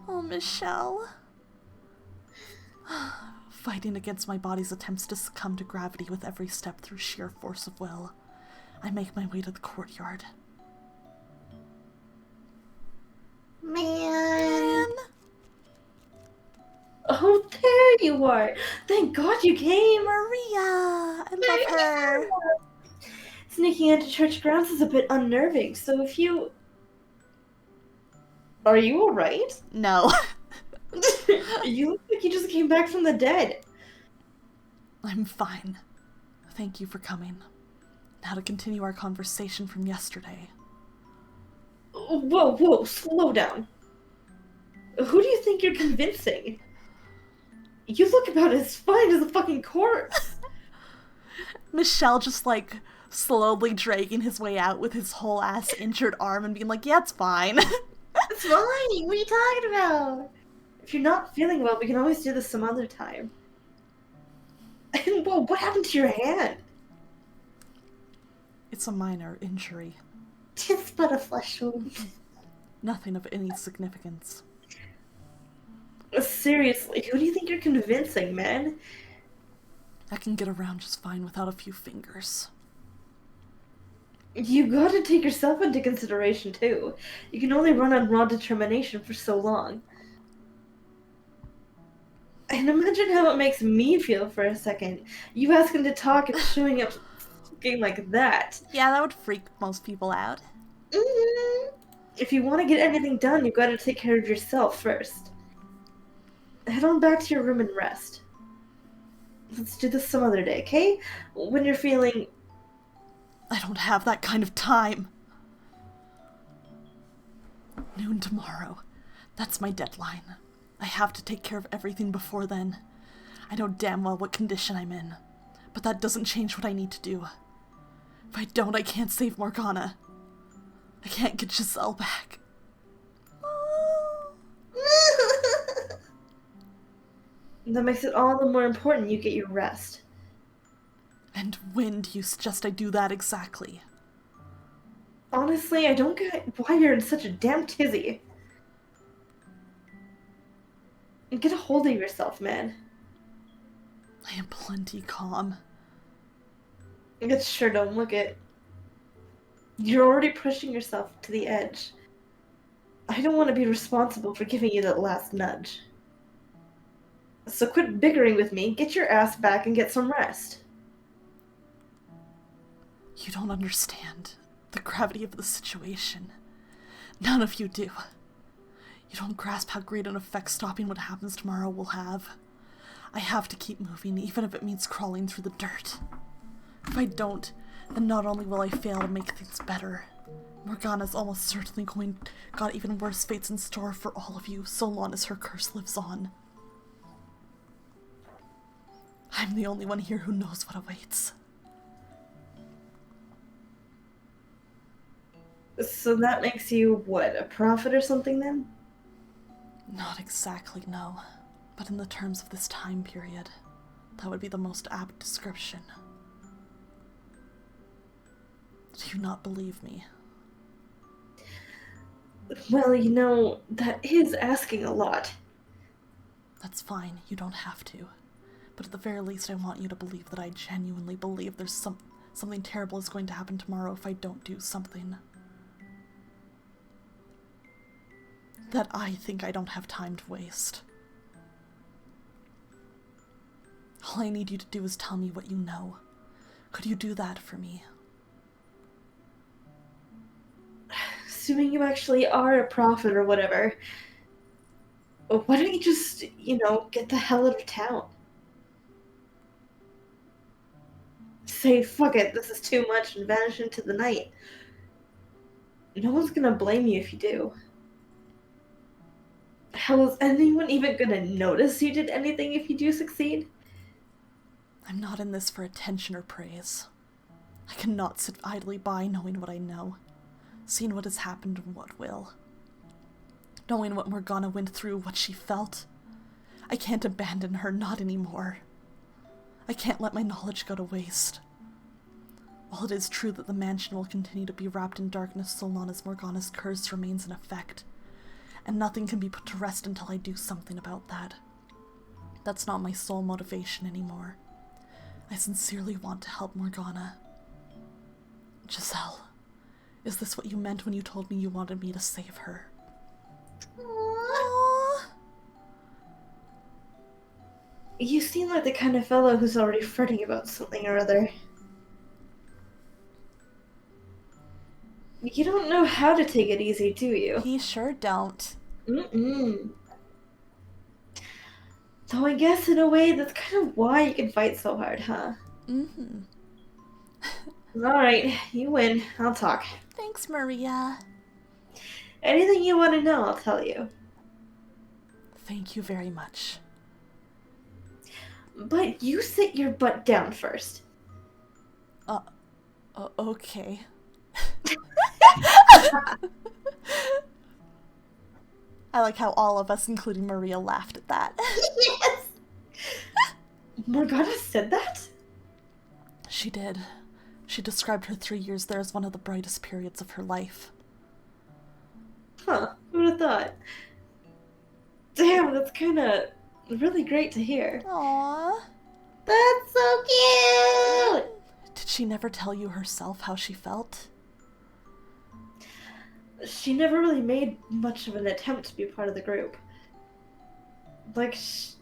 Oh, Michelle. Fighting against my body's attempts to succumb to gravity with every step through sheer force of will. I make my way to the courtyard. Man. Oh, there you are. Thank God you came. Maria! I love her. Sneaking into church grounds is a bit unnerving, so if you... Are you alright? No. You look like you just came back from the dead. I'm fine. Thank you for coming. Now to continue our conversation from yesterday. Whoa, slow down. Who do you think you're convincing? You look about as fine as a fucking corpse. Michelle just like slowly dragging his way out with his whole ass injured arm and being like, yeah, it's fine. It's fine. What are you talking about? If you're not feeling well, we can always do this some other time. And whoa, what happened to your hand? It's a minor injury. Just but a flesh wound. Nothing of any significance. Seriously, who do you think you're convincing, man? I can get around just fine without a few fingers. You gotta take yourself into consideration, too. You can only run on raw determination for so long. And imagine how it makes me feel for a second. You asking to talk and showing up looking like that. Yeah, that would freak most people out. If you want to get anything done, you gotta take care of yourself first. Head on back to your room and rest. Let's do this some other day, okay? When you're feeling... I don't have that kind of time. Noon tomorrow. That's my deadline. I have to take care of everything before then. I know damn well what condition I'm in, but that doesn't change what I need to do. If I don't, I can't save Morgana. I can't get Giselle back. That makes it all the more important you get your rest. And when do you suggest I do that exactly? Honestly, I don't get why you're in such a damn tizzy. Get a hold of yourself, man. I am plenty calm. It sure don't look it. You're already pushing yourself to the edge. I don't want to be responsible for giving you that last nudge. So quit bickering with me, get your ass back, and get some rest. You don't understand the gravity of the situation. None of you do. You don't grasp how great an effect stopping what happens tomorrow will have. I have to keep moving, even if it means crawling through the dirt. If I don't, then not only will I fail to make things better, Morgana's almost certainly got even worse fates in store for all of you so long as her curse lives on. I'm the only one here who knows what awaits. So that makes you, what, a prophet or something then? Not exactly, no. But in the terms of this time period, that would be the most apt description. Do you not believe me? Well, you know, that is asking a lot. That's fine, you don't have to. But at the very least I want you to believe that I genuinely believe there's something terrible is going to happen tomorrow if I don't do something. That I think I don't have time to waste. All I need you to do is tell me what you know. Could you do that for me? Assuming you actually are a prophet or whatever, why don't you just, get the hell out of town? Say, fuck it, this is too much, and vanish into the night. No one's gonna blame you if you do. Hell, is anyone even gonna notice you did anything if you do succeed? I'm not in this for attention or praise. I cannot sit idly by knowing what I know, seeing what has happened and what will. Knowing what Morgana went through, what she felt. I can't abandon her, not anymore. I can't let my knowledge go to waste. While it is true that the mansion will continue to be wrapped in darkness so long as Morgana's curse remains in effect, and nothing can be put to rest until I do something about that. That's not my sole motivation anymore. I sincerely want to help Morgana. Giselle, is this what you meant when you told me you wanted me to save her? Aww. You seem like the kind of fellow who's already fretting about something or other. You don't know how to take it easy, do you? He sure don't. Mm-mm. Though I guess in a way that's kind of why you can fight so hard, huh? Mm-hmm. Alright, you win. I'll talk. Thanks, Maria. Anything you want to know, I'll tell you. Thank you very much. But you sit your butt down first. Okay. I like how all of us, including Maria, laughed at that. Yes! Morgana said that? She did. She described her 3 years there as one of the brightest periods of her life. Huh, who would have thought? Damn, that's kinda really great to hear. Aww. That's so cute! Did she never tell you herself how she felt? She never really made much of an attempt to be part of the group. It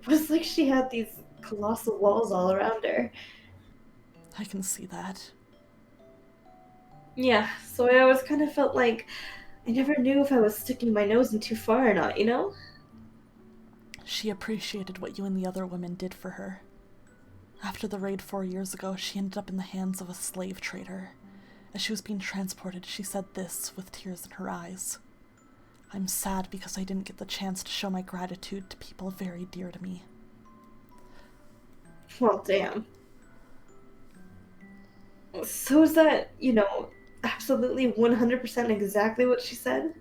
was like she had these colossal walls all around her. I can see that. Yeah, so I always kind of felt like I never knew if I was sticking my nose in too far or not, you know? She appreciated what you and the other women did for her. After the raid 4 years ago, she ended up in the hands of a slave trader. As she was being transported, she said this with tears in her eyes. I'm sad because I didn't get the chance to show my gratitude to people very dear to me. Well, damn. So is that, absolutely 100% exactly what she said?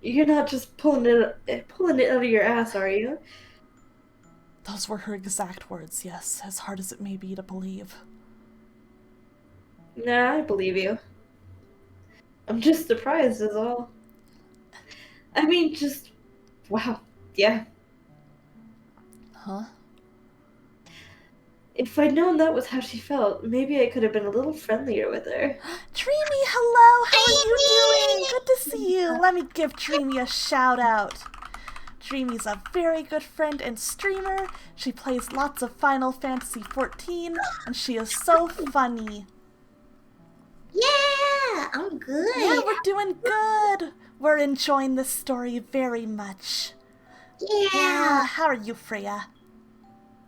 You're not just pulling it out of your ass, are you? Those were her exact words, yes, as hard as it may be to believe. Nah, I believe you. I'm just surprised is all. I mean, wow, yeah. Huh? If I'd known that was how she felt, maybe I could have been a little friendlier with her. Dreamy, hello! How are you doing? Good to see you! Let me give Dreamy a shout out. Dreamy's a very good friend and streamer. She plays lots of Final Fantasy XIV, and she is so funny. Yeah, I'm good. Yeah, we're doing good. We're enjoying this story very much. Yeah. How are you, Freyja?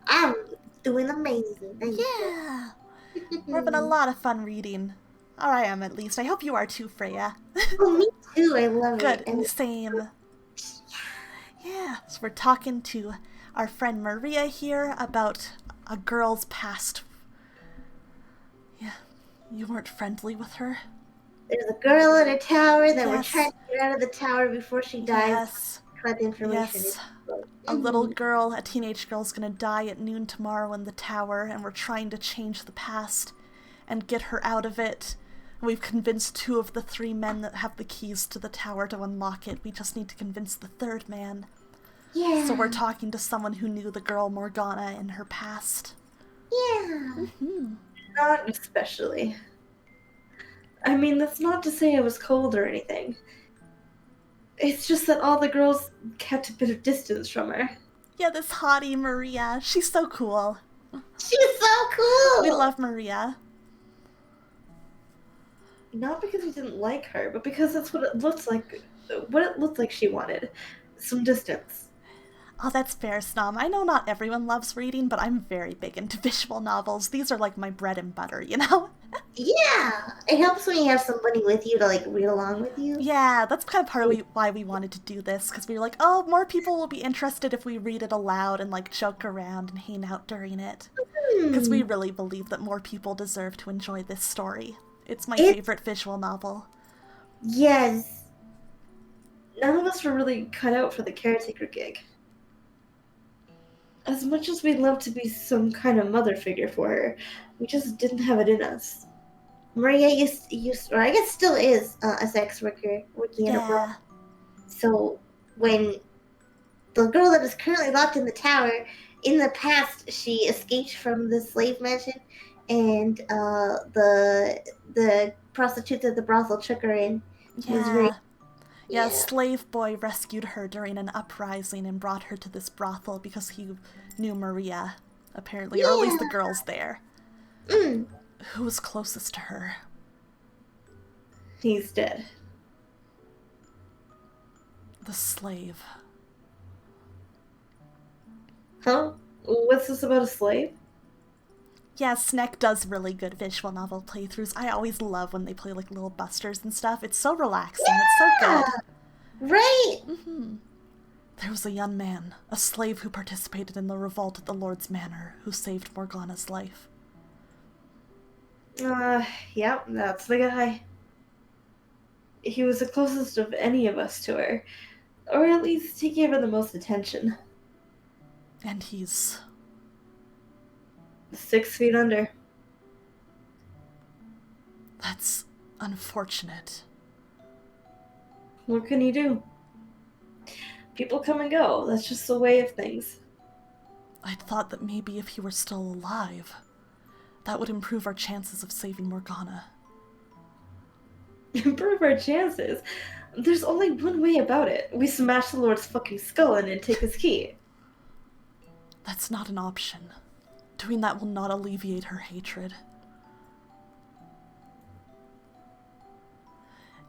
I'm doing amazing. Thank you. Yeah. We're having a lot of fun reading. Or I am, at least. I hope you are too, Freyja. Oh, me too. I love Good. it. And Same. Yeah. So we're talking to our friend Maria here about a girl's past. Yeah. You weren't friendly with her? there's a girl in a tower that we're Yes. trying to get out of the tower before she dies. Yes. Collect information. Yes. A little girl, a teenage girl's gonna die at noon tomorrow in the tower, and we're trying to change the past and get her out of it. We've convinced 2 of the 3 men that have the keys to the tower to unlock it. We just need to convince the 3rd man. Yeah. So we're talking to someone who knew the girl Morgana in her past. Yeah. Not especially. I mean, that's not to say I was cold or anything. It's just that all the girls kept a bit of distance from her. Yeah, this hottie Maria. She's so cool. She's so cool. We love Maria. Not because we didn't like her, but because that's what it looked like. What it looked like she wanted. Some distance. Oh, that's fair, Snom. I know not everyone loves reading, but I'm very big into visual novels. These are like my bread and butter, you know? Yeah. It helps when you have somebody with you to like read along with you. Yeah, that's kind of part of why we wanted to do this, because we were like, oh, more people will be interested if we read it aloud and like joke around and hang out during it. Because we really believe that more people deserve to enjoy this story. It's my favorite visual novel. Yes. None of us were really cut out for the caretaker gig. As much as we'd love to be some kind of mother figure for her, we just didn't have it in us. Maria used or I guess still is a sex worker working in a brothel. So when the girl that is currently locked in the tower, in the past she escaped from the slave mansion, and the prostitute that the brothel took her in was very. Yeah, a slave boy rescued her during an uprising and brought her to this brothel because he knew Maria, apparently, or at least the girls there. Who was closest to her? He's dead. The slave. Huh? What's this about a slave? Yeah, Sneck does really good visual novel playthroughs. I always love when they play like little busters and stuff. It's so relaxing. It's so good. Right. There was a young man, a slave who participated in the revolt at the Lord's Manor, who saved Morgana's life. Yeah, that's the guy. He was the closest of any of us to her. Or at least he gave her the most attention. And he's 6 feet under. That's unfortunate. What can you do? People come and go. That's just the way of things. I'd thought that maybe if he were still alive, that would improve our chances of saving Morgana. Improve our chances? There's only one way about it. We smash the Lord's fucking skull in and take his key. That's not an option. Doing that will not alleviate her hatred.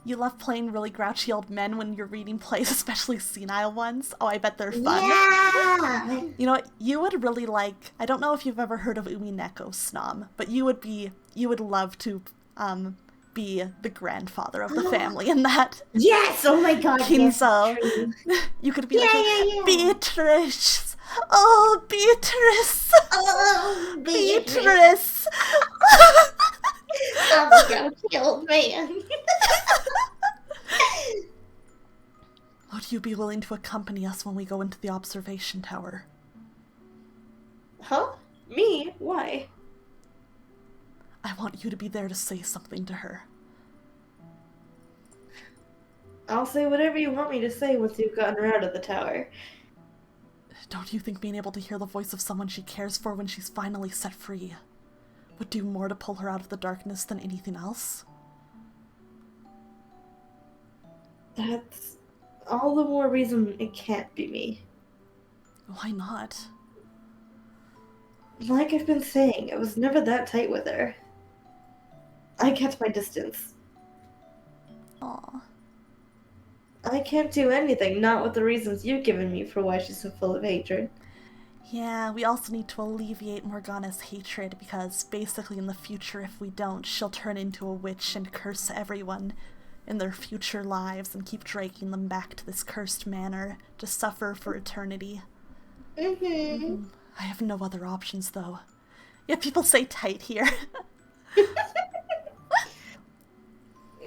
You love playing really grouchy old men when you're reading plays, especially senile ones? Oh, I bet they're fun. Yeah. You know what? You would really like... I don't know if you've ever heard of Umineko Snom, but you would love to be the grandfather of the family in that. Yes. Oh my God. Kinzo. Yes, You could be yeah. Beatrice. Oh, Beatrice. Oh, Beatrice. Oh my God, old man. Would you be willing to accompany us when we go into the observation tower? Huh? Me? Why? I want you to be there to say something to her. I'll say whatever you want me to say once you've gotten her out of the tower. Don't you think being able to hear the voice of someone she cares for when she's finally set free would do more to pull her out of the darkness than anything else? That's all the more reason it can't be me. Why not? Like I've been saying, I was never that tight with her. I kept my distance. Aw. I can't do anything, not with the reasons you've given me for why she's so full of hatred. Yeah, we also need to alleviate Morgana's hatred, because basically in the future, if we don't, she'll turn into a witch and curse everyone in their future lives and keep dragging them back to this cursed manor to suffer for eternity. I have no other options, though. Yeah, people say tight here.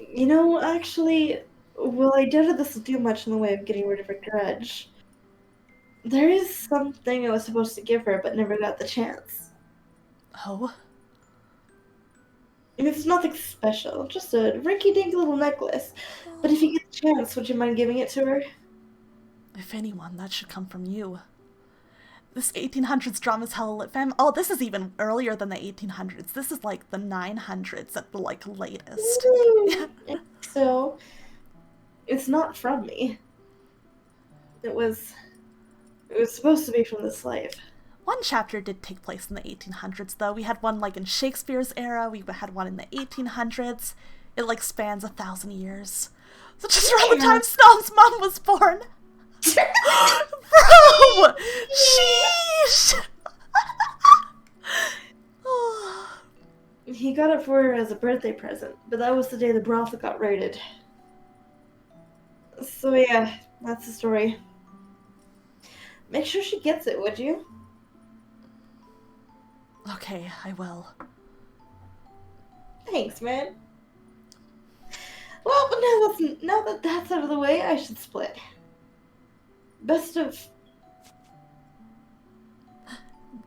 You know, actually, well, I doubt this will do much in the way of getting rid of her grudge. There is something I was supposed to give her, but never got the chance. Oh? And it's nothing special, just a rinky-dink little necklace. But if you get the chance, would you mind giving it to her? If anyone, that should come from you. This 1800s drama is hella lit, fam. Oh, this is even earlier than the 1800s. This is like the 900s at the, like, latest. So, it's not from me. It was supposed to be from the slave. One chapter did take place in the 1800s, though. We had one, like, in Shakespeare's era. We had one in the 1800s. It, like, spans 1,000 years. So just around the time Snow's mom was born. Bro! Sheesh! He got it for her as a birthday present, but that was the day the brothel got raided. So yeah, that's the story. Make sure she gets it, would you? Okay, I will. Thanks, man. Well, but now that that's out of the way, I should split. Best of...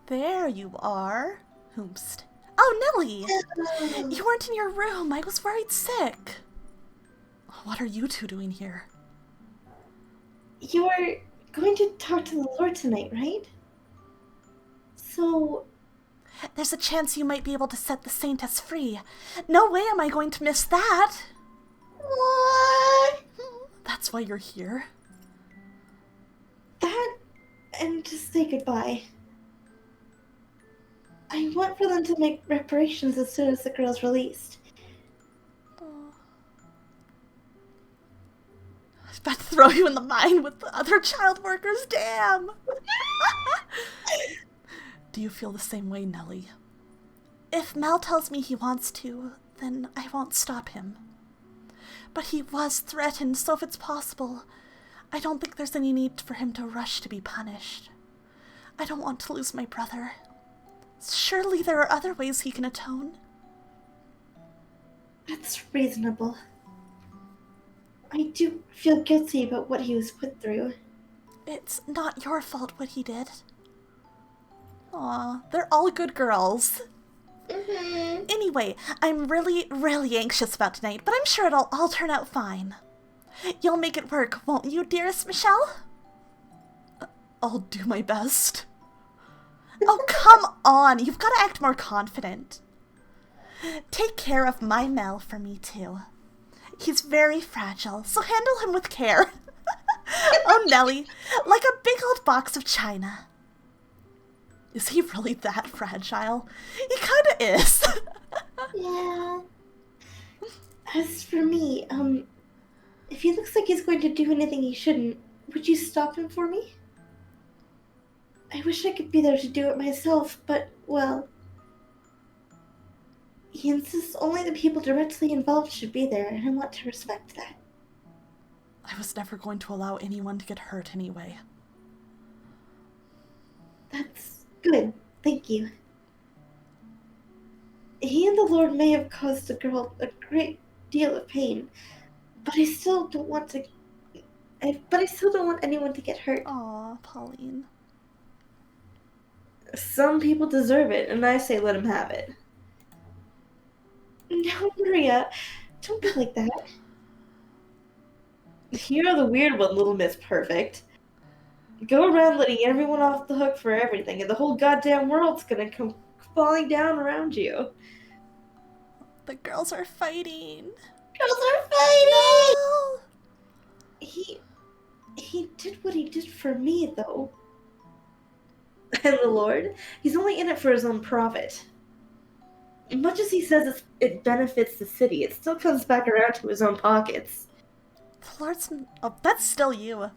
There you are. Hoomst. Oh, Nelly! You weren't in your room. I was worried sick. What are you two doing here? You are going to talk to the Lord tonight, right? So... There's a chance you might be able to set the Saintess free. No way am I going to miss that. What? That's why you're here. That... and just say goodbye. I want for them to make reparations as soon as the girl's released. Oh. I was about to throw you in the mine with the other child workers, damn! Do you feel the same way, Nelly? If Mel tells me he wants to, then I won't stop him. But he was threatened, so if it's possible, I don't think there's any need for him to rush to be punished. I don't want to lose my brother. Surely there are other ways he can atone. That's reasonable. I do feel guilty about what he was put through. It's not your fault what he did. Aw, they're all good girls. Anyway, I'm really, really anxious about tonight, but I'm sure it'll all turn out fine. You'll make it work, won't you, dearest Michelle? I'll do my best. Oh, come on! You've got to act more confident. Take care of my Mel for me, too. He's very fragile, so handle him with care. Oh, Nelly, like a big old box of china. Is he really that fragile? He kinda is. Yeah. As for me, if he looks like he's going to do anything he shouldn't, would you stop him for me? I wish I could be there to do it myself, but, well... He insists only the people directly involved should be there, and I want to respect that. I was never going to allow anyone to get hurt anyway. That's good, thank you. He and the Lord may have caused the girl a great deal of pain, but I still don't want to... But I still don't want anyone to get hurt. Aw, Pauline. Some people deserve it, and I say let him have it. No, Maria, don't be like that. You're the weird one, Little Miss Perfect. Go around letting everyone off the hook for everything, and the whole goddamn world's gonna come falling down around you. The girls are fighting. Girls are fighting! No! He did what he did for me, though. And the Lord? He's only in it for his own profit. Much as he says it benefits the city, it still comes back around to his own pockets. The Lord's... Oh, that's still you. Yeah,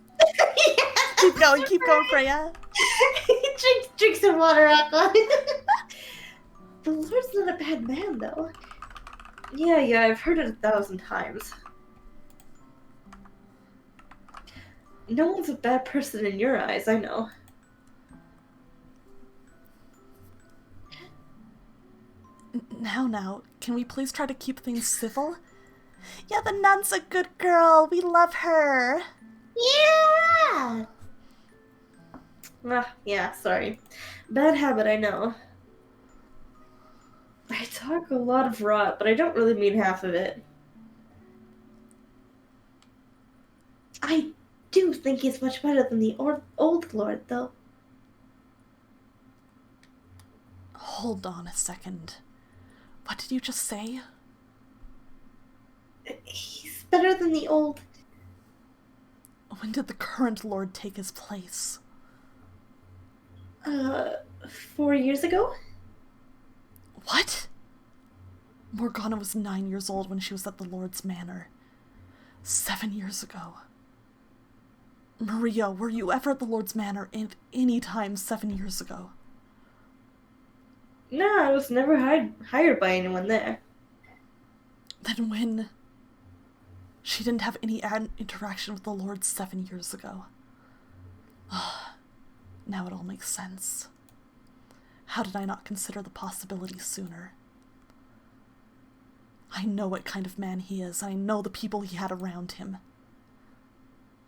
Keep going, Freya. He drinks Drink some water, Aqua. The Lord's not a bad man, though. Yeah, I've heard it 1,000 times. No one's a bad person in your eyes, I know. Now, can we please try to keep things civil? Yeah, the nun's a good girl. We love her. Yeah! Yeah, sorry. Bad habit, I know. I talk a lot of rot, but I don't really mean half of it. I do think he's much better than the old Lord, though. Hold on a second. What did you just say? He's better than the old... When did the current Lord take his place? 4 years ago? What? Morgana was 9 years old when she was at the Lord's Manor. 7 years ago. Maria, were you ever at the Lord's Manor any time 7 years ago? No, I was never hired by anyone there. Then when? She didn't have any interaction with the Lord 7 years ago. Now it all makes sense. How did I not consider the possibility sooner? I know what kind of man he is, and I know the people he had around him.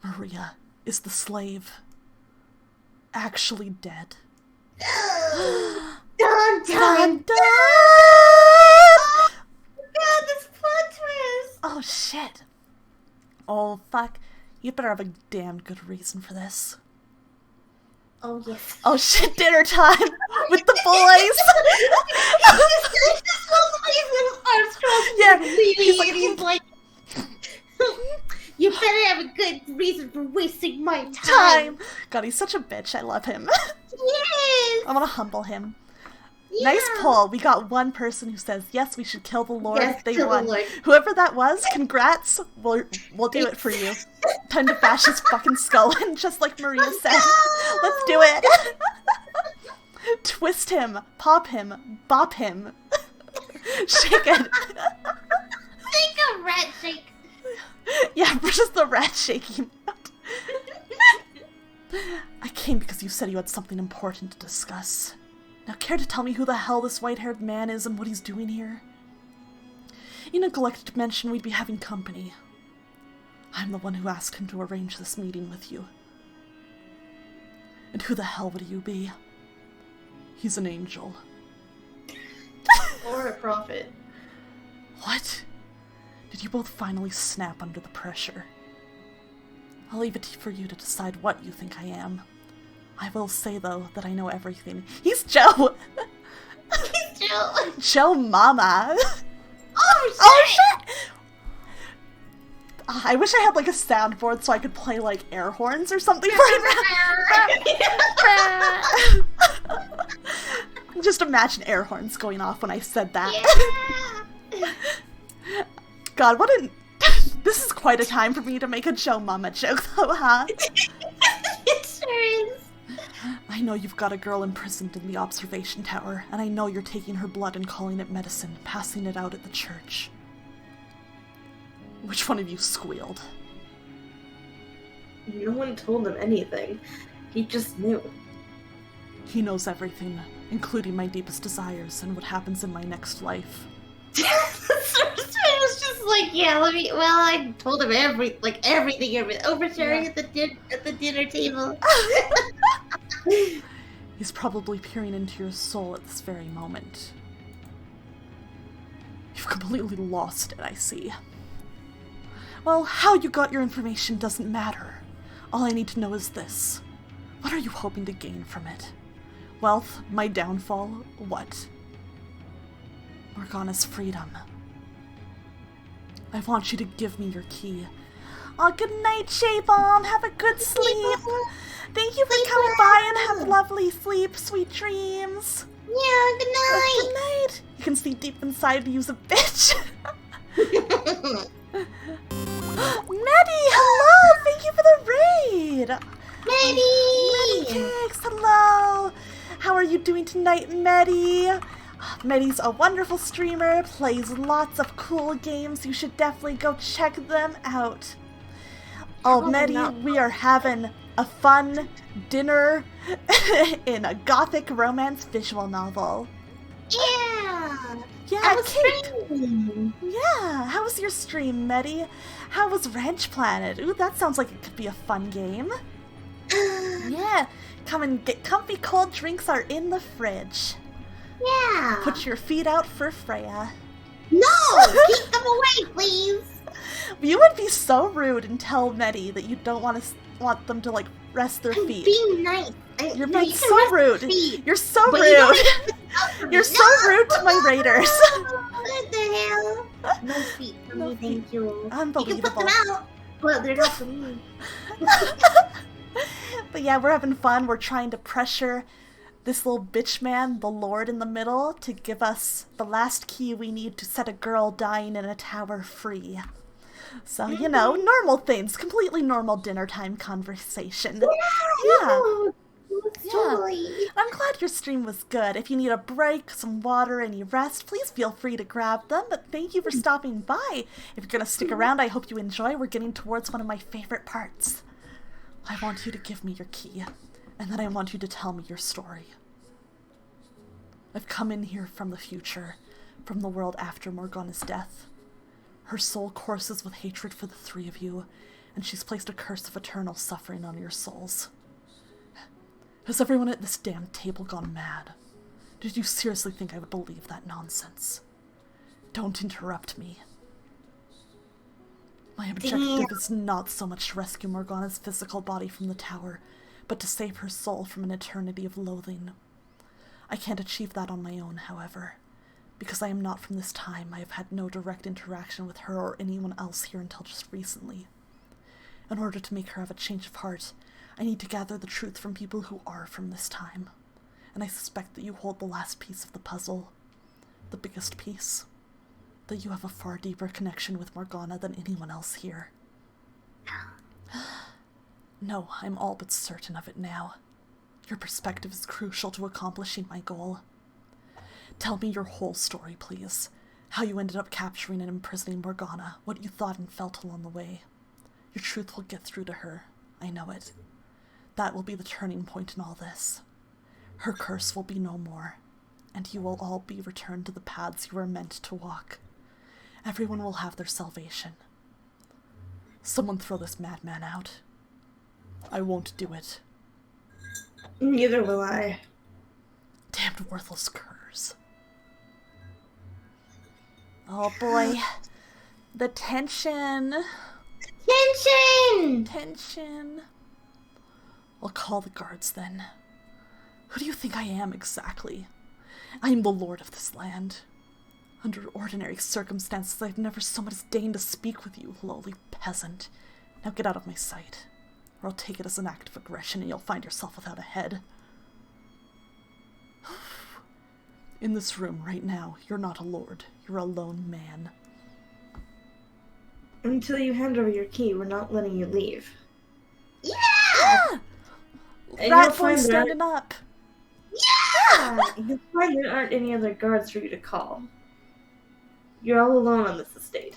Maria, is the slave actually dead? Dun, dun, dun! Oh God, this plot twist! Oh shit. Oh fuck. You better have a damn good reason for this. Oh, yes. Oh shit, dinner time with the boys! Yeah, he's like, you better have a good reason for wasting my time. God, he's such a bitch. I love him. Yes! I want to humble him. Yeah. Nice poll. We got one person who says, yes, we should kill the Lord. Yes, They kill the won. Lord. Whoever that was, congrats. We'll do it for you. Time to bash his fucking skull in, just like Maria said. Let's do it. Twist him, pop him, bop him. Shake it. Take a rat shake. Yeah, just the rat shaking. I came because you said you had something important to discuss. Now, care to tell me who the hell this white-haired man is and what he's doing here? You neglected to mention we'd be having company. I'm the one who asked him to arrange this meeting with you. And who the hell would you be? He's an angel. Or a prophet. What? Did you both finally snap under the pressure? I'll leave it for you to decide what you think I am. I will say, though, that I know everything. He's Joe! He's Joe. Joe Mama! Oh, shit! Oh, shit! I wish I had, like, a soundboard so I could play, like, air horns or something right now. Just imagine air horns going off when I said that. Yeah. God, what an... This is quite a time for me to make a Joe Mama joke, though, huh? It sure is. I know you've got a girl imprisoned in the observation tower, and I know you're taking her blood and calling it medicine, passing it out at the church. Which one of you squealed? No one told him anything. He just knew. He knows everything, including my deepest desires and what happens in my next life. It was just like, yeah, I told him everything, oversharing at the dinner table. He's probably peering into your soul at this very moment. You've completely lost it, I see. Well, how you got your information doesn't matter. All I need to know is this. What are you hoping to gain from it? Wealth? My downfall? What? Morgana's freedom. I want you to give me your key. Aw, good night, J-Bomb. Have a good sleep. Thank you for coming by and have lovely sleep, sweet dreams. Yeah, good night. Good night. You can sleep deep inside and use a bitch. Maddie, hello. Thank you for the raid. Maddie. Maddie Cakes, hello. How doing tonight, Medi? Medi's a wonderful streamer, plays lots of cool games. You should definitely go check them out. Oh, Medi, we are having a fun dinner in a gothic romance visual novel. Yeah! Yeah, Kate. Yeah, how was your stream, Medi? How was Ranch Planet? Ooh, that sounds like it could be a fun game. Yeah, come and get comfy. Cold drinks are in the fridge. Yeah. Put your feet out for Freyja. No! Keep them away, please! You would be so rude and tell Medi that you don't want them to like rest their I'm feet. being nice. You're No, being you so rude. You're so rude. You're so rude to my raiders. What the hell? No feet for me, thank you. Unbelievable. You can put them out, but they're not for me. But yeah, we're having fun. We're trying to pressure this little bitch man, the Lord in the middle, to give us the last key we need to set a girl dying in a tower free. So, you know, normal things. Completely normal dinner time conversation. Yeah. Totally. I'm glad your stream was good. If you need a break, some water, any rest, please feel free to grab them. But thank you for stopping by. If you're going to stick around, I hope you enjoy. We're getting towards one of my favorite parts. I want you to give me your key, and then I want you to tell me your story. I've come in here from the future, from the world after Morgana's death. Her soul courses with hatred for the three of you, and she's placed a curse of eternal suffering on your souls. Has everyone at this damn table gone mad? Did you seriously think I would believe that nonsense? Don't interrupt me. My objective is not so much to rescue Morgana's physical body from the tower, but to save her soul from an eternity of loathing. I can't achieve that on my own, however. Because I am not from this time, I have had no direct interaction with her or anyone else here until just recently. In order to make her have a change of heart, I need to gather the truth from people who are from this time. And I suspect that you hold the last piece of the puzzle. The biggest piece. That you have a far deeper connection with Morgana than anyone else here. No, I'm all but certain of it now. Your perspective is crucial to accomplishing my goal. Tell me your whole story, please. How you ended up capturing and imprisoning Morgana, what you thought and felt along the way. Your truth will get through to her. I know it. That will be the turning point in all this. Her curse will be no more, and you will all be returned to the paths you were meant to walk. Everyone will have their salvation. Someone throw this madman out. I won't do it. Neither will I. Damned worthless curs. Oh boy. The tension. Tension. I'll call the guards then. Who do you think I am exactly? I am the lord of this land. Under ordinary circumstances, I've never so much as deigned to speak with you, lowly peasant. Now get out of my sight, or I'll take it as an act of aggression and you'll find yourself without a head. In this room right now, you're not a lord. You're a lone man. Until you hand over your key, we're not letting you leave. Yeah! And Rat you'll boy find standing up. You'll find there aren't any other guards for you to call. You're all alone on this estate.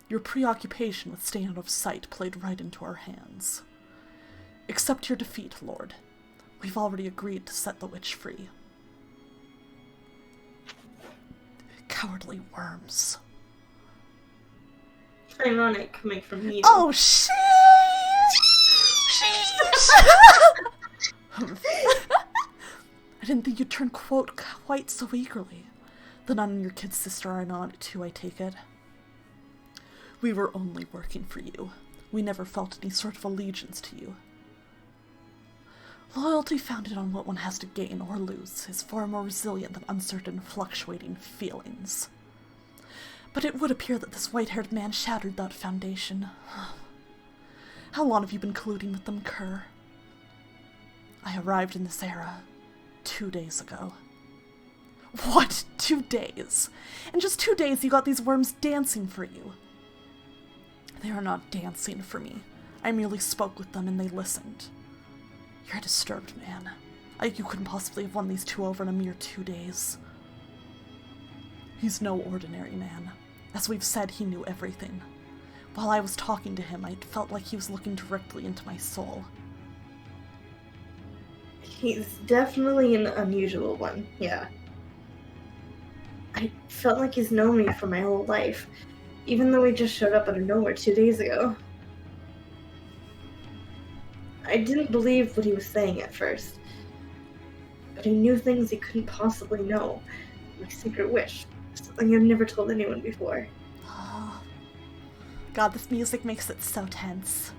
Your preoccupation with staying out of sight played right into our hands. Accept your defeat, Lord. We've already agreed to set the witch free. Cowardly worms. Ironic coming from you. Oh, shit! I didn't think you'd turn quote quite so eagerly. The nun and your kid sister are on it too, I take it. We were only working for you. We never felt any sort of allegiance to you. Loyalty founded on what one has to gain or lose is far more resilient than uncertain, fluctuating feelings. But it would appear that this white-haired man shattered that foundation. How long have you been colluding with them, cur? I arrived in this era 2 days ago. What? 2 days? In just 2 days you got these worms dancing for you. They are not dancing for me. I merely spoke with them and they listened. You're a disturbed man. You couldn't possibly have won these two over in a mere 2 days. He's no ordinary man. As we've said, he knew everything. While I was talking to him, I felt like he was looking directly into my soul. He's definitely an unusual one, yeah. I felt like he's known me for my whole life, even though he just showed up out of nowhere 2 days ago. I didn't believe what he was saying at first, but he knew things he couldn't possibly know. My secret wish, something I've never told anyone before. Oh. God, this music makes it so tense.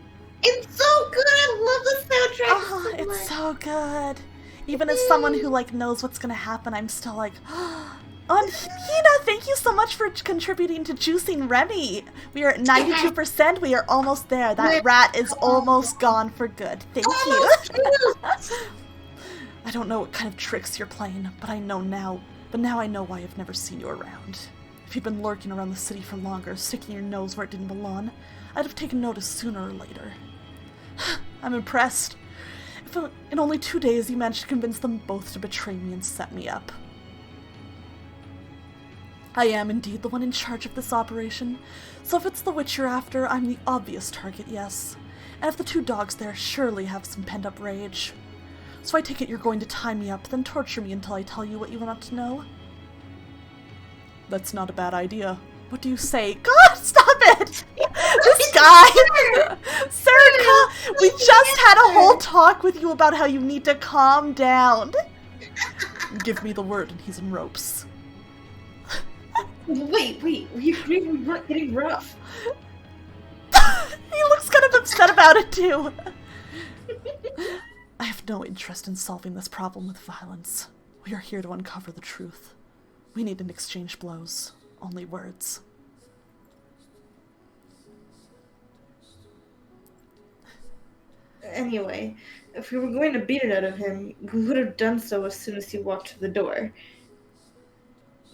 It's so good! I love the soundtrack Oh, so much. it's so good. Even as someone who, like, knows what's gonna happen, I'm still like, oh, and Hina, thank you so much for contributing to juicing Remy. We are at 92%. We are almost there. That rat is almost gone for good. Thank you. I don't know what kind of tricks you're playing, but I know now. But now I know why I've never seen you around. If you'd been lurking around the city for longer, sticking your nose where it didn't belong, I'd have taken notice sooner or later. I'm impressed. If in only 2 days you managed to convince them both to betray me and set me up. I am indeed the one in charge of this operation, so if it's the witch you're after, I'm the obvious target, yes. And if the two dogs there surely have some pent-up rage. So I take it you're going to tie me up, then torture me until I tell you what you want to know? That's not a bad idea. What do you say? God, stop it! This guy! Serika, we just had a whole talk with you about how you need to calm down. Give me the word and he's in ropes. Wait, we're not getting rough. He looks kind of upset about it too. I have no interest in solving this problem with violence. We are here to uncover the truth. We needn't exchange blows, only words. Anyway, if we were going to beat it out of him, we would have done so as soon as he walked through the door.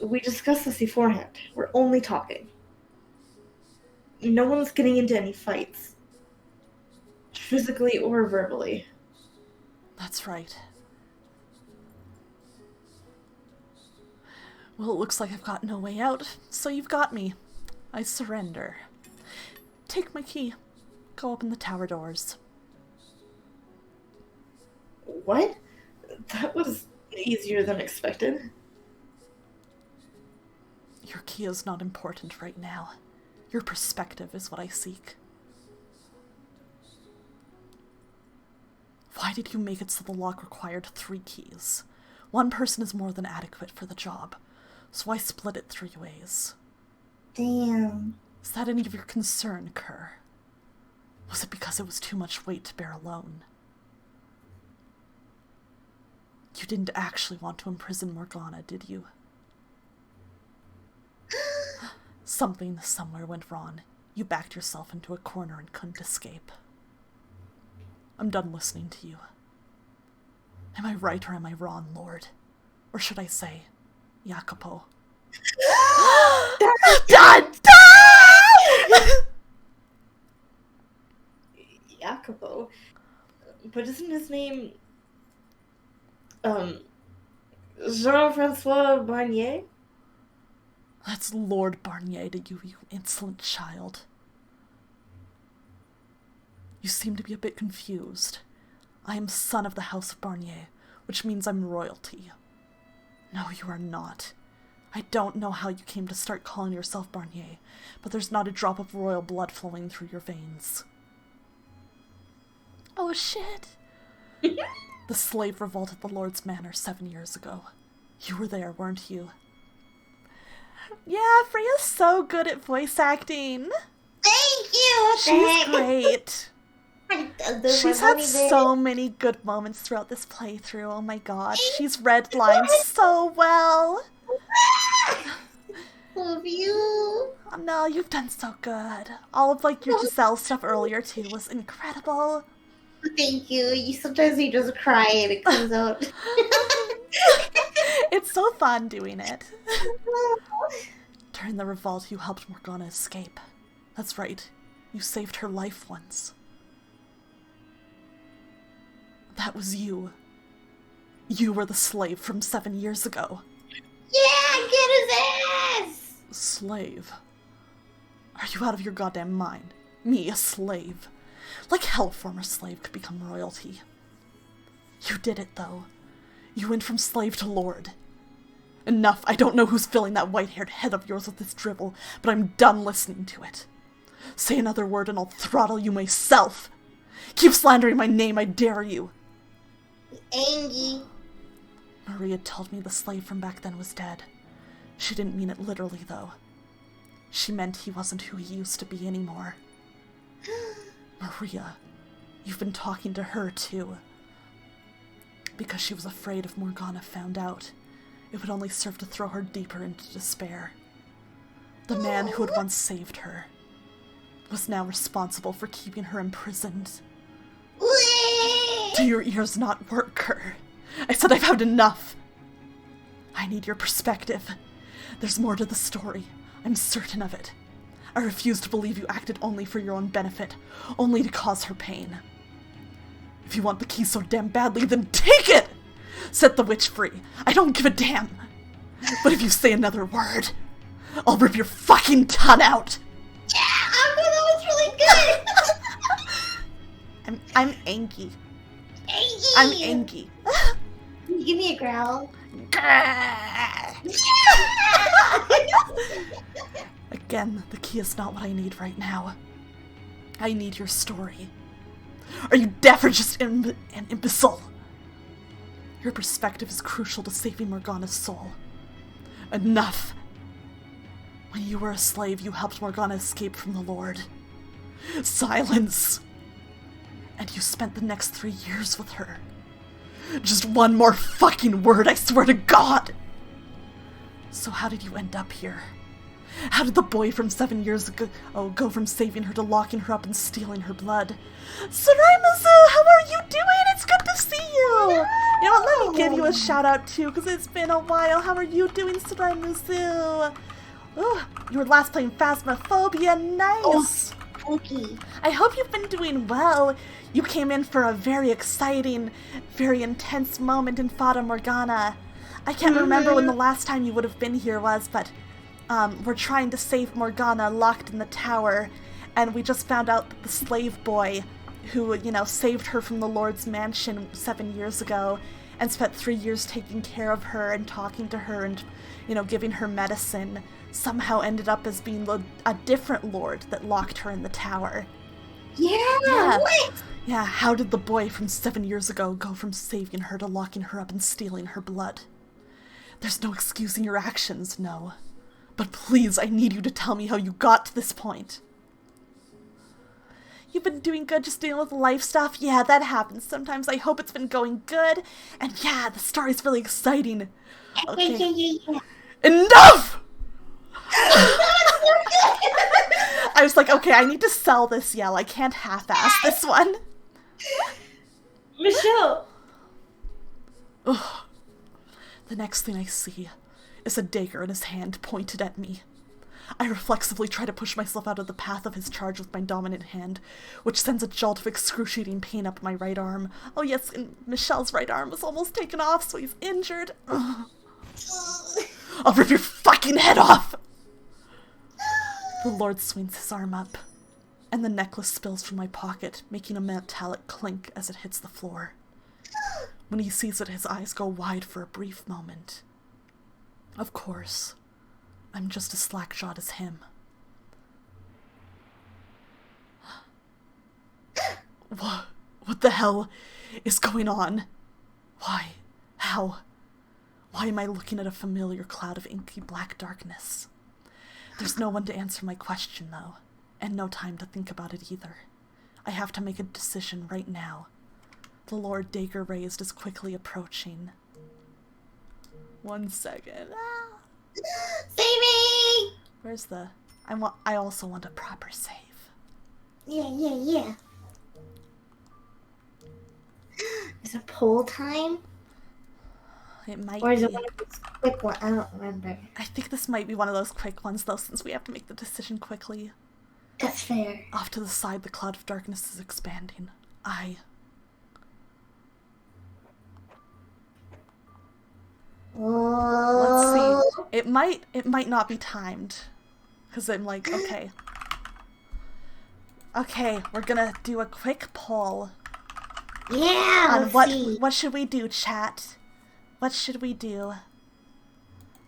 We discussed this beforehand. We're only talking. No one's getting into any fights. Physically or verbally. That's right. Well, it looks like I've got no way out, so you've got me. I surrender. Take my key. Go open the tower doors. What? That was easier than expected. Your key is not important right now. Your perspective is what I seek. Why did you make it so the lock required 3 keys? One person is more than adequate for the job, so I split it 3 ways. Damn. Is that any of your concern, Kerr? Was it because it was too much weight to bear alone? You didn't actually want to imprison Morgana, did you? Something somewhere went wrong. You backed yourself into a corner and couldn't escape. I'm done listening to you. Am I right or am I wrong, Lord? Or should I say, Jacopo? Done! Jacopo? But isn't his name... Jean-Francois Barnier? That's Lord Barnier to you, you insolent child. You seem to be a bit confused. I am son of the House of Barnier, which means I'm royalty. No, you are not. I don't know how you came to start calling yourself Barnier, but there's not a drop of royal blood flowing through your veins. Oh shit! The slave revolt at the Lord's Manor 7 years ago. You were there, weren't you? Yeah, Freyja's so good at voice acting. Thank you! She's great. She's had so many good moments throughout this playthrough. Oh my god. She's read lines so well. Love you. Oh no, you've done so good. All of like your Giselle stuff earlier too was incredible. Thank you. Sometimes you just cry and it comes out. It's so fun doing it. During the revolt, you helped Morgana escape. That's right. You saved her life once. That was you. You were the slave from 7 years ago. Yeah, get his ass! Slave? Are you out of your goddamn mind? Me, a slave? Like hell, a former slave could become royalty. You did it, though. You went from slave to lord. Enough, I don't know who's filling that white-haired head of yours with this drivel, but I'm done listening to it. Say another word and I'll throttle you myself. Keep slandering my name, I dare you. Angie. Maria told me the slave from back then was dead. She didn't mean it literally, though. She meant he wasn't who he used to be anymore. Maria, you've been talking to her, too. Because she was afraid if Morgana found out, it would only serve to throw her deeper into despair. The man who had once saved her was now responsible for keeping her imprisoned. Do your ears not work, Kerr? I said I've had enough. I need your perspective. There's more to the story. I'm certain of it. I refuse to believe you acted only for your own benefit, only to cause her pain. If you want the key so damn badly, then take it! Set the witch free. I don't give a damn. But if you say another word, I'll rip your fucking tongue out. Yeah, that was really good. I'm Angie. Angie. I'm Angie. Give me a growl. Again, the key is not what I need right now. I need your story. Are you deaf or just an imbecile? Your perspective is crucial to saving Morgana's soul. Enough! When you were a slave, you helped Morgana escape from the Lord. Silence! And you spent the next 3 years with her. Just one more fucking word, I swear to God! So how did you end up here? How did the boy from 7 years ago go from saving her to locking her up and stealing her blood? Suraimazu, how are you doing? It's good to see you! You know what, let me give you a shout out too, because it's been a while. How are you doing, Suraimazu? Oh, you were last playing Phasmophobia, nice! Okay. I hope you've been doing well. You came in for a very exciting, very intense moment in Fata Morgana. I can't remember when the last time you would have been here was, but we're trying to save Morgana locked in the tower, and we just found out that the slave boy who, saved her from the Lord's mansion 7 years ago and spent 3 years taking care of her and talking to her and, giving her medicine, somehow ended up as being a different lord that locked her in the tower. Yeah, what? Yeah, how did the boy from 7 years ago go from saving her to locking her up and stealing her blood? There's no excusing your actions, no. But please, I need you to tell me how you got to this point. You've been doing good just dealing with life stuff? Yeah, that happens sometimes. I hope it's been going good. And yeah, the story's really exciting. Okay. Enough! I was like, okay, I need to sell this yell. I can't half-ass this one. Michelle! Ugh. The next thing I see is a dagger in his hand pointed at me. I reflexively try to push myself out of the path of his charge with my dominant hand, which sends a jolt of excruciating pain up my right arm. Oh yes, and Michelle's right arm was almost taken off, so he's injured. Ugh. I'll rip your fucking head off! The Lord swings his arm up, and the necklace spills from my pocket, making a metallic clink as it hits the floor. When he sees it, his eyes go wide for a brief moment. Of course, I'm just as slack-jawed as him. What the hell is going on? Why? How? Why am I looking at a familiar cloud of inky black darkness? There's no one to answer my question, though, and no time to think about it either. I have to make a decision right now. The Lord Dagger raised is quickly approaching. 1 second. Ah. Save me! Where's the... I also want a proper save. Yeah. Is it poll time? It might Or is be. it one of those quick ones? I don't remember. I think this might be one of those quick ones, though, since we have to make the decision quickly. That's fair. Off to the side, the cloud of darkness is expanding. Let's Oh. see. It might not be timed. Because I'm like, okay. Okay, we're gonna do a quick poll. Yeah, On let's see. what should we do, chat? What should we do?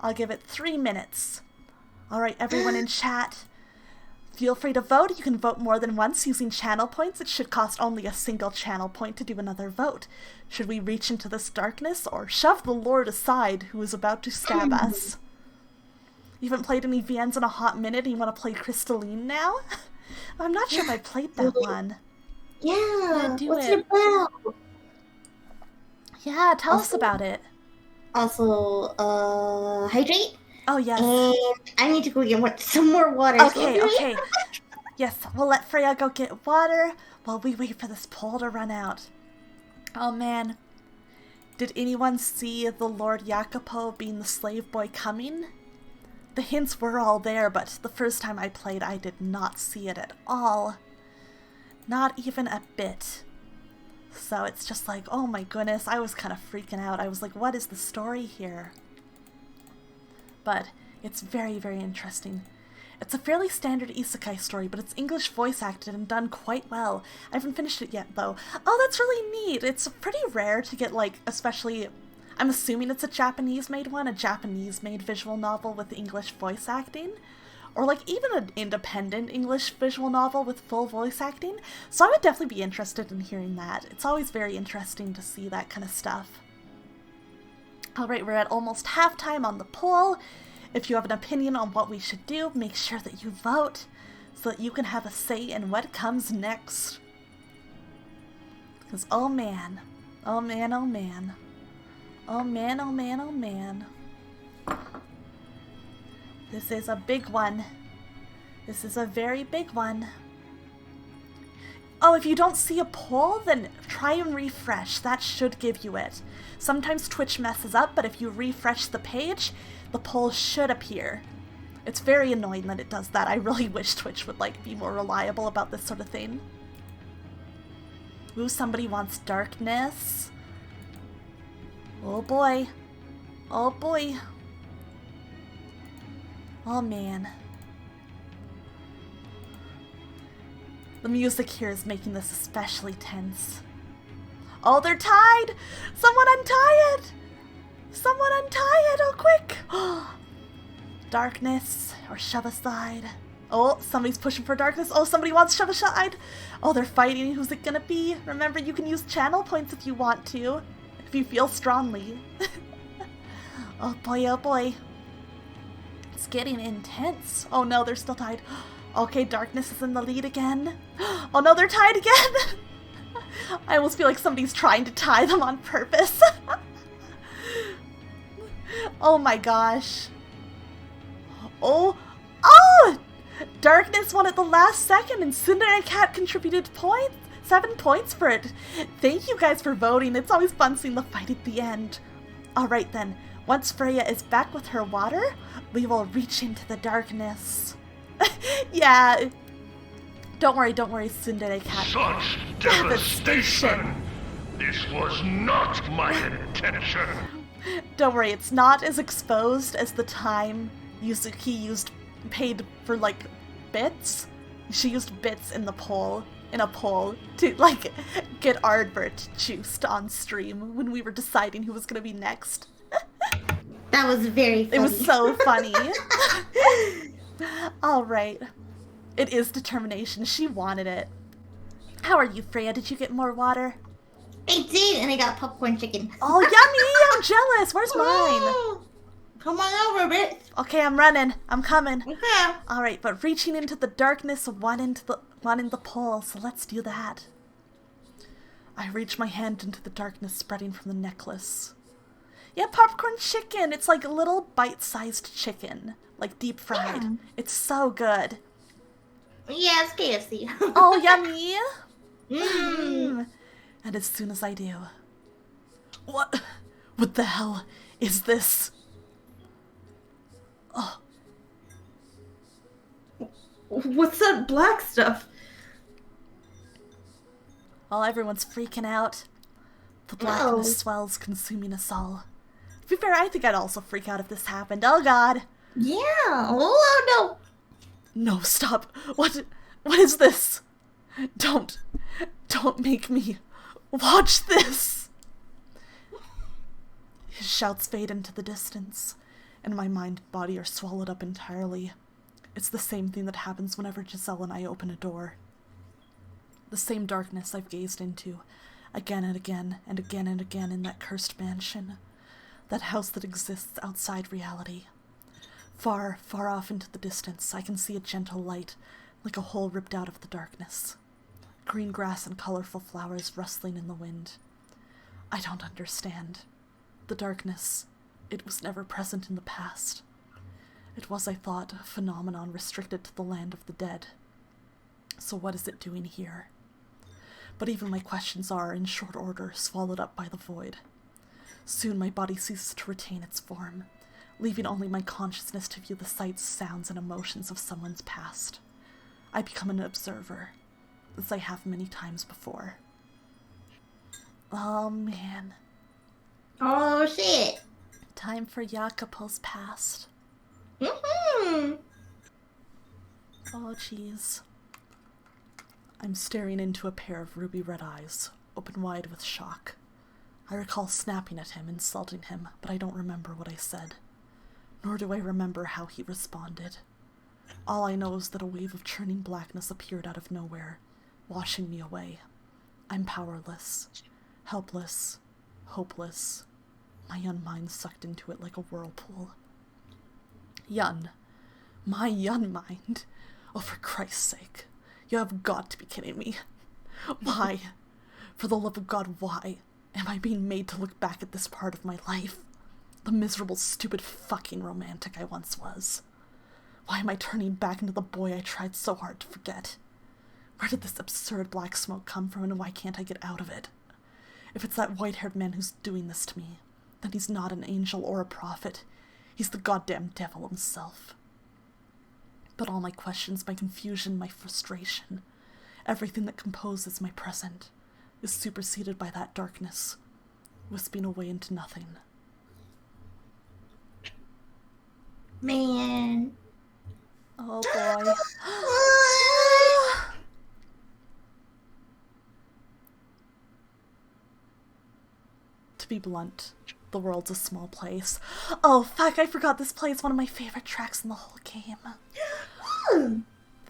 I'll give it 3 minutes. Alright, everyone in chat. Feel free to vote. You can vote more than once using channel points. It should cost only a single channel point to do another vote. Should we reach into this darkness or shove the Lord aside who is about to stab us? You haven't played any VNs in a hot minute and you want to play Crystalline now? I'm not sure if I played that one. Yeah, do what's it. it about? Yeah, tell us about it. Also, hydrate. Oh, yes. And I need to go get some more water. Okay, okay. Yes, we'll let Freyja go get water while we wait for this poll to run out. Oh man. Did anyone see the Lord Jacopo being the slave boy coming? The hints were all there, but the first time I played, I did not see it at all. Not even a bit. So it's just like, oh my goodness, I was kind of freaking out. I was like, what is the story here? But it's very, very interesting. It's a fairly standard isekai story, but it's English voice acted and done quite well. I haven't finished it yet, though. Oh, that's really neat. It's pretty rare to get, like, especially... I'm assuming it's a Japanese-made one, a Japanese-made visual novel with English voice acting. Or, like, even an independent English visual novel with full voice acting. So I would definitely be interested in hearing that. It's always very interesting to see that kind of stuff. Alright, we're at almost halftime on the poll. If you have an opinion on what we should do, make sure that you vote so that you can have a say in what comes next. Because, oh man, oh man, oh man. Oh man, oh man, oh man. This is a big one. This is a very big one. Oh, if you don't see a poll, then try and refresh. That should give you it. Sometimes Twitch messes up, but if you refresh the page, the poll should appear. It's very annoying that it does that. I really wish Twitch would, like, be more reliable about this sort of thing. Ooh, somebody wants darkness. Oh boy. Oh boy. Oh man. The music here is making this especially tense. Oh, they're tied! Someone untie it! Someone untie it! Oh, quick! Darkness, or shove aside. Oh, somebody's pushing for darkness. Oh, somebody wants shove aside. Oh, they're fighting. Who's it gonna be? Remember, you can use channel points if you want to. If you feel strongly. Oh boy, oh boy. It's getting intense. Oh no, they're still tied. Okay, darkness is in the lead again. Oh no, they're tied again! I almost feel like somebody's trying to tie them on purpose. Oh my gosh. Oh! Oh! Darkness won at the last second and Cinder and Cat contributed 7 points for it. Thank you guys for voting. It's always fun seeing the fight at the end. Alright then, once Freyja is back with her water, we will reach into the darkness. Yeah. Don't worry, Tsundere Cat. Such devastation! This was not my intention! Don't worry, it's not as exposed as the time Yuzuki paid for, like, bits. She used bits in a poll to, like, get Ardbert juiced on stream when we were deciding who was gonna be next. That was very funny. It was so funny. Alright. It is determination. She wanted it. How are you, Freyja? Did you get more water? I did, and I got popcorn chicken. Oh, yummy! I'm jealous. Where's mine? Come on over, bitch. Okay, I'm running. I'm coming. Okay. Alright, but reaching into the darkness, one in the pole, so let's do that. I reach my hand into the darkness spreading from the necklace. Yeah, popcorn chicken. It's like a little bite-sized chicken. Like deep fried. Yeah. It's so good. Yeah, it's KFC. Oh, yummy! Mmm. And as soon as I do... What the hell is this? Oh. What's that black stuff? While everyone's freaking out, the blackness swells, consuming us all. To be fair, I think I'd also freak out if this happened. Oh god. Yeah. Oh no. No, stop. What is this? Don't make me watch this. His shouts fade into the distance, and my mind and body are swallowed up entirely. It's the same thing that happens whenever Giselle and I open a door. The same darkness I've gazed into, again and again and again and again in that cursed mansion. That house that exists outside reality. Far, far off into the distance, I can see a gentle light, like a hole ripped out of the darkness. Green grass and colorful flowers rustling in the wind. I don't understand. The darkness, it was never present in the past. It was, I thought, a phenomenon restricted to the land of the dead. So what is it doing here? But even my questions are, in short order, swallowed up by the void. Soon my body ceases to retain its form, leaving only my consciousness to view the sights, sounds, and emotions of someone's past. I become an observer, as I have many times before. Oh man. Oh shit. Time for Jacopo's past. Mm-hmm. Oh jeez. I'm staring into a pair of ruby red eyes, open wide with shock. I recall snapping at him, insulting him, but I don't remember what I said. Nor do I remember how he responded. All I know is that a wave of churning blackness appeared out of nowhere, washing me away. I'm powerless, helpless, hopeless. My young mind sucked into it like a whirlpool. Yun. My young mind? Oh, for Christ's sake. You have got to be kidding me. Why? For the love of God, why am I being made to look back at this part of my life? The miserable, stupid fucking romantic I once was. Why am I turning back into the boy I tried so hard to forget? Where did this absurd black smoke come from, and why can't I get out of it? If it's that white-haired man who's doing this to me, then he's not an angel or a prophet. He's the goddamn devil himself. But all my questions, my confusion, my frustration, everything that composes my present, is superseded by that darkness, wisping away into nothing. Man. Oh boy. To be blunt, the world's a small place. Oh fuck, I forgot this plays one of my favorite tracks in the whole game.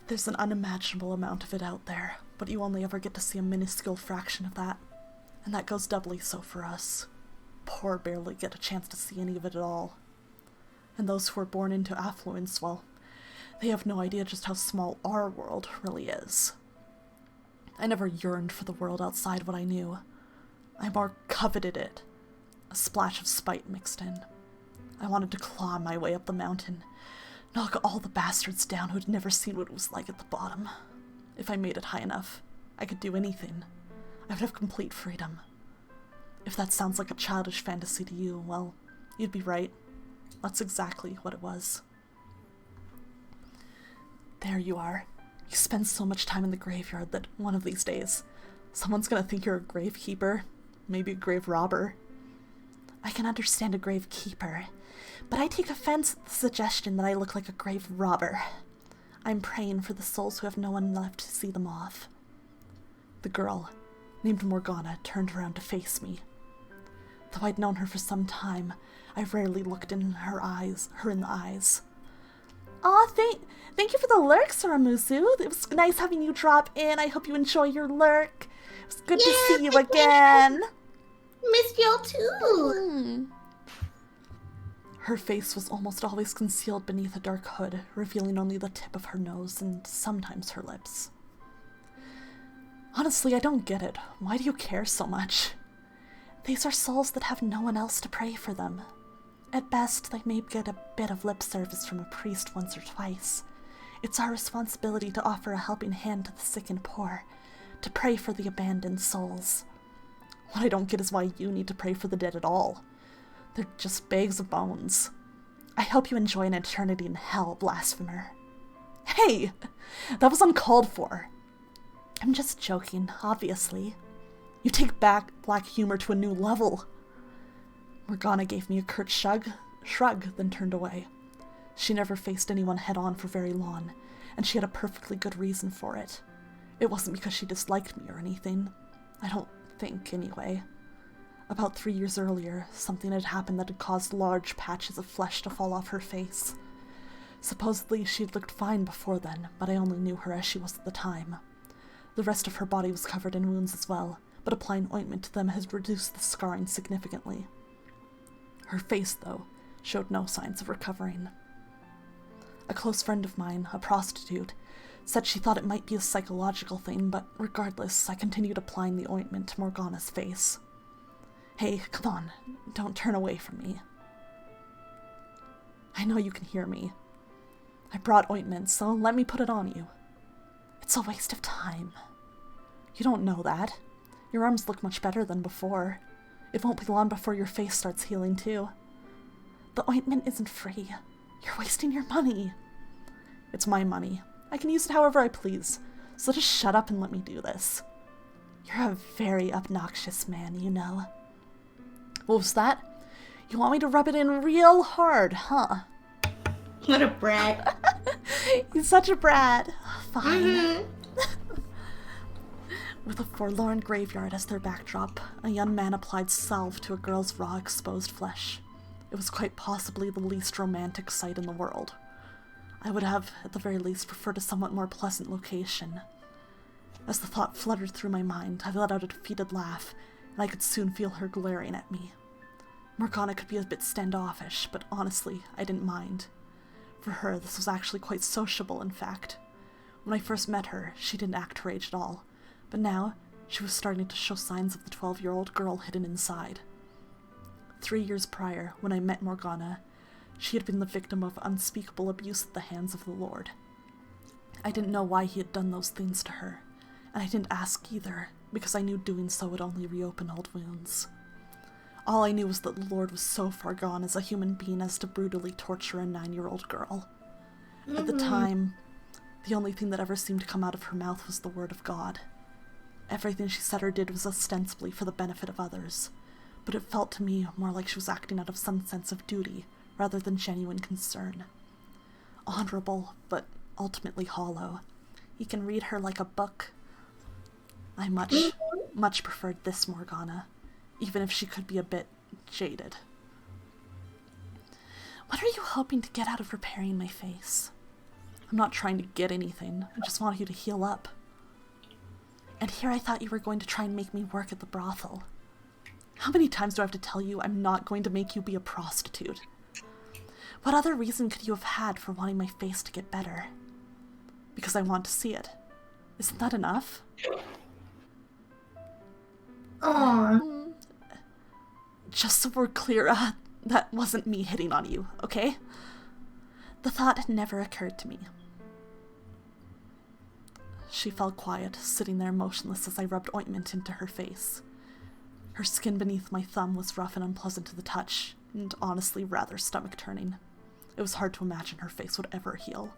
There's an unimaginable amount of it out there, but you only ever get to see a minuscule fraction of that. And that goes doubly so for us. Poor barely get a chance to see any of it at all. And those who are born into affluence, well, they have no idea just how small our world really is. I never yearned for the world outside what I knew. I more coveted it. A splash of spite mixed in. I wanted to claw my way up the mountain, knock all the bastards down who'd never seen what it was like at the bottom. If I made it high enough, I could do anything. I would have complete freedom. If that sounds like a childish fantasy to you, well, you'd be right. That's exactly what it was. There you are. You spend so much time in the graveyard that one of these days, someone's gonna think you're a gravekeeper, maybe a grave robber. I can understand a gravekeeper, but I take offense at the suggestion that I look like a grave robber. I'm praying for the souls who have no one left to see them off. The girl, named Morgana, turned around to face me. Though I'd known her for some time, I rarely looked in her in the eyes. Aw, thank you for the lurk, Suramusu. It was nice having you drop in. I hope you enjoy your lurk. It was good to see you again. Missed y'all too. Her face was almost always concealed beneath a dark hood, revealing only the tip of her nose and sometimes her lips. Honestly, I don't get it. Why do you care so much? These are souls that have no one else to pray for them. At best, they may get a bit of lip service from a priest once or twice. It's our responsibility to offer a helping hand to the sick and poor, to pray for the abandoned souls. What I don't get is why you need to pray for the dead at all. They're just bags of bones. I hope you enjoy an eternity in hell, blasphemer. Hey! That was uncalled for. I'm just joking, obviously. You take back black humor to a new level. Morgana gave me a curt shrug, then turned away. She never faced anyone head-on for very long, and she had a perfectly good reason for it. It wasn't because she disliked me or anything. I don't think, anyway. About 3 years earlier, something had happened that had caused large patches of flesh to fall off her face. Supposedly, she had looked fine before then, but I only knew her as she was at the time. The rest of her body was covered in wounds as well, but applying ointment to them has reduced the scarring significantly. Her face, though, showed no signs of recovering. A close friend of mine, a prostitute, said she thought it might be a psychological thing, but regardless, I continued applying the ointment to Morgana's face. Hey, come on, don't turn away from me. I know you can hear me. I brought ointment, so let me put it on you. It's a waste of time. You don't know that. Your arms look much better than before. It won't be long before your face starts healing too. The ointment isn't free. You're wasting your money. It's my money. I can use it however I please, so just shut up and let me do this. You're a very obnoxious man, you know. What was that? You want me to rub it in real hard, huh? What a brat. He's such a brat. Fine. Mm-hmm. With a forlorn graveyard as their backdrop, a young man applied salve to a girl's raw, exposed flesh. It was quite possibly the least romantic sight in the world. I would have, at the very least, preferred a somewhat more pleasant location. As the thought fluttered through my mind, I let out a defeated laugh, and I could soon feel her glaring at me. Morgana could be a bit standoffish, but honestly, I didn't mind. For her, this was actually quite sociable, in fact. When I first met her, she didn't act her age at all, but now she was starting to show signs of the 12-year-old girl hidden inside. 3 years prior, when I met Morgana, she had been the victim of unspeakable abuse at the hands of the Lord. I didn't know why he had done those things to her, and I didn't ask either, because I knew doing so would only reopen old wounds. All I knew was that the Lord was so far gone as a human being as to brutally torture a 9-year-old girl. At the time, the only thing that ever seemed to come out of her mouth was the word of God. Everything she said or did was ostensibly for the benefit of others, but it felt to me more like she was acting out of some sense of duty rather than genuine concern. Honorable, but ultimately hollow. You can read her like a book. I much preferred this Morgana, even if she could be a bit jaded. What are you hoping to get out of repairing my face? I'm not trying to get anything, I just want you to heal up. And here I thought you were going to try and make me work at the brothel. How many times do I have to tell you I'm not going to make you be a prostitute? What other reason could you have had for wanting my face to get better? Because I want to see it. Isn't that enough? Aww. Just so we're clear, that wasn't me hitting on you, okay? The thought had never occurred to me. She fell quiet, sitting there motionless as I rubbed ointment into her face. Her skin beneath my thumb was rough and unpleasant to the touch, and honestly rather stomach-turning. It was hard to imagine her face would ever heal.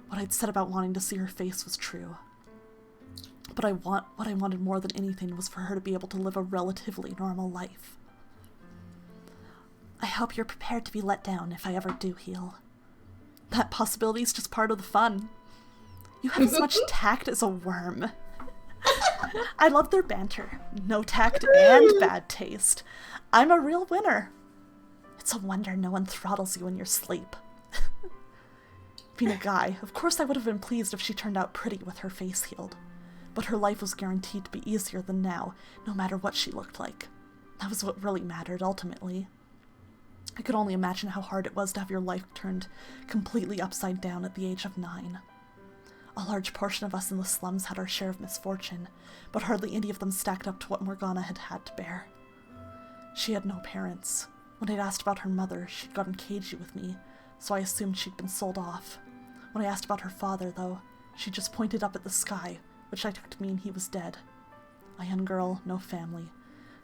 What I'd said about wanting to see her face was true. But what I wanted more than anything was for her to be able to live a relatively normal life. I hope you're prepared to be let down if I ever do heal. That possibility is just part of the fun. You have as much tact as a worm. I love their banter. No tact and bad taste. I'm a real winner. It's a wonder no one throttles you in your sleep. Being a guy, of course I would have been pleased if she turned out pretty with her face healed. But her life was guaranteed to be easier than now, no matter what she looked like. That was what really mattered, ultimately. I could only imagine how hard it was to have your life turned completely upside down at the age of 9. A large portion of us in the slums had our share of misfortune, but hardly any of them stacked up to what Morgana had had to bear. She had no parents. When I'd asked about her mother, she'd gotten cagey with me, so I assumed she'd been sold off. When I asked about her father, though, she just pointed up at the sky, which I took to mean he was dead. A young girl, no family,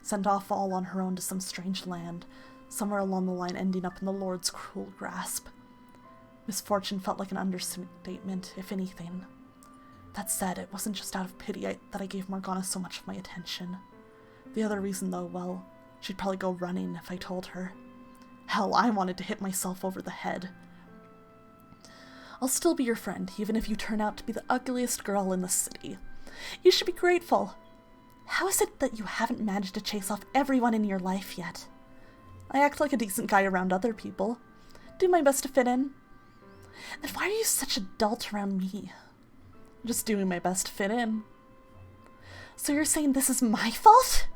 sent off all on her own to some strange land, somewhere along the line ending up in the Lord's cruel grasp. Misfortune felt like an understatement, if anything. That said, it wasn't just out of pity that I gave Morgana so much of my attention. The other reason, though, well, She'd probably go running if I told her. Hell, I wanted to hit myself over the head. I'll still be your friend, even if you turn out to be the ugliest girl in the city. You should be grateful. How is it that you haven't managed to chase off everyone in your life yet? I act like a decent guy around other people. Do my best to fit in. Then why are you such a dolt around me? I'm just doing my best to fit in. So you're saying this is my fault?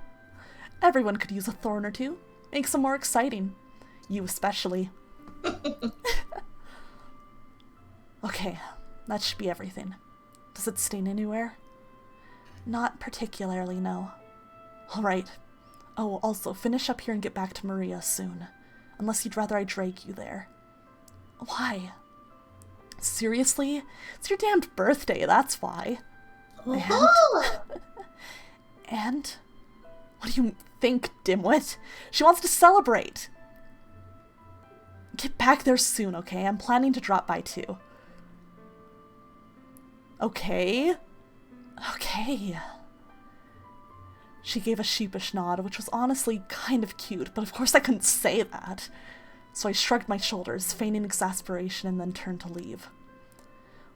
Everyone could use a thorn or two. Makes them more exciting. You especially. Okay, that should be everything. Does it stain anywhere? Not particularly, no. Alright. Oh, also, finish up here and get back to Maria soon. Unless you'd rather I drag you there. Why? Seriously? It's your damned birthday, that's why. Oh. And? What do you think, dimwit? She wants to celebrate! Get back there soon, okay? I'm planning to drop by too. Okay. Okay. She gave a sheepish nod, which was honestly kind of cute, but of course I couldn't say that. So I shrugged my shoulders, feigning exasperation, and then turned to leave.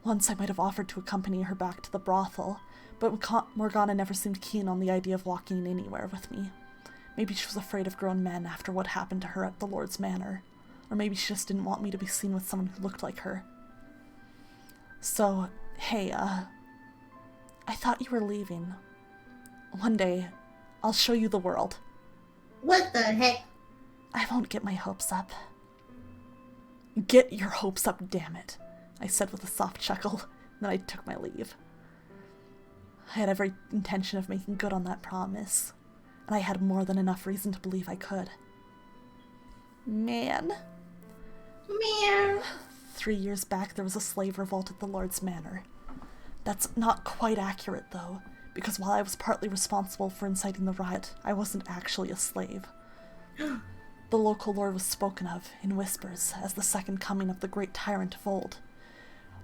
Once I might have offered to accompany her back to the brothel, but Morgana never seemed keen on the idea of walking anywhere with me. Maybe she was afraid of grown men after what happened to her at the Lord's Manor, or maybe she just didn't want me to be seen with someone who looked like her. So, hey, I thought you were leaving. One day, I'll show you the world. What the heck? I won't get my hopes up. Get your hopes up, damn it, I said with a soft chuckle, then I took my leave. I had every intention of making good on that promise, and I had more than enough reason to believe I could. Man. 3 years back, there was a slave revolt at the Lord's Manor. That's not quite accurate, though, because while I was partly responsible for inciting the riot, I wasn't actually a slave. The local lord was spoken of, in whispers, as the second coming of the great tyrant of old.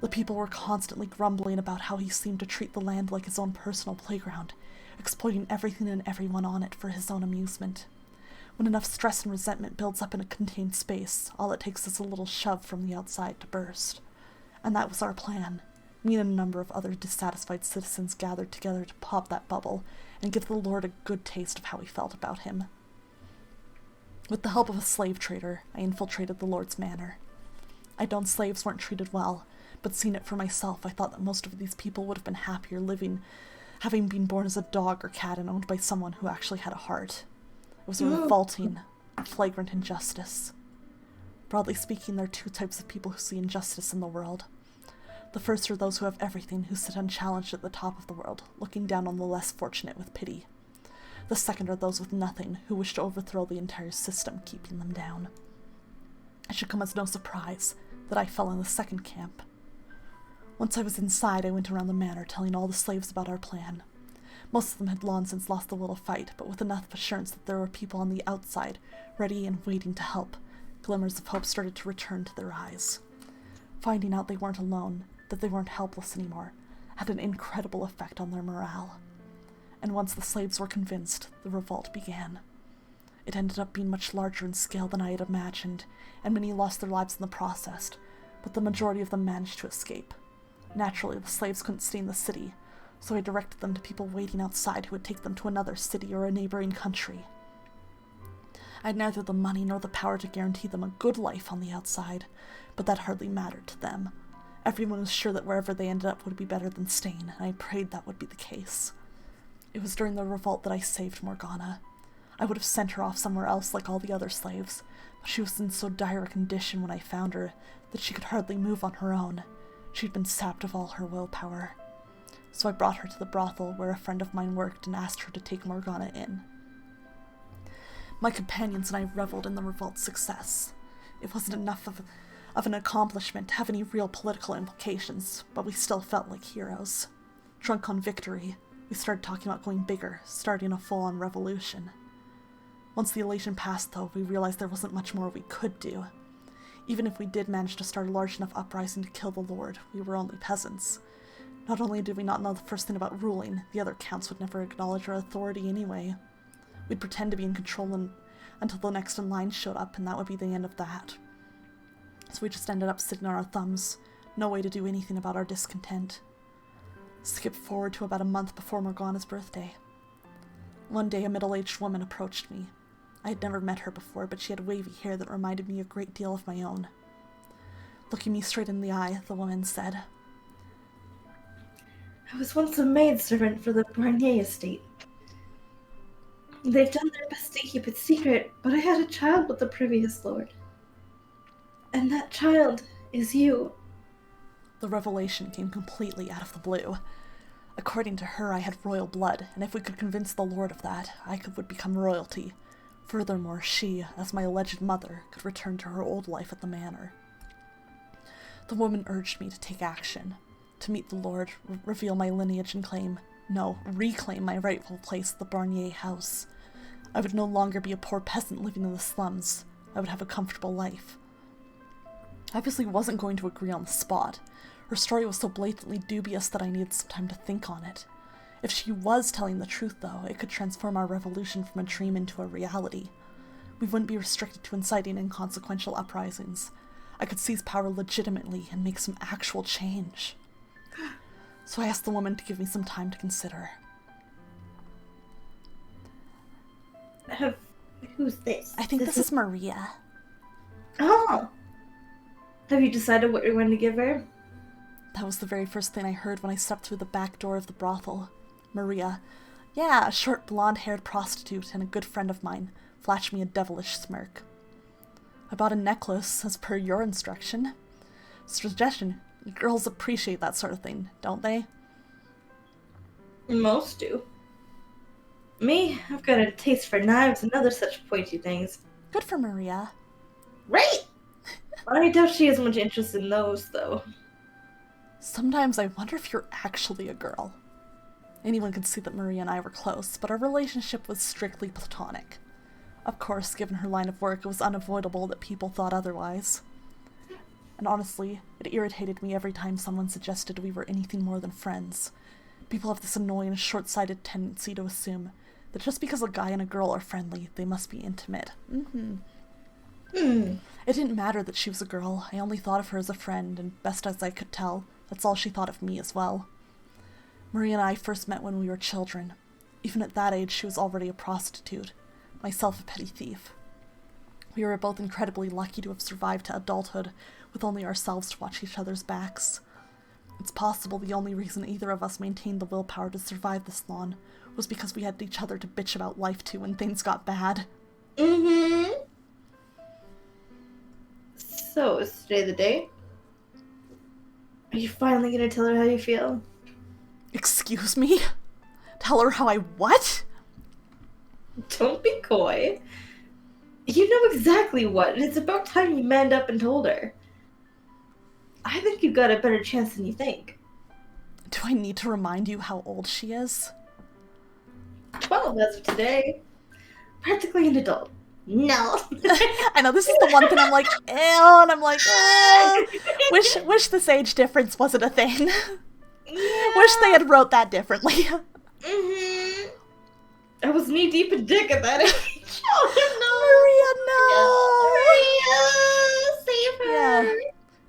The people were constantly grumbling about how he seemed to treat the land like his own personal playground, exploiting everything and everyone on it for his own amusement. When enough stress and resentment builds up in a contained space, all it takes is a little shove from the outside to burst. And that was our plan. Me and a number of other dissatisfied citizens gathered together to pop that bubble and give the Lord a good taste of how we felt about him. With the help of a slave trader, I infiltrated the Lord's Manor. I'd known slaves weren't treated well, but seeing it for myself, I thought that most of these people would have been happier living, having been born as a dog or cat and owned by someone who actually had a heart. It was a revolting, flagrant injustice. Broadly speaking, there are two types of people who see injustice in the world. The first are those who have everything, who sit unchallenged at the top of the world, looking down on the less fortunate with pity. The second are those with nothing, who wish to overthrow the entire system, keeping them down. It should come as no surprise that I fell in the second camp. Once I was inside, I went around the manor telling all the slaves about our plan. Most of them had long since lost the will to fight, but with enough assurance that there were people on the outside, ready and waiting to help, glimmers of hope started to return to their eyes. Finding out they weren't alone, that they weren't helpless anymore, had an incredible effect on their morale. And once the slaves were convinced, the revolt began. It ended up being much larger in scale than I had imagined, and many lost their lives in the process, but the majority of them managed to escape. Naturally, the slaves couldn't stay in the city, so I directed them to people waiting outside who would take them to another city or a neighboring country. I had neither the money nor the power to guarantee them a good life on the outside, but that hardly mattered to them. Everyone was sure that wherever they ended up would be better than staying, and I prayed that would be the case. It was during the revolt that I saved Morgana. I would have sent her off somewhere else like all the other slaves, but she was in so dire a condition when I found her that she could hardly move on her own. She'd been sapped of all her willpower. So I brought her to the brothel where a friend of mine worked and asked her to take Morgana in. My companions and I reveled in the revolt's success. It wasn't enough of an accomplishment to have any real political implications, but we still felt like heroes. Drunk on victory, we started talking about going bigger, starting a full-on revolution. Once the elation passed, though, we realized there wasn't much more we could do. Even if we did manage to start a large enough uprising to kill the Lord, we were only peasants. Not only did we not know the first thing about ruling, the other counts would never acknowledge our authority anyway. We'd pretend to be in control until the next in line showed up, and that would be the end of that. So we just ended up sitting on our thumbs, no way to do anything about our discontent. Skip forward to about a month before Morgana's birthday. One day, a middle-aged woman approached me. I had never met her before, but she had wavy hair that reminded me a great deal of my own. Looking me straight in the eye, the woman said, I was once a maidservant for the Barnier estate. They've done their best to keep it secret, but I had a child with the previous lord. And that child is you. The revelation came completely out of the blue. According to her, I had royal blood, and if we could convince the lord of that, would become royalty. Furthermore, she, as my alleged mother, could return to her old life at the manor. The woman urged me to take action, to meet the lord, reveal my lineage and reclaim my rightful place at the Barnier house. I would no longer be a poor peasant living in the slums. I would have a comfortable life. I obviously wasn't going to agree on the spot. Her story was so blatantly dubious that I needed some time to think on it. If she was telling the truth, though, it could transform our revolution from a dream into a reality. We wouldn't be restricted to inciting inconsequential uprisings. I could seize power legitimately and make some actual change. So I asked the woman to give me some time to consider. Who's this? I think this is Maria. Oh! Have you decided what you're going to give her? That was the very first thing I heard when I stepped through the back door of the brothel. Maria, yeah, a short blonde-haired prostitute and a good friend of mine, flashed me a devilish smirk. I bought a necklace, as per your instruction. Suggestion, girls appreciate that sort of thing, don't they? Most do. Me, I've got a taste for knives and other such pointy things. Good for Maria. Right! I doubt she has much interest in those, though. Sometimes I wonder if you're actually a girl. Anyone could see that Maria and I were close, but our relationship was strictly platonic. Of course, given her line of work, it was unavoidable that people thought otherwise. And honestly, it irritated me every time someone suggested we were anything more than friends. People have this annoying, short-sighted tendency to assume that just because a guy and a girl are friendly, they must be intimate. It didn't matter that she was a girl. I only thought of her as a friend, and best as I could tell, that's all she thought of me as well. Maria and I first met when we were children. Even at that age, she was already a prostitute, myself a petty thief. We were both incredibly lucky to have survived to adulthood, with only ourselves to watch each other's backs. It's possible the only reason either of us maintained the willpower to survive this long was because we had each other to bitch about life to when things got bad. So, is today the day? Are you finally gonna tell her how you feel? Excuse me? Tell her how I what? Don't be coy. You know exactly what, and it's about time you manned up and told her. I think you've got a better chance than you think. Do I need to remind you how old she is? 12 as of today. Practically an adult. No. I know, this is the one thing I'm like, ew, and I'm like, wish this age difference wasn't a thing. Yeah. Wish they had wrote that differently. I was knee deep in dick at that age. Maria, no! Maria, save her! Yeah.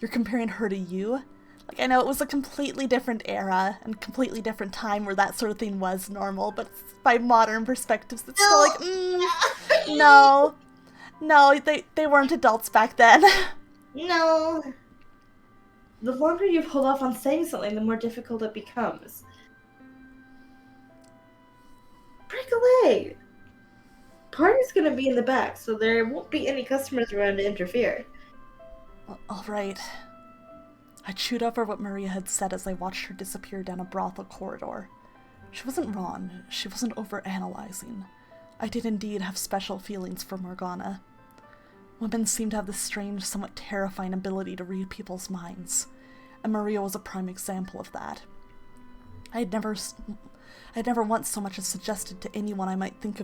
You're comparing her to you? Like, I know it was a completely different era and completely different time where that sort of thing was normal, but by modern perspectives, it's still like, no. No, they weren't adults back then. No. The longer you hold off on saying something, the more difficult it becomes. Break away! Party's gonna be in the back, so there won't be any customers around to interfere. Alright. I chewed over what Maria had said as I watched her disappear down a brothel corridor. She wasn't wrong. She wasn't overanalyzing. I did indeed have special feelings for Morgana. Women seem to have this strange, somewhat terrifying ability to read people's minds, and Maria was a prime example of that. I had never once so much as suggested to anyone I might think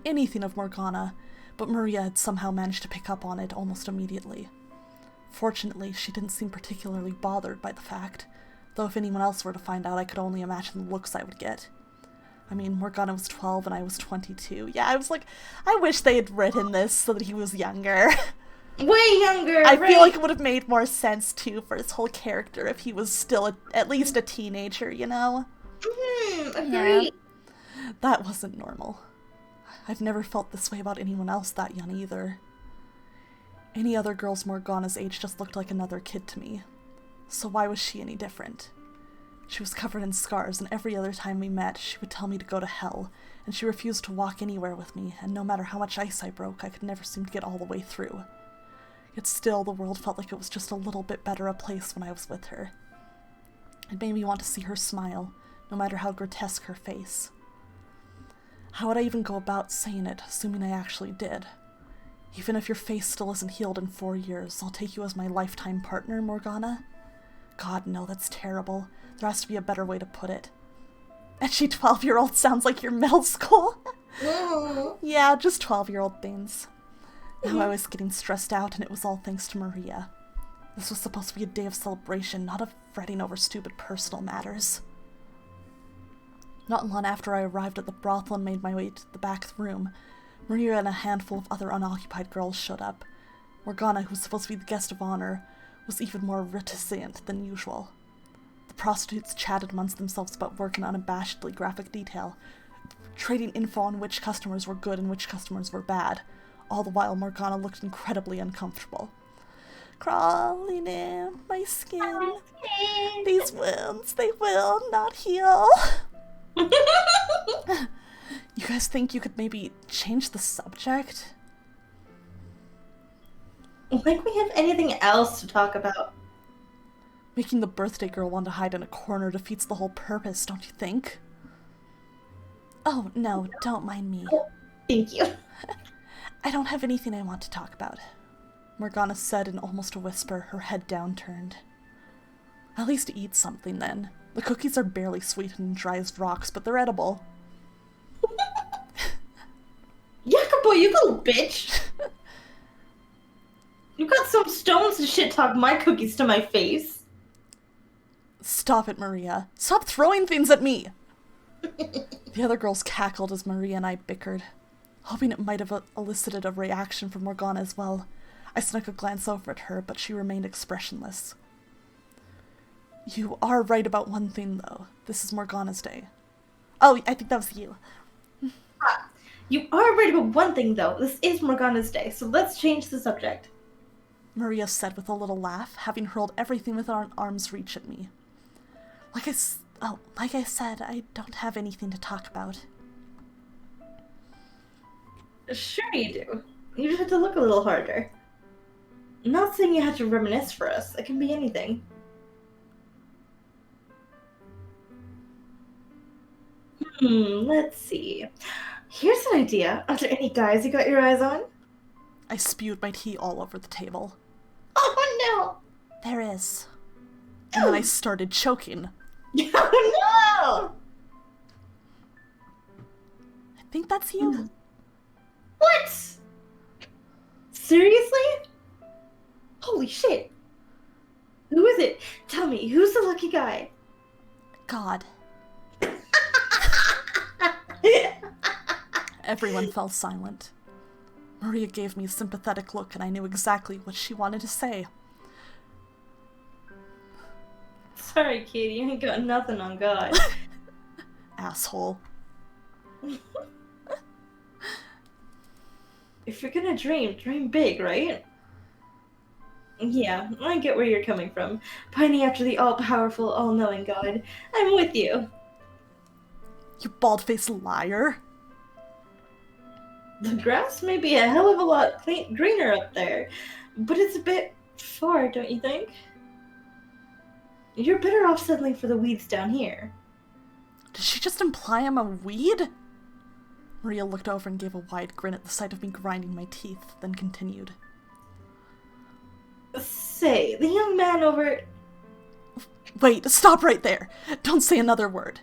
anything of Morgana, but Maria had somehow managed to pick up on it almost immediately. Fortunately, she didn't seem particularly bothered by the fact, though if anyone else were to find out, I could only imagine the looks I would get. I mean, Morgana was 12 and I was 22. Yeah, I was like, I wish they had written this so that he was younger. Way younger. I right? feel like it would have made more sense, too, for his whole character if he was still at least a teenager, you know? Agree. That wasn't normal. I've never felt this way about anyone else that young, either. Any other girls Morgana's age just looked like another kid to me. So why was she any different? She was covered in scars, and every other time we met, she would tell me to go to hell, and she refused to walk anywhere with me, and no matter how much ice I broke, I could never seem to get all the way through. Yet still, the world felt like it was just a little bit better a place when I was with her. It made me want to see her smile, no matter how grotesque her face. How would I even go about saying it, assuming I actually did? Even if your face still isn't healed in 4 years, I'll take you as my lifetime partner, Morgana? God, no, that's terrible. There has to be a better way to put it. Etchy 12-year-old sounds like your middle school. Yeah, just 12-year-old things. Now I was getting stressed out, and it was all thanks to Maria. This was supposed to be a day of celebration, not of fretting over stupid personal matters. Not long after I arrived at the brothel and made my way to the back room, Maria and a handful of other unoccupied girls showed up. Morgana, who was supposed to be the guest of honor, was even more reticent than usual. The prostitutes chatted amongst themselves about work in unabashedly graphic detail, trading info on which customers were good and which customers were bad. All the while, Morgana looked incredibly uncomfortable. Crawling in my skin. These wounds, they will not heal. You guys think you could maybe change the subject? Like we have anything else to talk about. Making the birthday girl want to hide in a corner defeats the whole purpose, don't you think? Oh, no, don't mind me. Thank you. I don't have anything I want to talk about, Morgana said in almost a whisper, her head downturned. At least eat something, then. The cookies are barely sweetened and dry as rocks, but they're edible. Jacobo, you little bitch! You got some stones to shit-talk my cookies to my face. Stop it, Maria. Stop throwing things at me! The other girls cackled as Maria and I bickered. Hoping it might have elicited a reaction from Morgana as well, I snuck a glance over at her, but she remained expressionless. You are right about one thing, though. This is Morgana's day. Oh, I think that was you. You are right about one thing, though. This is Morgana's day, so let's change the subject. Maria said with a little laugh, having hurled everything within arm's reach at me. Like I said, I don't have anything to talk about. Sure you do. You just have to look a little harder. I'm not saying you have to reminisce for us. It can be anything. Let's see. Here's an idea. Are there any guys you got your eyes on? I spewed my tea all over the table. Oh There is. And then I started choking. no! Oh no! I think that's you. What? Seriously? Holy shit. Who is it? Tell me, who's the lucky guy? God. Everyone fell silent. Maria gave me a sympathetic look, and I knew exactly what she wanted to say. Sorry, Katie, you ain't got nothing on God. Asshole. If you're gonna dream big, right? Yeah, I get where you're coming from. Pining after the all-powerful, all-knowing God. I'm with you. You bald-faced liar. The grass may be a hell of a lot greener up there, but it's a bit far, don't you think? You're better off settling for the weeds down here. Did she just imply I'm a weed? Maria looked over and gave a wide grin at the sight of me grinding my teeth, then continued. Say, the young man over... Wait, stop right there! Don't say another word.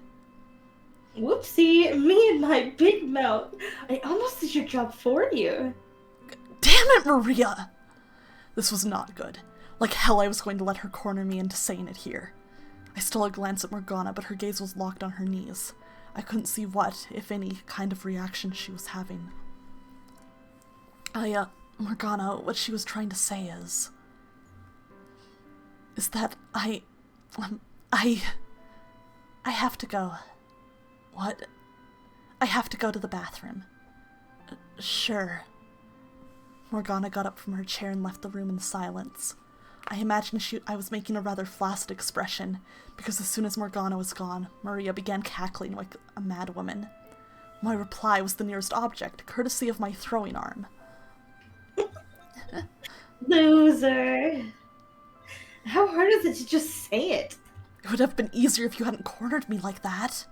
Whoopsie, me and my big mouth. I almost did your job for you. Damn it, Maria! This was not good. Like hell I was going to let her corner me into saying it here. I stole a glance at Morgana, but her gaze was locked on her knees. I couldn't see what, if any, kind of reaction she was having. Morgana, what she was trying to say is that I have to go. What? I have to go to the bathroom. Sure. Morgana got up from her chair and left the room in silence. I imagined I was making a rather flaccid expression, because as soon as Morgana was gone, Maria began cackling like a mad woman. My reply was the nearest object, courtesy of my throwing arm. Loser. How hard is it to just say it? It would have been easier if you hadn't cornered me like that.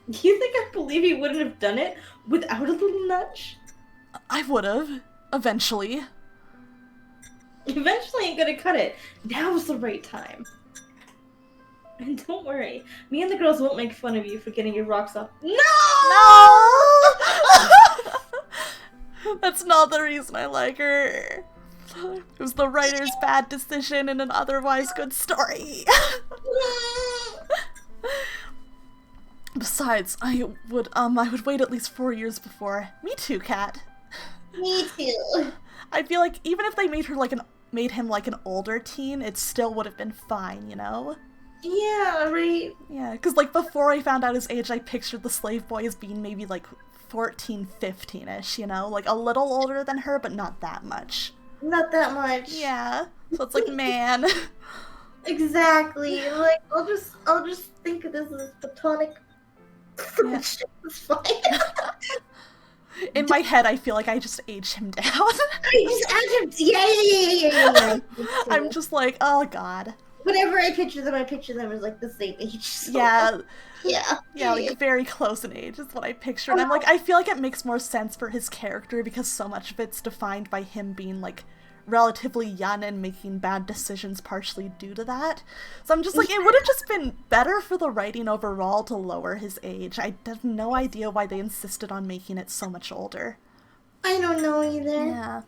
You think I believe he wouldn't have done it without a little nudge? I would have. Eventually. Eventually ain't gonna cut it. Now's the right time. And don't worry, me and the girls won't make fun of you for getting your rocks off. No! That's not the reason I like her. It was the writer's bad decision in an otherwise good story. Besides, I would wait at least 4 years before. Me too, Kat. Me too. I feel like even if they made him like an older teen, it still would have been fine, you know? Yeah, right. Yeah, because like before I found out his age, I pictured the slave boy as being maybe like 14, 15-ish, you know? Like a little older than her, but not that much. Not that much. Yeah, so it's like, man. Exactly. Like, I'll just think of this as platonic. Yeah. It's fine. In my head, I feel like I just aged him down. I just add him. Yeah. I'm just like, oh god. Whenever I picture them as like the same age. So. Yeah. Yeah. Like very close in age is what I picture. And I'm like, I feel like it makes more sense for his character because so much of it's defined by him being like relatively young and making bad decisions partially due to that. So I'm just like, it would have just been better for the writing overall to lower his age. I have no idea why they insisted on making it so much older. I don't know either. Yeah.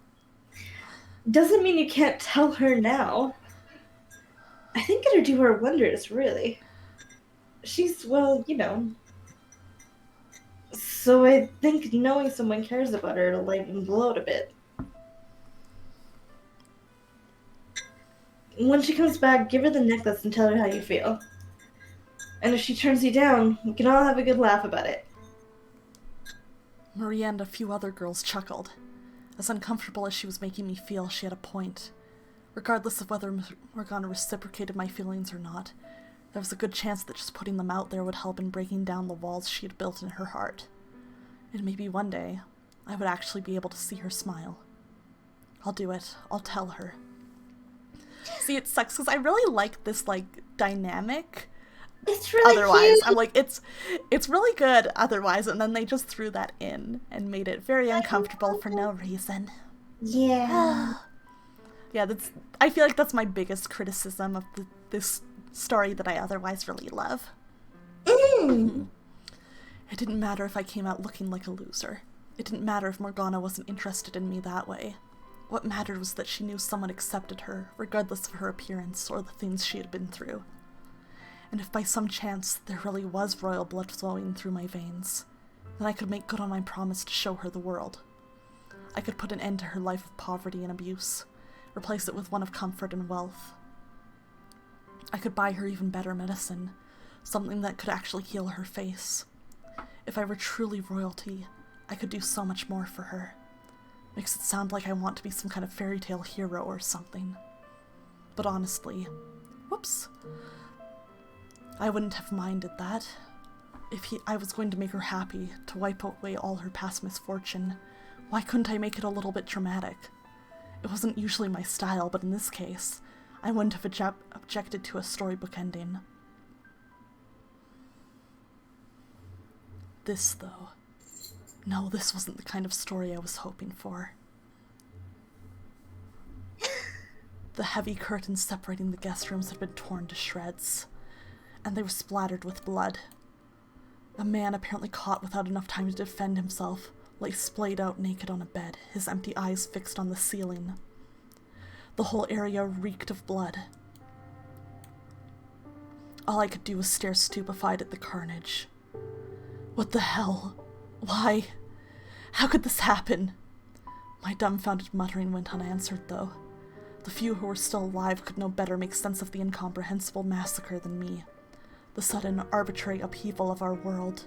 Doesn't mean you can't tell her now. I think it'll do her wonders, really. She's, well, you know. So I think knowing someone cares about her will lighten the load a bit. When she comes back, give her the necklace and tell her how you feel. And if she turns you down, we can all have a good laugh about it. Maria and a few other girls chuckled. As uncomfortable as she was making me feel, she had a point. Regardless of whether Morgana reciprocated my feelings or not, there was a good chance that just putting them out there would help in breaking down the walls she had built in her heart. And maybe one day, I would actually be able to see her smile. I'll do it. I'll tell her. See, it sucks because I really like this, like, dynamic. It's really otherwise. cute. I'm like, it's really good otherwise, and then they just threw that in and made it very uncomfortable for no reason. Yeah. Yeah, I feel like that's my biggest criticism of this story that I otherwise really love. Mm. It didn't matter if I came out looking like a loser. It didn't matter if Morgana wasn't interested in me that way. What mattered was that she knew someone accepted her, regardless of her appearance or the things she had been through. And if by some chance there really was royal blood flowing through my veins, then I could make good on my promise to show her the world. I could put an end to her life of poverty and abuse, replace it with one of comfort and wealth. I could buy her even better medicine, something that could actually heal her face. If I were truly royalty, I could do so much more for her. Makes it sound like I want to be some kind of fairy tale hero or something. But honestly, whoops, I wouldn't have minded that. If I was going to make her happy, to wipe away all her past misfortune, why couldn't I make it a little bit dramatic? It wasn't usually my style, but in this case, I wouldn't have objected to a storybook ending. This, though. No, this wasn't the kind of story I was hoping for. The heavy curtains separating the guest rooms had been torn to shreds, and they were splattered with blood. A man, apparently caught without enough time to defend himself, lay splayed out naked on a bed, his empty eyes fixed on the ceiling. The whole area reeked of blood. All I could do was stare stupefied at the carnage. What the hell? Why? How could this happen? My dumbfounded muttering went unanswered, though. The few who were still alive could no better make sense of the incomprehensible massacre than me. The sudden, arbitrary upheaval of our world.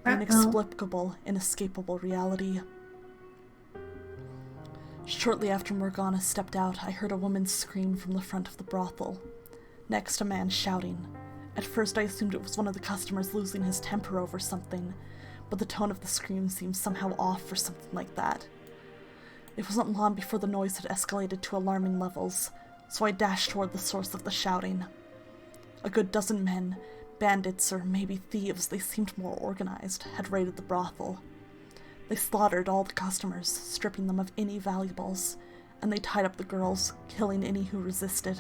The inexplicable, inescapable reality. Shortly after Morgana stepped out, I heard a woman scream from the front of the brothel. Next, a man shouting. At first, I assumed it was one of the customers losing his temper over something, but the tone of the scream seemed somehow off for something like that. It wasn't long before the noise had escalated to alarming levels, so I dashed toward the source of the shouting. A good dozen men, bandits or maybe thieves, they seemed more organized, had raided the brothel. They slaughtered all the customers, stripping them of any valuables, and they tied up the girls, killing any who resisted.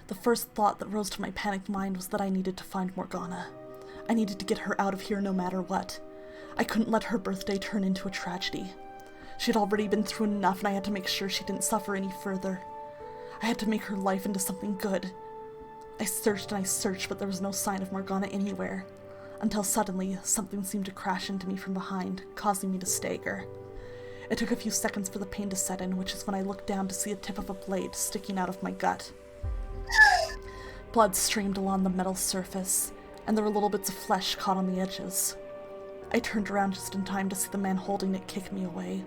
The first thought that rose to my panicked mind was that I needed to find Morgana. I needed to get her out of here no matter what. I couldn't let her birthday turn into a tragedy. She had already been through enough, and I had to make sure she didn't suffer any further. I had to make her life into something good. I searched and I searched, but there was no sign of Morgana anywhere, until suddenly something seemed to crash into me from behind, causing me to stagger. It took a few seconds for the pain to set in, which is when I looked down to see a tip of a blade sticking out of my gut. Blood streamed along the metal surface, and there were little bits of flesh caught on the edges. I turned around just in time to see the man holding it kick me away,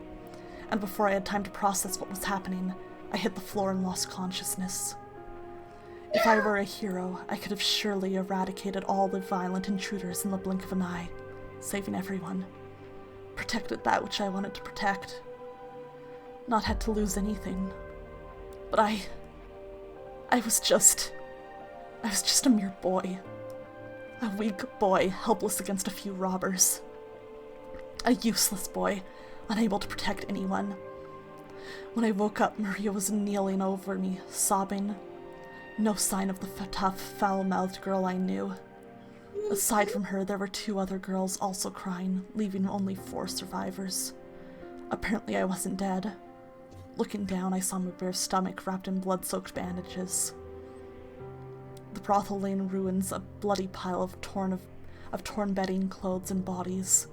and before I had time to process what was happening, I hit the floor and lost consciousness. If I were a hero, I could have surely eradicated all the violent intruders in the blink of an eye, saving everyone. Protected that which I wanted to protect. Not had to lose anything. But I was just a mere boy. A weak boy, helpless against a few robbers. A useless boy, unable to protect anyone. When I woke up, Maria was kneeling over me, sobbing. No sign of the tough, foul-mouthed girl I knew. Aside from her, there were 2 other girls also crying, leaving only 4 survivors. Apparently I wasn't dead. Looking down, I saw my bare stomach wrapped in blood-soaked bandages. The brothel lay in ruins, a bloody pile of torn bedding, clothes, and bodies.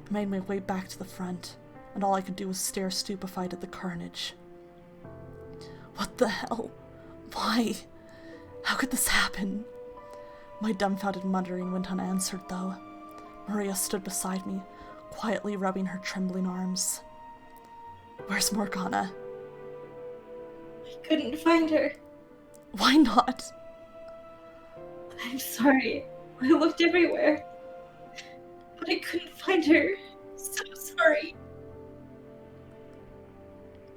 I made my way back to the front, and all I could do was stare stupefied at the carnage. What the hell? Why? How could this happen? My dumbfounded muttering went unanswered, though. Maria stood beside me, quietly rubbing her trembling arms. Where's Morgana? I couldn't find her. Why not? I'm sorry. I looked everywhere, but I couldn't find her. So sorry.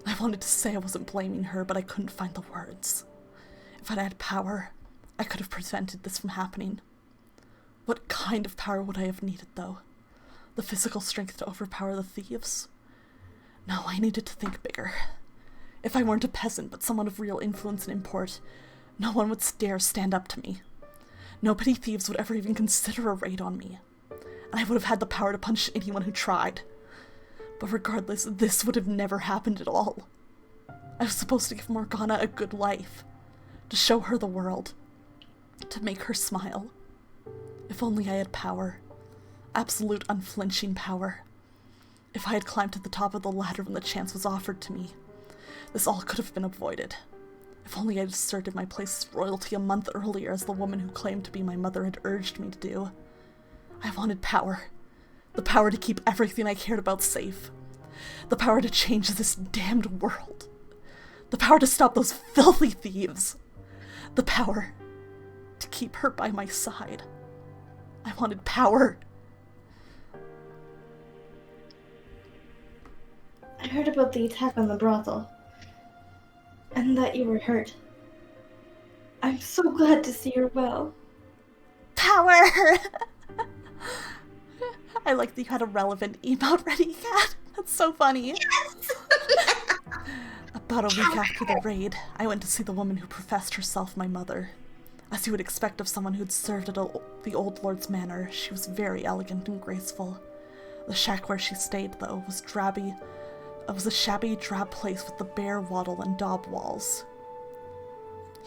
I wanted to say I wasn't blaming her, but I couldn't find the words. If I'd had power, I could have prevented this from happening. What kind of power would I have needed, though? The physical strength to overpower the thieves? No, I needed to think bigger. If I weren't a peasant, but someone of real influence and import, no one would dare stand up to me. No petty thieves would ever even consider a raid on me. And I would have had the power to punish anyone who tried. But regardless, this would have never happened at all. I was supposed to give Morgana a good life. To show her the world. To make her smile. If only I had power. Absolute unflinching power. If I had climbed to the top of the ladder when the chance was offered to me, this all could have been avoided. If only I had asserted my place as royalty a month earlier, as the woman who claimed to be my mother had urged me to do. I wanted power. The power to keep everything I cared about safe. The power to change this damned world. The power to stop those filthy thieves. The power to keep her by my side. I wanted power. I heard about the attack on the brothel, and that you were hurt. I'm so glad to see you're well. Power! I like that you had a relevant emote ready, Kat. That's so funny. Yes! About a week after the raid, I went to see the woman who professed herself my mother. As you would expect of someone who'd served at the Old Lord's manor, she was very elegant and graceful. The shack where she stayed, though, was a shabby, drab place with the bare wattle and daub walls.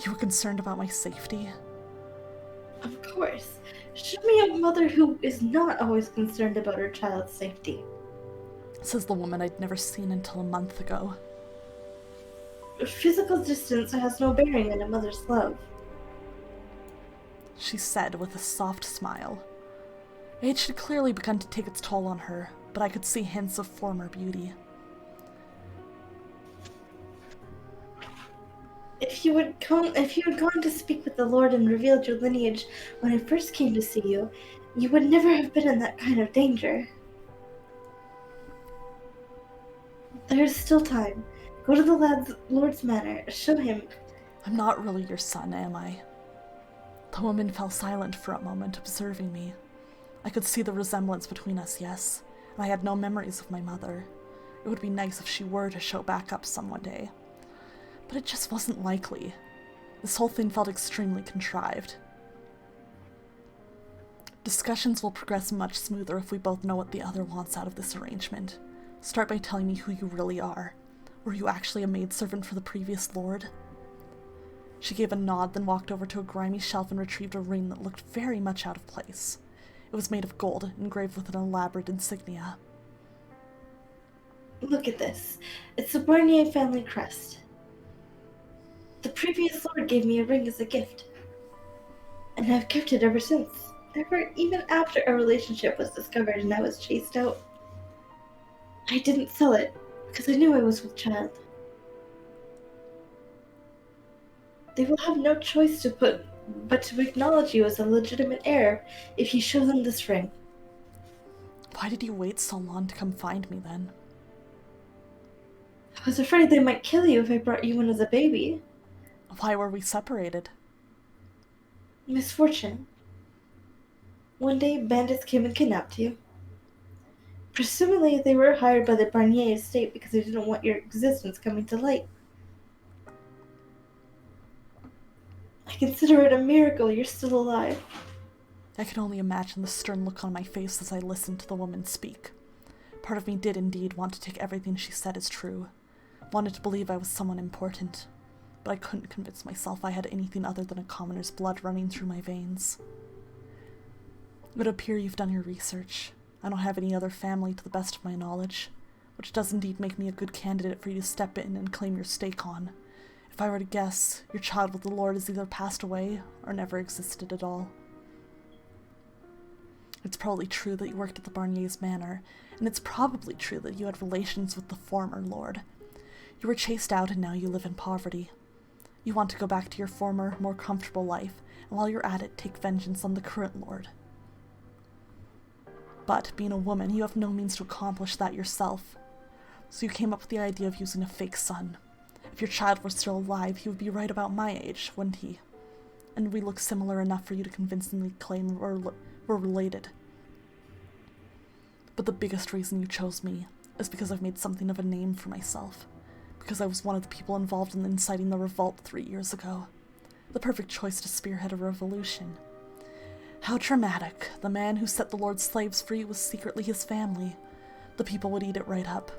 You were concerned about my safety? Of course. Show me a mother who is not always concerned about her child's safety. Says the woman I'd never seen until a month ago. Physical distance has no bearing on a mother's love. She said with a soft smile. Age had clearly begun to take its toll on her, but I could see hints of former beauty. If you had gone to speak with the Lord and revealed your lineage when I first came to see you, you would never have been in that kind of danger. There is still time. Go to the Lord's manor. Show him. I'm not really your son, am I? The woman fell silent for a moment, observing me. I could see the resemblance between us, yes, and I had no memories of my mother. It would be nice if she were to show back up some one day. But it just wasn't likely. This whole thing felt extremely contrived. Discussions will progress much smoother if we both know what the other wants out of this arrangement. Start by telling me who you really are. Were you actually a maidservant for the previous lord? She gave a nod, then walked over to a grimy shelf and retrieved a ring that looked very much out of place. It was made of gold, engraved with an elaborate insignia. Look at this. It's the Barnier family crest. The previous lord gave me a ring as a gift, and I've kept it ever since. Even after our relationship was discovered and I was chased out. I didn't sell it, because I knew I was with child. They will have no choice but to acknowledge you as a legitimate heir if you show them this ring. Why did you wait so long to come find me then? I was afraid they might kill you if I brought you in as a baby. Why were we separated? Misfortune. One day, bandits came and kidnapped you. Presumably, they were hired by the Barnier estate because they didn't want your existence coming to light. I consider it a miracle you're still alive. I could only imagine the stern look on my face as I listened to the woman speak. Part of me did indeed want to take everything she said as true. Wanted to believe I was someone important. But I couldn't convince myself I had anything other than a commoner's blood running through my veins. It would appear you've done your research. I don't have any other family to the best of my knowledge, which does indeed make me a good candidate for you to step in and claim your stake on. If I were to guess, your child with the Lord has either passed away or never existed at all. It's probably true that you worked at the Barnier's manor, and it's probably true that you had relations with the former Lord. You were chased out and now you live in poverty. You want to go back to your former, more comfortable life, and while you're at it, take vengeance on the current Lord. But, being a woman, you have no means to accomplish that yourself. So you came up with the idea of using a fake son. If your child were still alive, he would be right about my age, wouldn't he? And we look similar enough for you to convincingly claim we're related. But the biggest reason you chose me is because I've made something of a name for myself. Because I was one of the people involved in inciting the revolt 3 years ago. The perfect choice to spearhead a revolution. How dramatic. The man who set the Lord's slaves free was secretly his family. The people would eat it right up.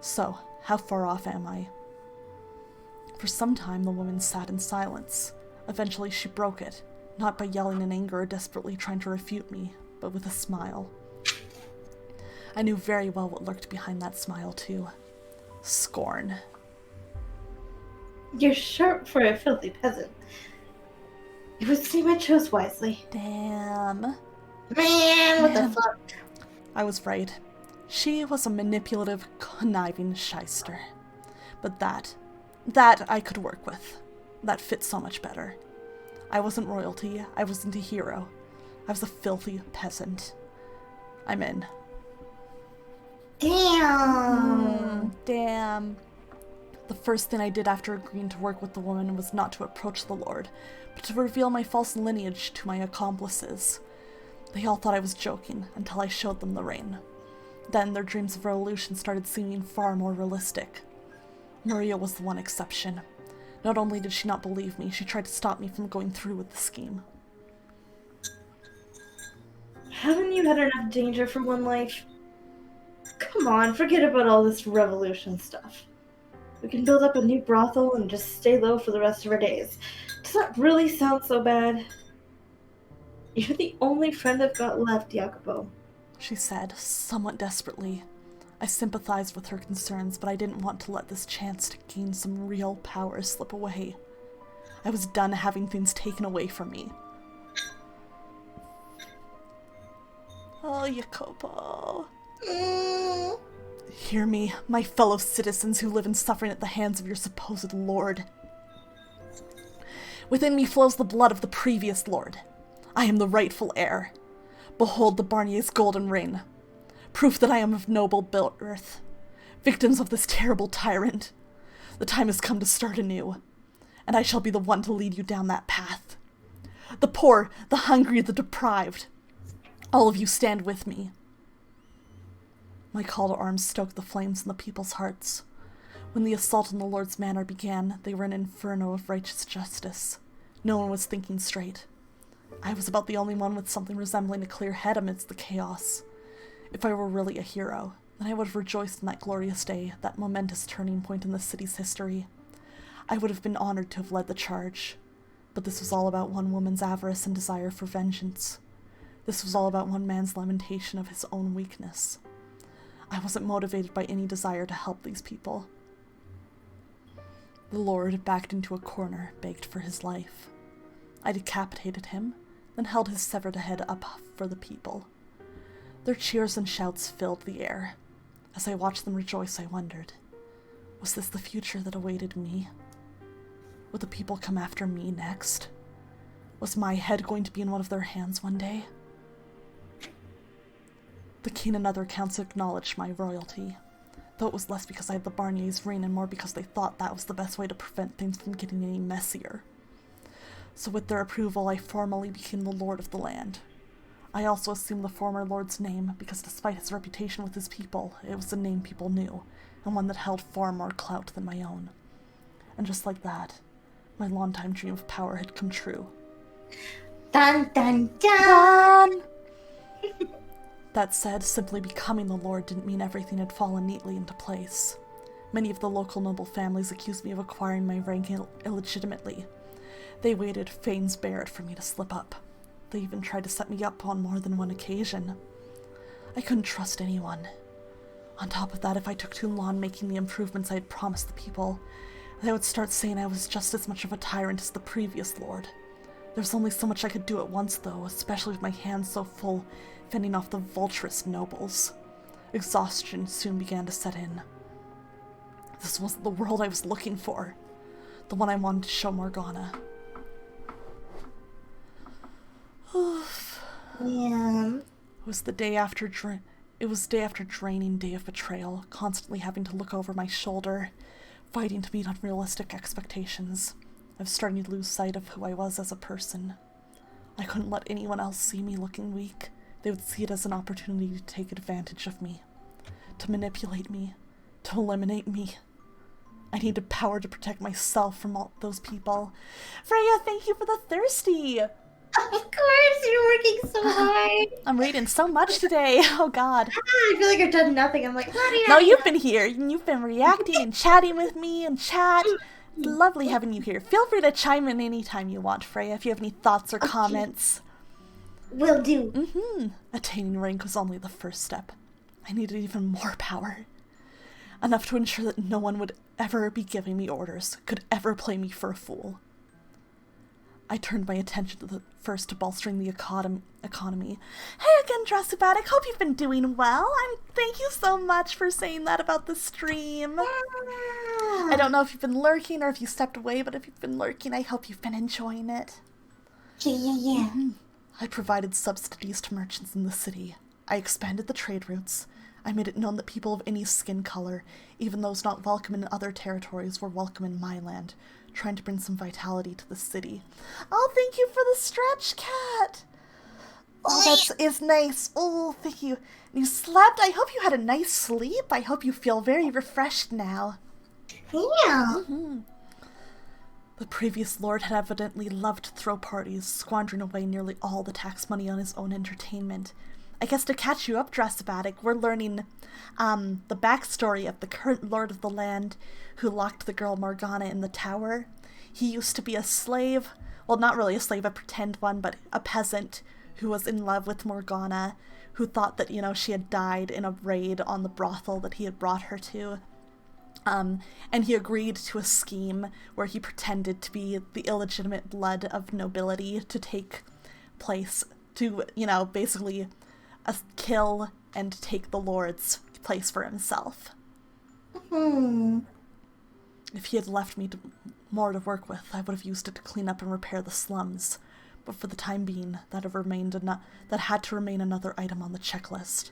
So, how far off am I? For some time, the woman sat in silence. Eventually, she broke it, not by yelling in anger or desperately trying to refute me, but with a smile. I knew very well what lurked behind that smile, too. Scorn. You're sharp for a filthy peasant. It would seem I chose wisely. Damn. Man, what the fuck? I was right. She was a manipulative, conniving shyster. But that I could work with. That fits so much better. I wasn't royalty, I wasn't a hero. I was a filthy peasant. I'm in. Damn. Damn. The first thing I did after agreeing to work with the woman was not to approach the Lord, but to reveal my false lineage to my accomplices. They all thought I was joking until I showed them the ring. Then their dreams of revolution started seeming far more realistic. Maria was the one exception. Not only did she not believe me, she tried to stop me from going through with the scheme. Haven't you had enough danger for one life? Come on, forget about all this revolution stuff. We can build up a new brothel and just stay low for the rest of our days. To that really sound so bad? You're the only friend I've got left, Jacopo. She said, somewhat desperately. I sympathized with her concerns, but I didn't want to let this chance to gain some real power slip away. I was done having things taken away from me. Oh, Jacopo. Hear me, my fellow citizens who live in suffering at the hands of your supposed lord. Within me flows the blood of the previous lord. I am the rightful heir. Behold the Barnier's golden ring. Proof that I am of noble birth. Victims of this terrible tyrant. The time has come to start anew, and I shall be the one to lead you down that path. The poor, the hungry, the deprived. All of you stand with me. My call to arms stoked the flames in the people's hearts. When the assault on the Lord's manor began, they were an inferno of righteous justice. No one was thinking straight. I was about the only one with something resembling a clear head amidst the chaos. If I were really a hero, then I would have rejoiced in that glorious day, that momentous turning point in the city's history. I would have been honored to have led the charge. But this was all about one woman's avarice and desire for vengeance. This was all about one man's lamentation of his own weakness. I wasn't motivated by any desire to help these people. The Lord, backed into a corner, begged for his life. I decapitated him, then held his severed head up for the people. Their cheers and shouts filled the air. As I watched them rejoice, I wondered, was this the future that awaited me? Would the people come after me next? Was my head going to be in one of their hands one day? The king and other counts acknowledged my royalty, though it was less because I had the Barnier's ring and more because they thought that was the best way to prevent things from getting any messier. So with their approval, I formally became the lord of the land. I also assumed the former lord's name because despite his reputation with his people, it was a name people knew, and one that held far more clout than my own. And just like that, my longtime dream of power had come true. Dun dun dun! That said, simply becoming the lord didn't mean everything had fallen neatly into place. Many of the local noble families accused me of acquiring my rank illegitimately. They waited fanes bared for me to slip up. They even tried to set me up on more than one occasion. I couldn't trust anyone. On top of that, if I took too long making the improvements I had promised the people, they would start saying I was just as much of a tyrant as the previous lord. There was only so much I could do at once, though, especially with my hands so full fending off the vulturous nobles. Exhaustion soon began to set in. This wasn't the world I was looking for. The one I wanted to show Morgana. Oof. Yeah. It was day after draining day of betrayal, constantly having to look over my shoulder, fighting to meet unrealistic expectations. I was starting to lose sight of who I was as a person. I couldn't let anyone else see me looking weak. They would see it as an opportunity to take advantage of me, to manipulate me, to eliminate me. I needed power to protect myself from all those people. Freyja, thank you for the thirsty! Of course, you're working so hard. I'm reading so much today. Oh god. I feel like I've done nothing. I'm like, no, you've been here. You've been reacting and chatting with me and chat. It's lovely having you here. Feel free to chime in anytime you want, Freyja, if you have any thoughts or comments. Will do. Attaining rank was only the first step. I needed even more power. Enough to ensure that no one would ever be giving me orders, could ever play me for a fool. I turned my attention first to bolstering the economy. Hey again, Drasubatic. Hope you've been doing well. Thank you so much for saying that about the stream. I don't know if you've been lurking or if you stepped away, but if you've been lurking, I hope you've been enjoying it. Yeah. I provided subsidies to merchants in the city. I expanded the trade routes. I made it known that people of any skin color, even those not welcome in other territories, were welcome in my land, trying to bring some vitality to the city. Oh, thank you for the stretch, cat! Oh, that is nice. Oh, thank you. You slept? I hope you had a nice sleep. I hope you feel very refreshed now. Yeah. The previous lord had evidently loved to throw parties, squandering away nearly all the tax money on his own entertainment. I guess to catch you up, Drasubatic, we're learning the backstory of the current lord of the land who locked the girl Morgana in the tower. He used to be a slave, well, not really a slave, a pretend one, but a peasant who was in love with Morgana, who thought that, she had died in a raid on the brothel that he had brought her to. And he agreed to a scheme where he pretended to be the illegitimate blood of nobility to take place, to, basically kill and take the Lord's place for himself. If he had left me more to work with, I would have used it to clean up and repair the slums. But for the time being, that had to remain another item on the checklist.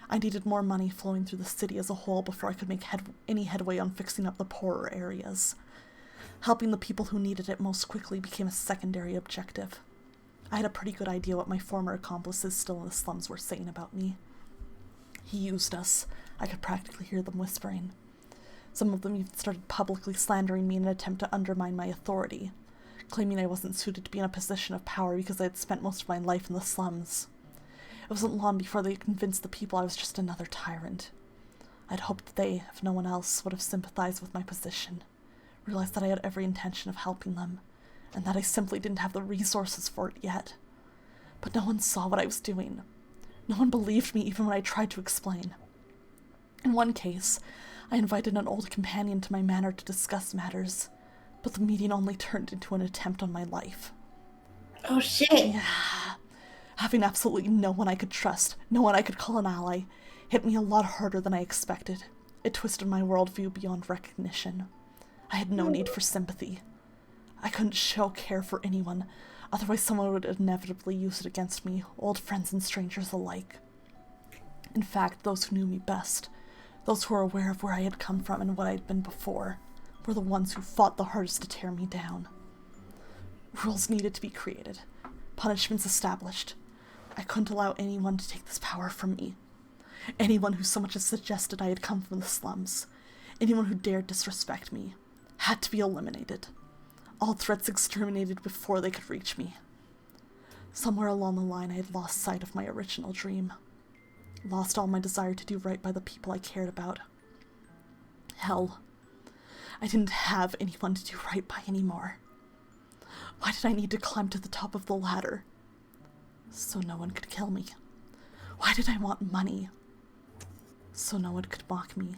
I needed more money flowing through the city as a whole before I could make any headway on fixing up the poorer areas. Helping the people who needed it most quickly became a secondary objective. I had a pretty good idea what my former accomplices still in the slums were saying about me. He used us. I could practically hear them whispering. Some of them even started publicly slandering me in an attempt to undermine my authority, claiming I wasn't suited to be in a position of power because I had spent most of my life in the slums. It wasn't long before they convinced the people I was just another tyrant. I'd hoped they, if no one else, would have sympathized with my position, realized that I had every intention of helping them, and that I simply didn't have the resources for it yet. But no one saw what I was doing. No one believed me even when I tried to explain. In one case, I invited an old companion to my manor to discuss matters, but the meeting only turned into an attempt on my life. Oh shit. Yeah. Having absolutely no one I could trust, no one I could call an ally, hit me a lot harder than I expected. It twisted my worldview beyond recognition. I had no need for sympathy. I couldn't show care for anyone, otherwise someone would inevitably use it against me, old friends and strangers alike. In fact, those who knew me best, those who were aware of where I had come from and what I had been before, were the ones who fought the hardest to tear me down. Rules needed to be created, punishments established. I couldn't allow anyone to take this power from me. Anyone who so much as suggested I had come from the slums, anyone who dared disrespect me, had to be eliminated. All threats exterminated before they could reach me. Somewhere along the line I had lost sight of my original dream. Lost all my desire to do right by the people I cared about. Hell, I didn't have anyone to do right by anymore. Why did I need to climb to the top of the ladder? So no one could kill me. Why did I want money? So no one could mock me.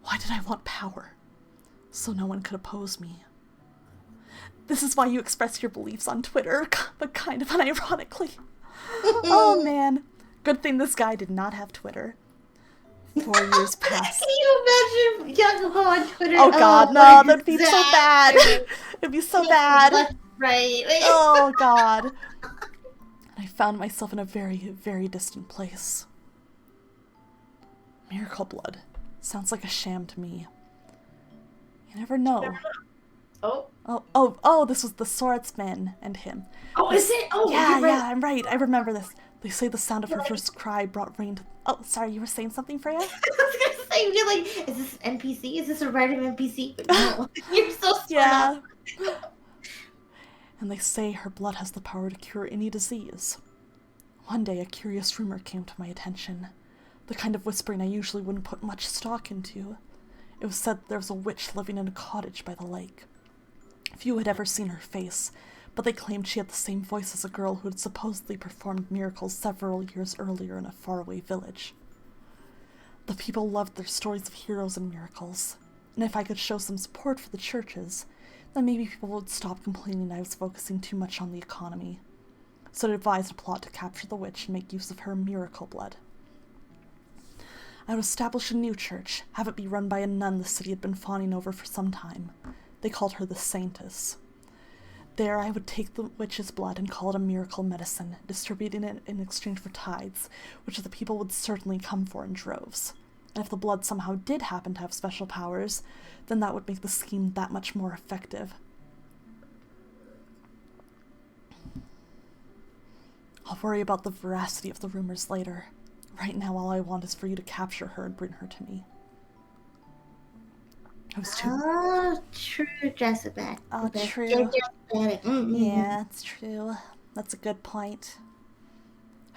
Why did I want power? So no one could oppose me. This is why you express your beliefs on Twitter, but kind of unironically. Oh man. Good thing this guy did not have Twitter. 4 years passed. Can you imagine Yakuho on Twitter? Oh god, no, that'd be so bad. It'd be so bad. Left, right. Oh god. I found myself in a very, very distant place. Miracle blood. Sounds like a sham to me. You never know. Oh, this was the swordsman and him. Oh, is it? Oh, yeah, you're right. yeah, I'm right. I remember this. They say the sound of her first cry brought rain to... Oh, sorry, you were saying something, Freyja? I was gonna say, you're like, is this an NPC? Is this a random NPC? But no, you're so smart. Yeah. And they say her blood has the power to cure any disease. One day, a curious rumor came to my attention. The kind of whispering I usually wouldn't put much stock into. It was said there was a witch living in a cottage by the lake. Few had ever seen her face, but they claimed she had the same voice as a girl who had supposedly performed miracles several years earlier in a faraway village. The people loved their stories of heroes and miracles, and if I could show some support for the churches, then maybe people would stop complaining I was focusing too much on the economy. So I devised a plot to capture the witch and make use of her miracle blood. I would establish a new church, have it be run by a nun the city had been fawning over for some time. They called her the Saintess. There I would take the witch's blood and call it a miracle medicine, distributing it in exchange for tithes, which the people would certainly come for in droves. And if the blood somehow did happen to have special powers, then that would make the scheme that much more effective. I'll worry about the veracity of the rumors later. Right now, all I want is for you to capture her and bring her to me. I was too... Oh, true, Jessica. Oh, true. Yeah, it's true. That's a good point.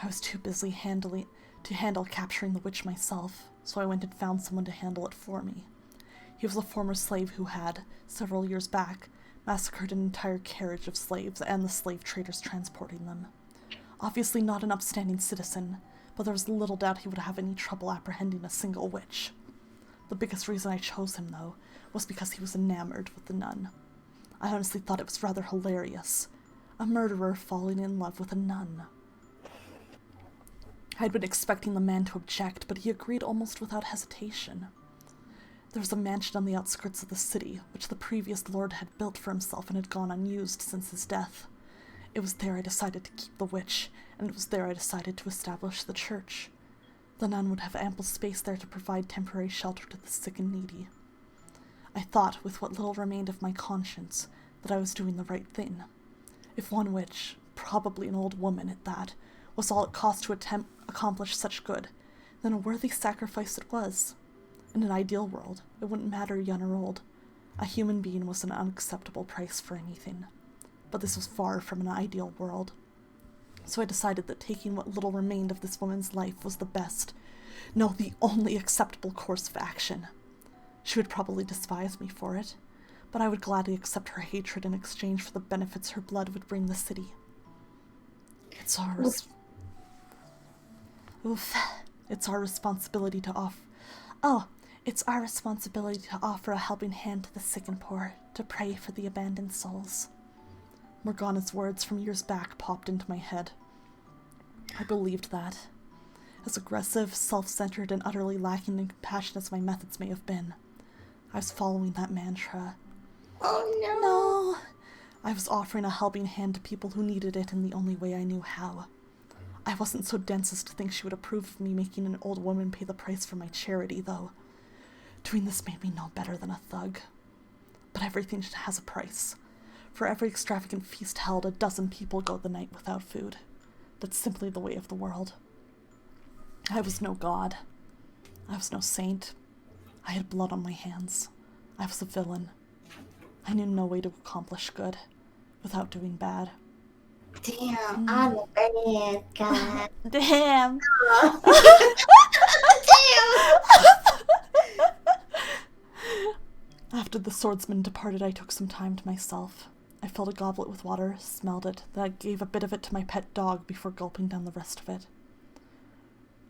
I was too busy to handle capturing the witch myself, so I went and found someone to handle it for me. He was a former slave who had, several years back, massacred an entire carriage of slaves and the slave traders transporting them. Obviously not an upstanding citizen, but there was little doubt he would have any trouble apprehending a single witch. The biggest reason I chose him, though, was because he was enamored with the nun. I honestly thought it was rather hilarious. A murderer falling in love with a nun. I had been expecting the man to object, but he agreed almost without hesitation. There was a mansion on the outskirts of the city, which the previous lord had built for himself and had gone unused since his death. It was there I decided to keep the witch, and it was there I decided to establish the church. The nun would have ample space there to provide temporary shelter to the sick and needy. I thought, with what little remained of my conscience, that I was doing the right thing. If one witch, probably an old woman at that, was all it cost to accomplish such good, then a worthy sacrifice it was. In an ideal world, it wouldn't matter young or old. A human being was an unacceptable price for anything. But this was far from an ideal world. So I decided that taking what little remained of this woman's life was the best, no, the only acceptable course of action. She would probably despise me for it, but I would gladly accept her hatred in exchange for the benefits her blood would bring the city. It's our responsibility to offer a helping hand to the sick and poor, to pray for the abandoned souls. Morgana's words from years back popped into my head. I believed that. As aggressive, self-centered, and utterly lacking in compassion as my methods may have been, I was following that mantra. Oh no! No! I was offering a helping hand to people who needed it in the only way I knew how. I wasn't so dense as to think she would approve of me making an old woman pay the price for my charity, though. Doing this made me no better than a thug. But everything has a price. For every extravagant feast held, a dozen people go the night without food. That's simply the way of the world. I was no god. I was no saint. I had blood on my hands. I was a villain. I knew no way to accomplish good without doing bad. Damn, I'm a bad guy. Damn! Damn! After the swordsman departed, I took some time to myself. I filled a goblet with water, smelled it, then I gave a bit of it to my pet dog before gulping down the rest of it.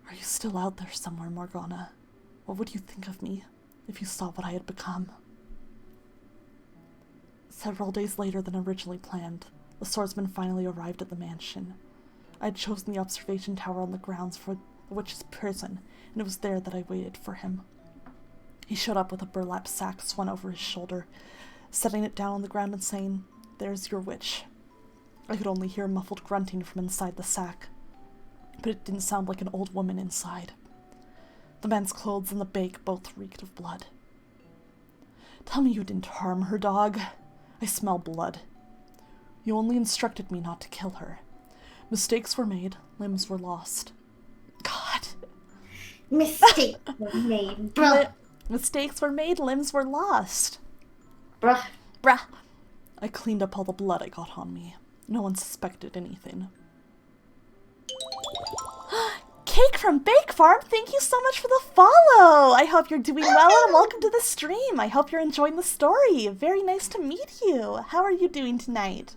Are you still out there somewhere, Morgana? What would you think of me if you saw what I had become? Several days later than originally planned, the swordsman finally arrived at the mansion. I had chosen the observation tower on the grounds for the witch's prison, and it was there that I waited for him. He showed up with a burlap sack swung over his shoulder, setting it down on the ground and saying, "There's your witch." I could only hear muffled grunting from inside the sack, but it didn't sound like an old woman inside. The man's clothes and the bake both reeked of blood. Tell me you didn't harm her, dog. I smell blood. You only instructed me not to kill her. Mistakes were made, limbs were lost. God. Mistakes were made, bruh. Mistakes were made, limbs were lost. Bruh. Bruh. I cleaned up all the blood I got on me. No one suspected anything. Cake from Bake Farm, thank you so much for the follow! I hope you're doing well and welcome to the stream. I hope you're enjoying the story. Very nice to meet you. How are you doing tonight?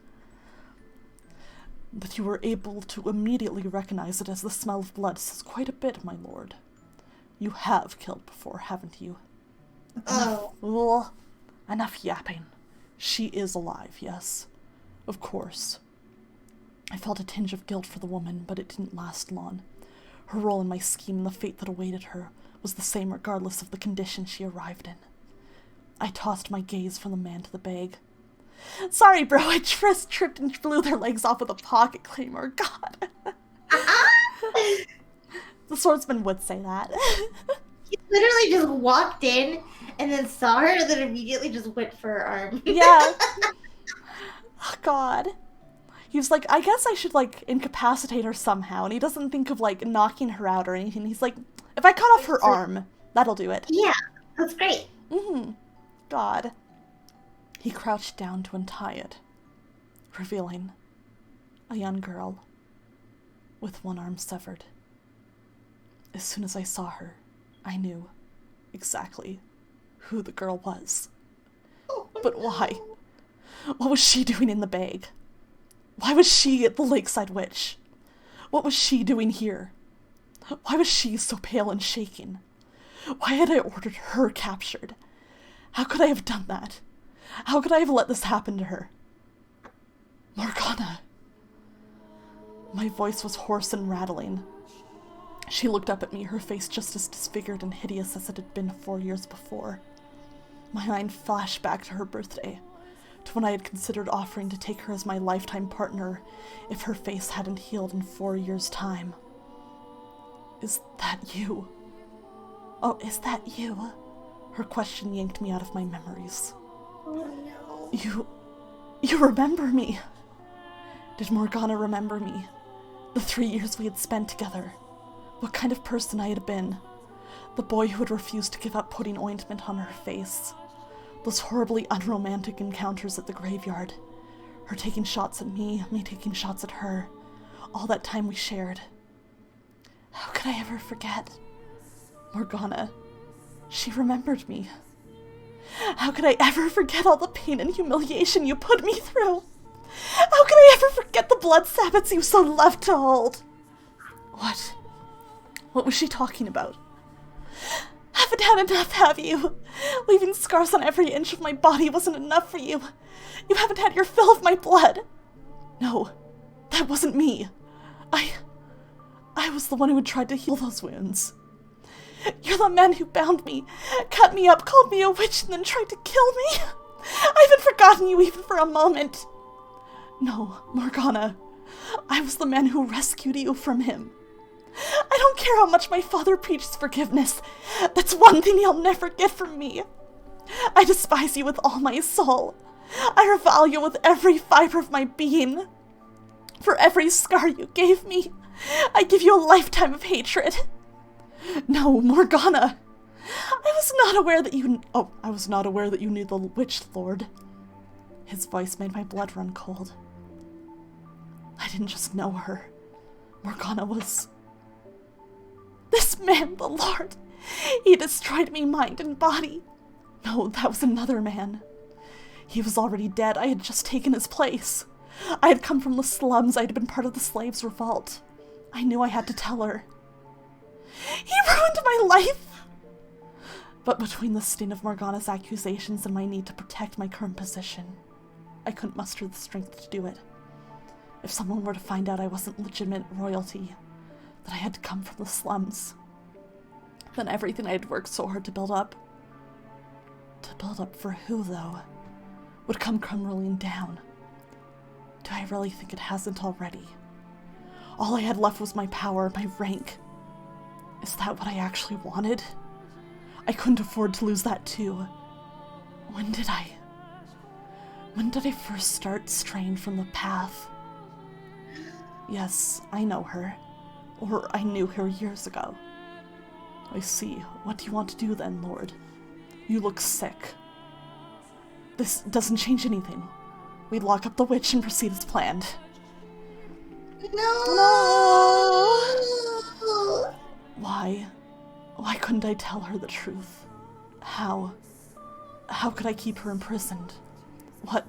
That you were able to immediately recognize it as the smell of blood says quite a bit, my lord. You have killed before, haven't you? Oh. Enough yapping. She is alive, yes. Of course. I felt a tinge of guilt for the woman, but it didn't last long. Her role in my scheme and the fate that awaited her was the same regardless of the condition she arrived in. I tossed my gaze from the man to the bag. Sorry, bro, I just tripped and blew their legs off with a pocket claymore. God. The swordsman would say that. He literally just walked in and then saw her and then immediately just went for her arm. Yeah. Oh, God. He was like, I guess I should, like, incapacitate her somehow. And he doesn't think of, like, knocking her out or anything. He's like, if I cut off her arm, that'll do it. Yeah, that's great. God. He crouched down to untie it, revealing a young girl with one arm severed. As soon as I saw her, I knew exactly who the girl was. But why? What was she doing in the bag? Why was she the lakeside witch? What was she doing here? Why was she so pale and shaking? Why had I ordered her captured? How could I have done that? How could I have let this happen to her? Morgana. My voice was hoarse and rattling. She looked up at me, her face just as disfigured and hideous as it had been 4 years before. My mind flashed back to her birthday, to when I had considered offering to take her as my lifetime partner if her face hadn't healed in 4 years' time. Is that you? Oh, is that you? Her question yanked me out of my memories. Oh no. You remember me? Did Morgana remember me? The 3 years we had spent together? What kind of person I had been? The boy who had refused to give up putting ointment on her face. Those horribly unromantic encounters at the graveyard. Her taking shots at me taking shots at her. All that time we shared. How could I ever forget? Morgana. She remembered me. How could I ever forget all the pain and humiliation you put me through? How could I ever forget the blood sabbats you so loved to hold? What? What was she talking about? Haven't had enough, have you? Leaving scars on every inch of my body wasn't enough for you. You haven't had your fill of my blood. No, that wasn't me. I was the one who had tried to heal those wounds. You're the man who bound me, cut me up, called me a witch, and then tried to kill me. I haven't forgotten you even for a moment. No, Morgana, I was the man who rescued you from him. I don't care how much my father preaches forgiveness. That's one thing he'll never get from me. I despise you with all my soul. I revile you with every fiber of my being. For every scar you gave me, I give you a lifetime of hatred. No, Morgana. I was not aware that you knew the Witch Lord. His voice made my blood run cold. I didn't just know her. Morgana was... This man, the Lord. He destroyed me mind and body. No, that was another man. He was already dead. I had just taken his place. I had come from the slums. I had been part of the slaves' revolt. I knew I had to tell her. He ruined my life! But between the sting of Morgana's accusations and my need to protect my current position, I couldn't muster the strength to do it. If someone were to find out I wasn't legitimate royalty, that I had to come from the slums, then everything I had worked so hard to build up for who, though, would come crumbling down. Do I really think it hasn't already? All I had left was my power, my rank. Is that what I actually wanted? I couldn't afford to lose that too. When did I first start straying from the path? Yes, I know her. Or I knew her years ago. I see. What do you want to do then, Lord? You look sick. This doesn't change anything. We lock up the witch and proceed as planned. No! Why? Why couldn't I tell her the truth? How? How could I keep her imprisoned? What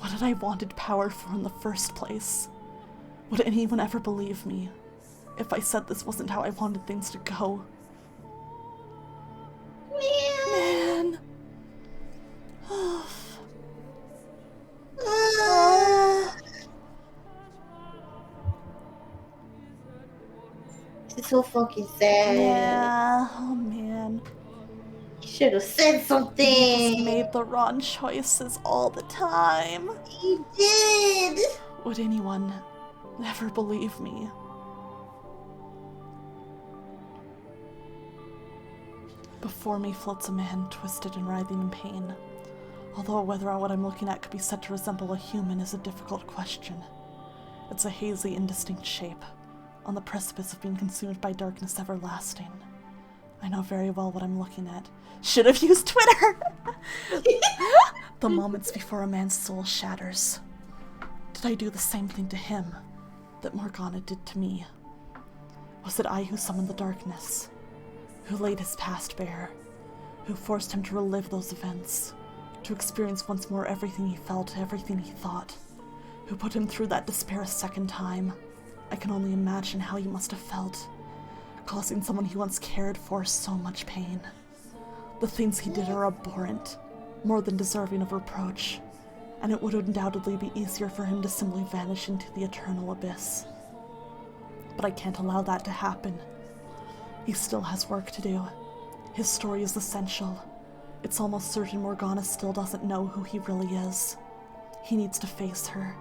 had I wanted power for in the first place? Would anyone ever believe me if I said this wasn't how I wanted things to go? Man. It's so fucking sad. Yeah, oh man. You should have said something. He just made the wrong choices all the time. He did. Would anyone ever believe me? Before me floats a man, twisted and writhing in pain. Although whether what I'm looking at could be said to resemble a human is a difficult question. It's a hazy, indistinct shape, on the precipice of being consumed by darkness everlasting. I know very well what I'm looking at. Should have used Twitter! The moments before a man's soul shatters. Did I do the same thing to him that Morgana did to me? Was it I who summoned the darkness? Who laid his past bare? Who forced him to relive those events? To experience once more everything he felt, everything he thought. Who put him through that despair a second time. I can only imagine how he must have felt, causing someone he once cared for so much pain. The things he did are abhorrent, more than deserving of reproach, and it would undoubtedly be easier for him to simply vanish into the eternal abyss. But I can't allow that to happen. He still has work to do. His story is essential. It's almost certain Morgana still doesn't know who he really is. He needs to face her,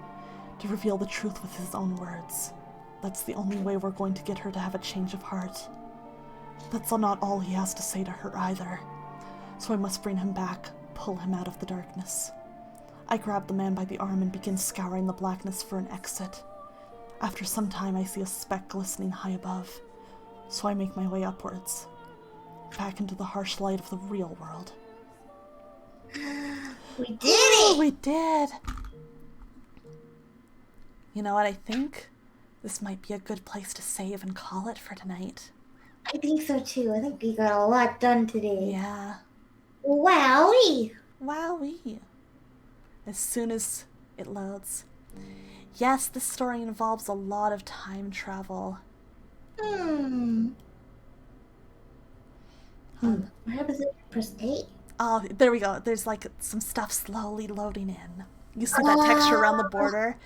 to reveal the truth with his own words. That's the only way we're going to get her to have a change of heart. That's not all he has to say to her either. So I must bring him back, pull him out of the darkness. I grab the man by the arm and begin scouring the blackness for an exit. After some time I see a speck glistening high above, so I make my way upwards, back into the harsh light of the real world. We did it! We did! You know what, I think this might be a good place to save and call it for tonight. I think so too. I think we got a lot done today. Yeah. Wowee! Wowee. As soon as it loads. Yes, this story involves a lot of time travel. What happens if you press A? Oh, there we go. There's like some stuff slowly loading in. You see that texture around the border?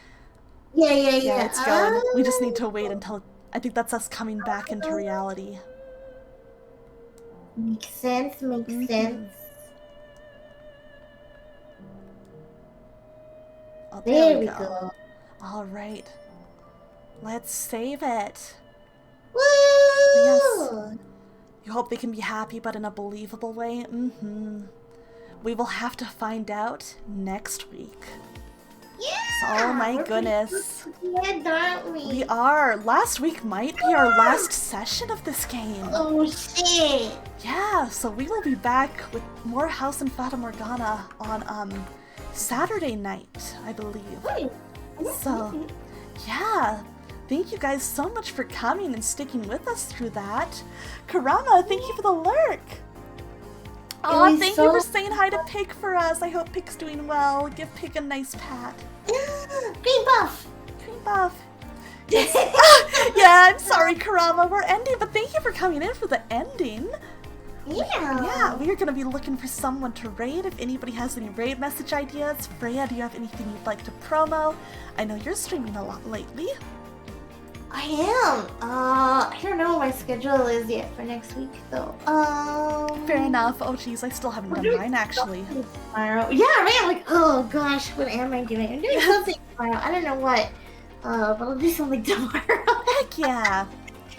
Yeah. Yeah, it's going. We just need to wait until... I think that's us coming back into reality. Makes sense, sense. Oh, There we go. Alright. Let's save it. Woo! Yes. You hope they can be happy, but in a believable way? We will have to find out next week. Yeah! Oh my We're goodness. pretty good, aren't we? We are. Last week might be our last session of this game. Oh shit! Yeah, so we will be back with more House and Fata Morgana on Saturday night, I believe. So, yeah. Thank you guys so much for coming and sticking with us through that. Karama, thank you for the lurk. Oh, thank you for saying hi to Pig for us. I hope Pig's doing well. Give Pig a nice pat. Green buff! Green buff. Yes. Yeah, I'm sorry, Karama. We're ending, but thank you for coming in for the ending. Yeah, we are going to be looking for someone to raid. If anybody has any raid message ideas. Freyja, do you have anything you'd like to promo? I know you're streaming a lot lately. I am. I don't know what my schedule is yet for next week, though. Fair enough. Oh, geez, I still haven't done mine, actually. Tomorrow. Yeah, right. I'm like, oh gosh, what am I doing? I'm doing something tomorrow. I don't know what. But I'll do something tomorrow. Heck yeah.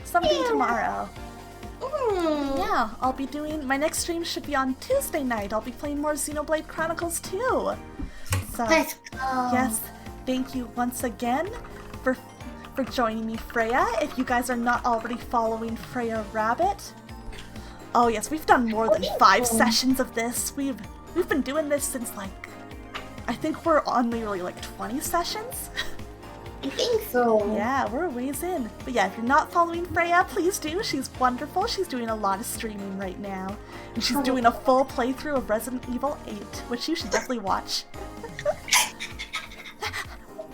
Something tomorrow. Yeah, I'll be doing... My next stream should be on Tuesday night. I'll be playing more Xenoblade Chronicles 2. So, Let's go. Yes, thank you once again for joining me, Freyja. If you guys are not already following Freyja Rabbit. Oh yes, we've done more than 5 sessions of this. We've been doing this since like... I think we're on nearly like 20 sessions. I think so. Yeah, we're a ways in. But yeah, if you're not following Freyja, please do. She's wonderful. She's doing a lot of streaming right now. And she's doing a full playthrough of Resident Evil 8, which you should definitely watch.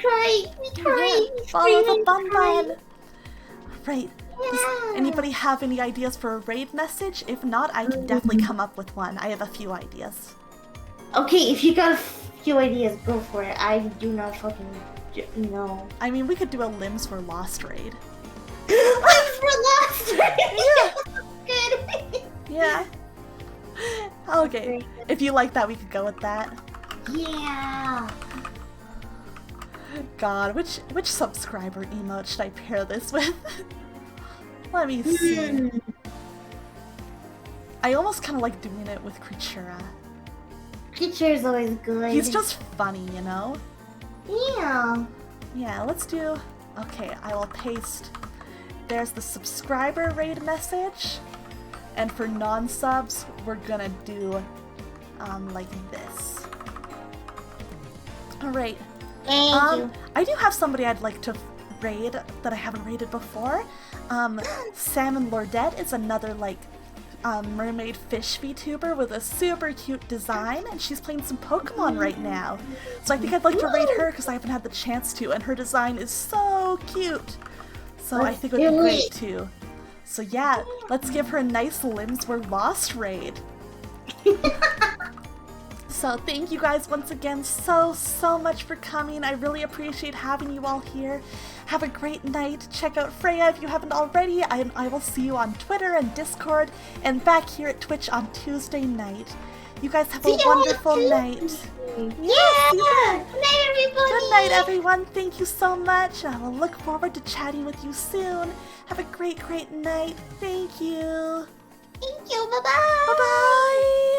We try. Follow the bun. Right. Does anybody have any ideas for a raid message? If not, I can definitely come up with one. I have a few ideas. Okay, if you got a few ideas, go for it. I do not fucking know. I mean, we could do a Limbs Were Lost raid. Limbs Were Lost raid! Yeah. Good. Yeah. Okay. If you like that, we could go with that. Yeah. God, which subscriber emote should I pair this with? Let me see. I almost kind of like doing it with Creatura. Creature's always good. He's just funny, you know? Yeah. Yeah, let's do... Okay, I will paste... There's the subscriber raid message. And for non-subs, we're gonna do, like this. Alright. Thank you. I do have somebody I'd like to raid that I haven't raided before. Sam and Lordette is another, like, mermaid fish VTuber with a super cute design, and she's playing some Pokemon right now. So I think I'd like to rate her because I haven't had the chance to, and her design is so cute. So I think it would be great too. So yeah, let's give her a nice Limbs Were Lost raid. So thank you guys once again so much for coming. I really appreciate having you all here. Have a great night. Check out Freyja if you haven't already. I will see you on Twitter and Discord and back here at Twitch on Tuesday night. You guys have a wonderful night. Yeah! Good night, everybody! Good night, everyone. Thank you so much. I will look forward to chatting with you soon. Have a great night. Thank you. Thank you. Bye-bye. Bye-bye.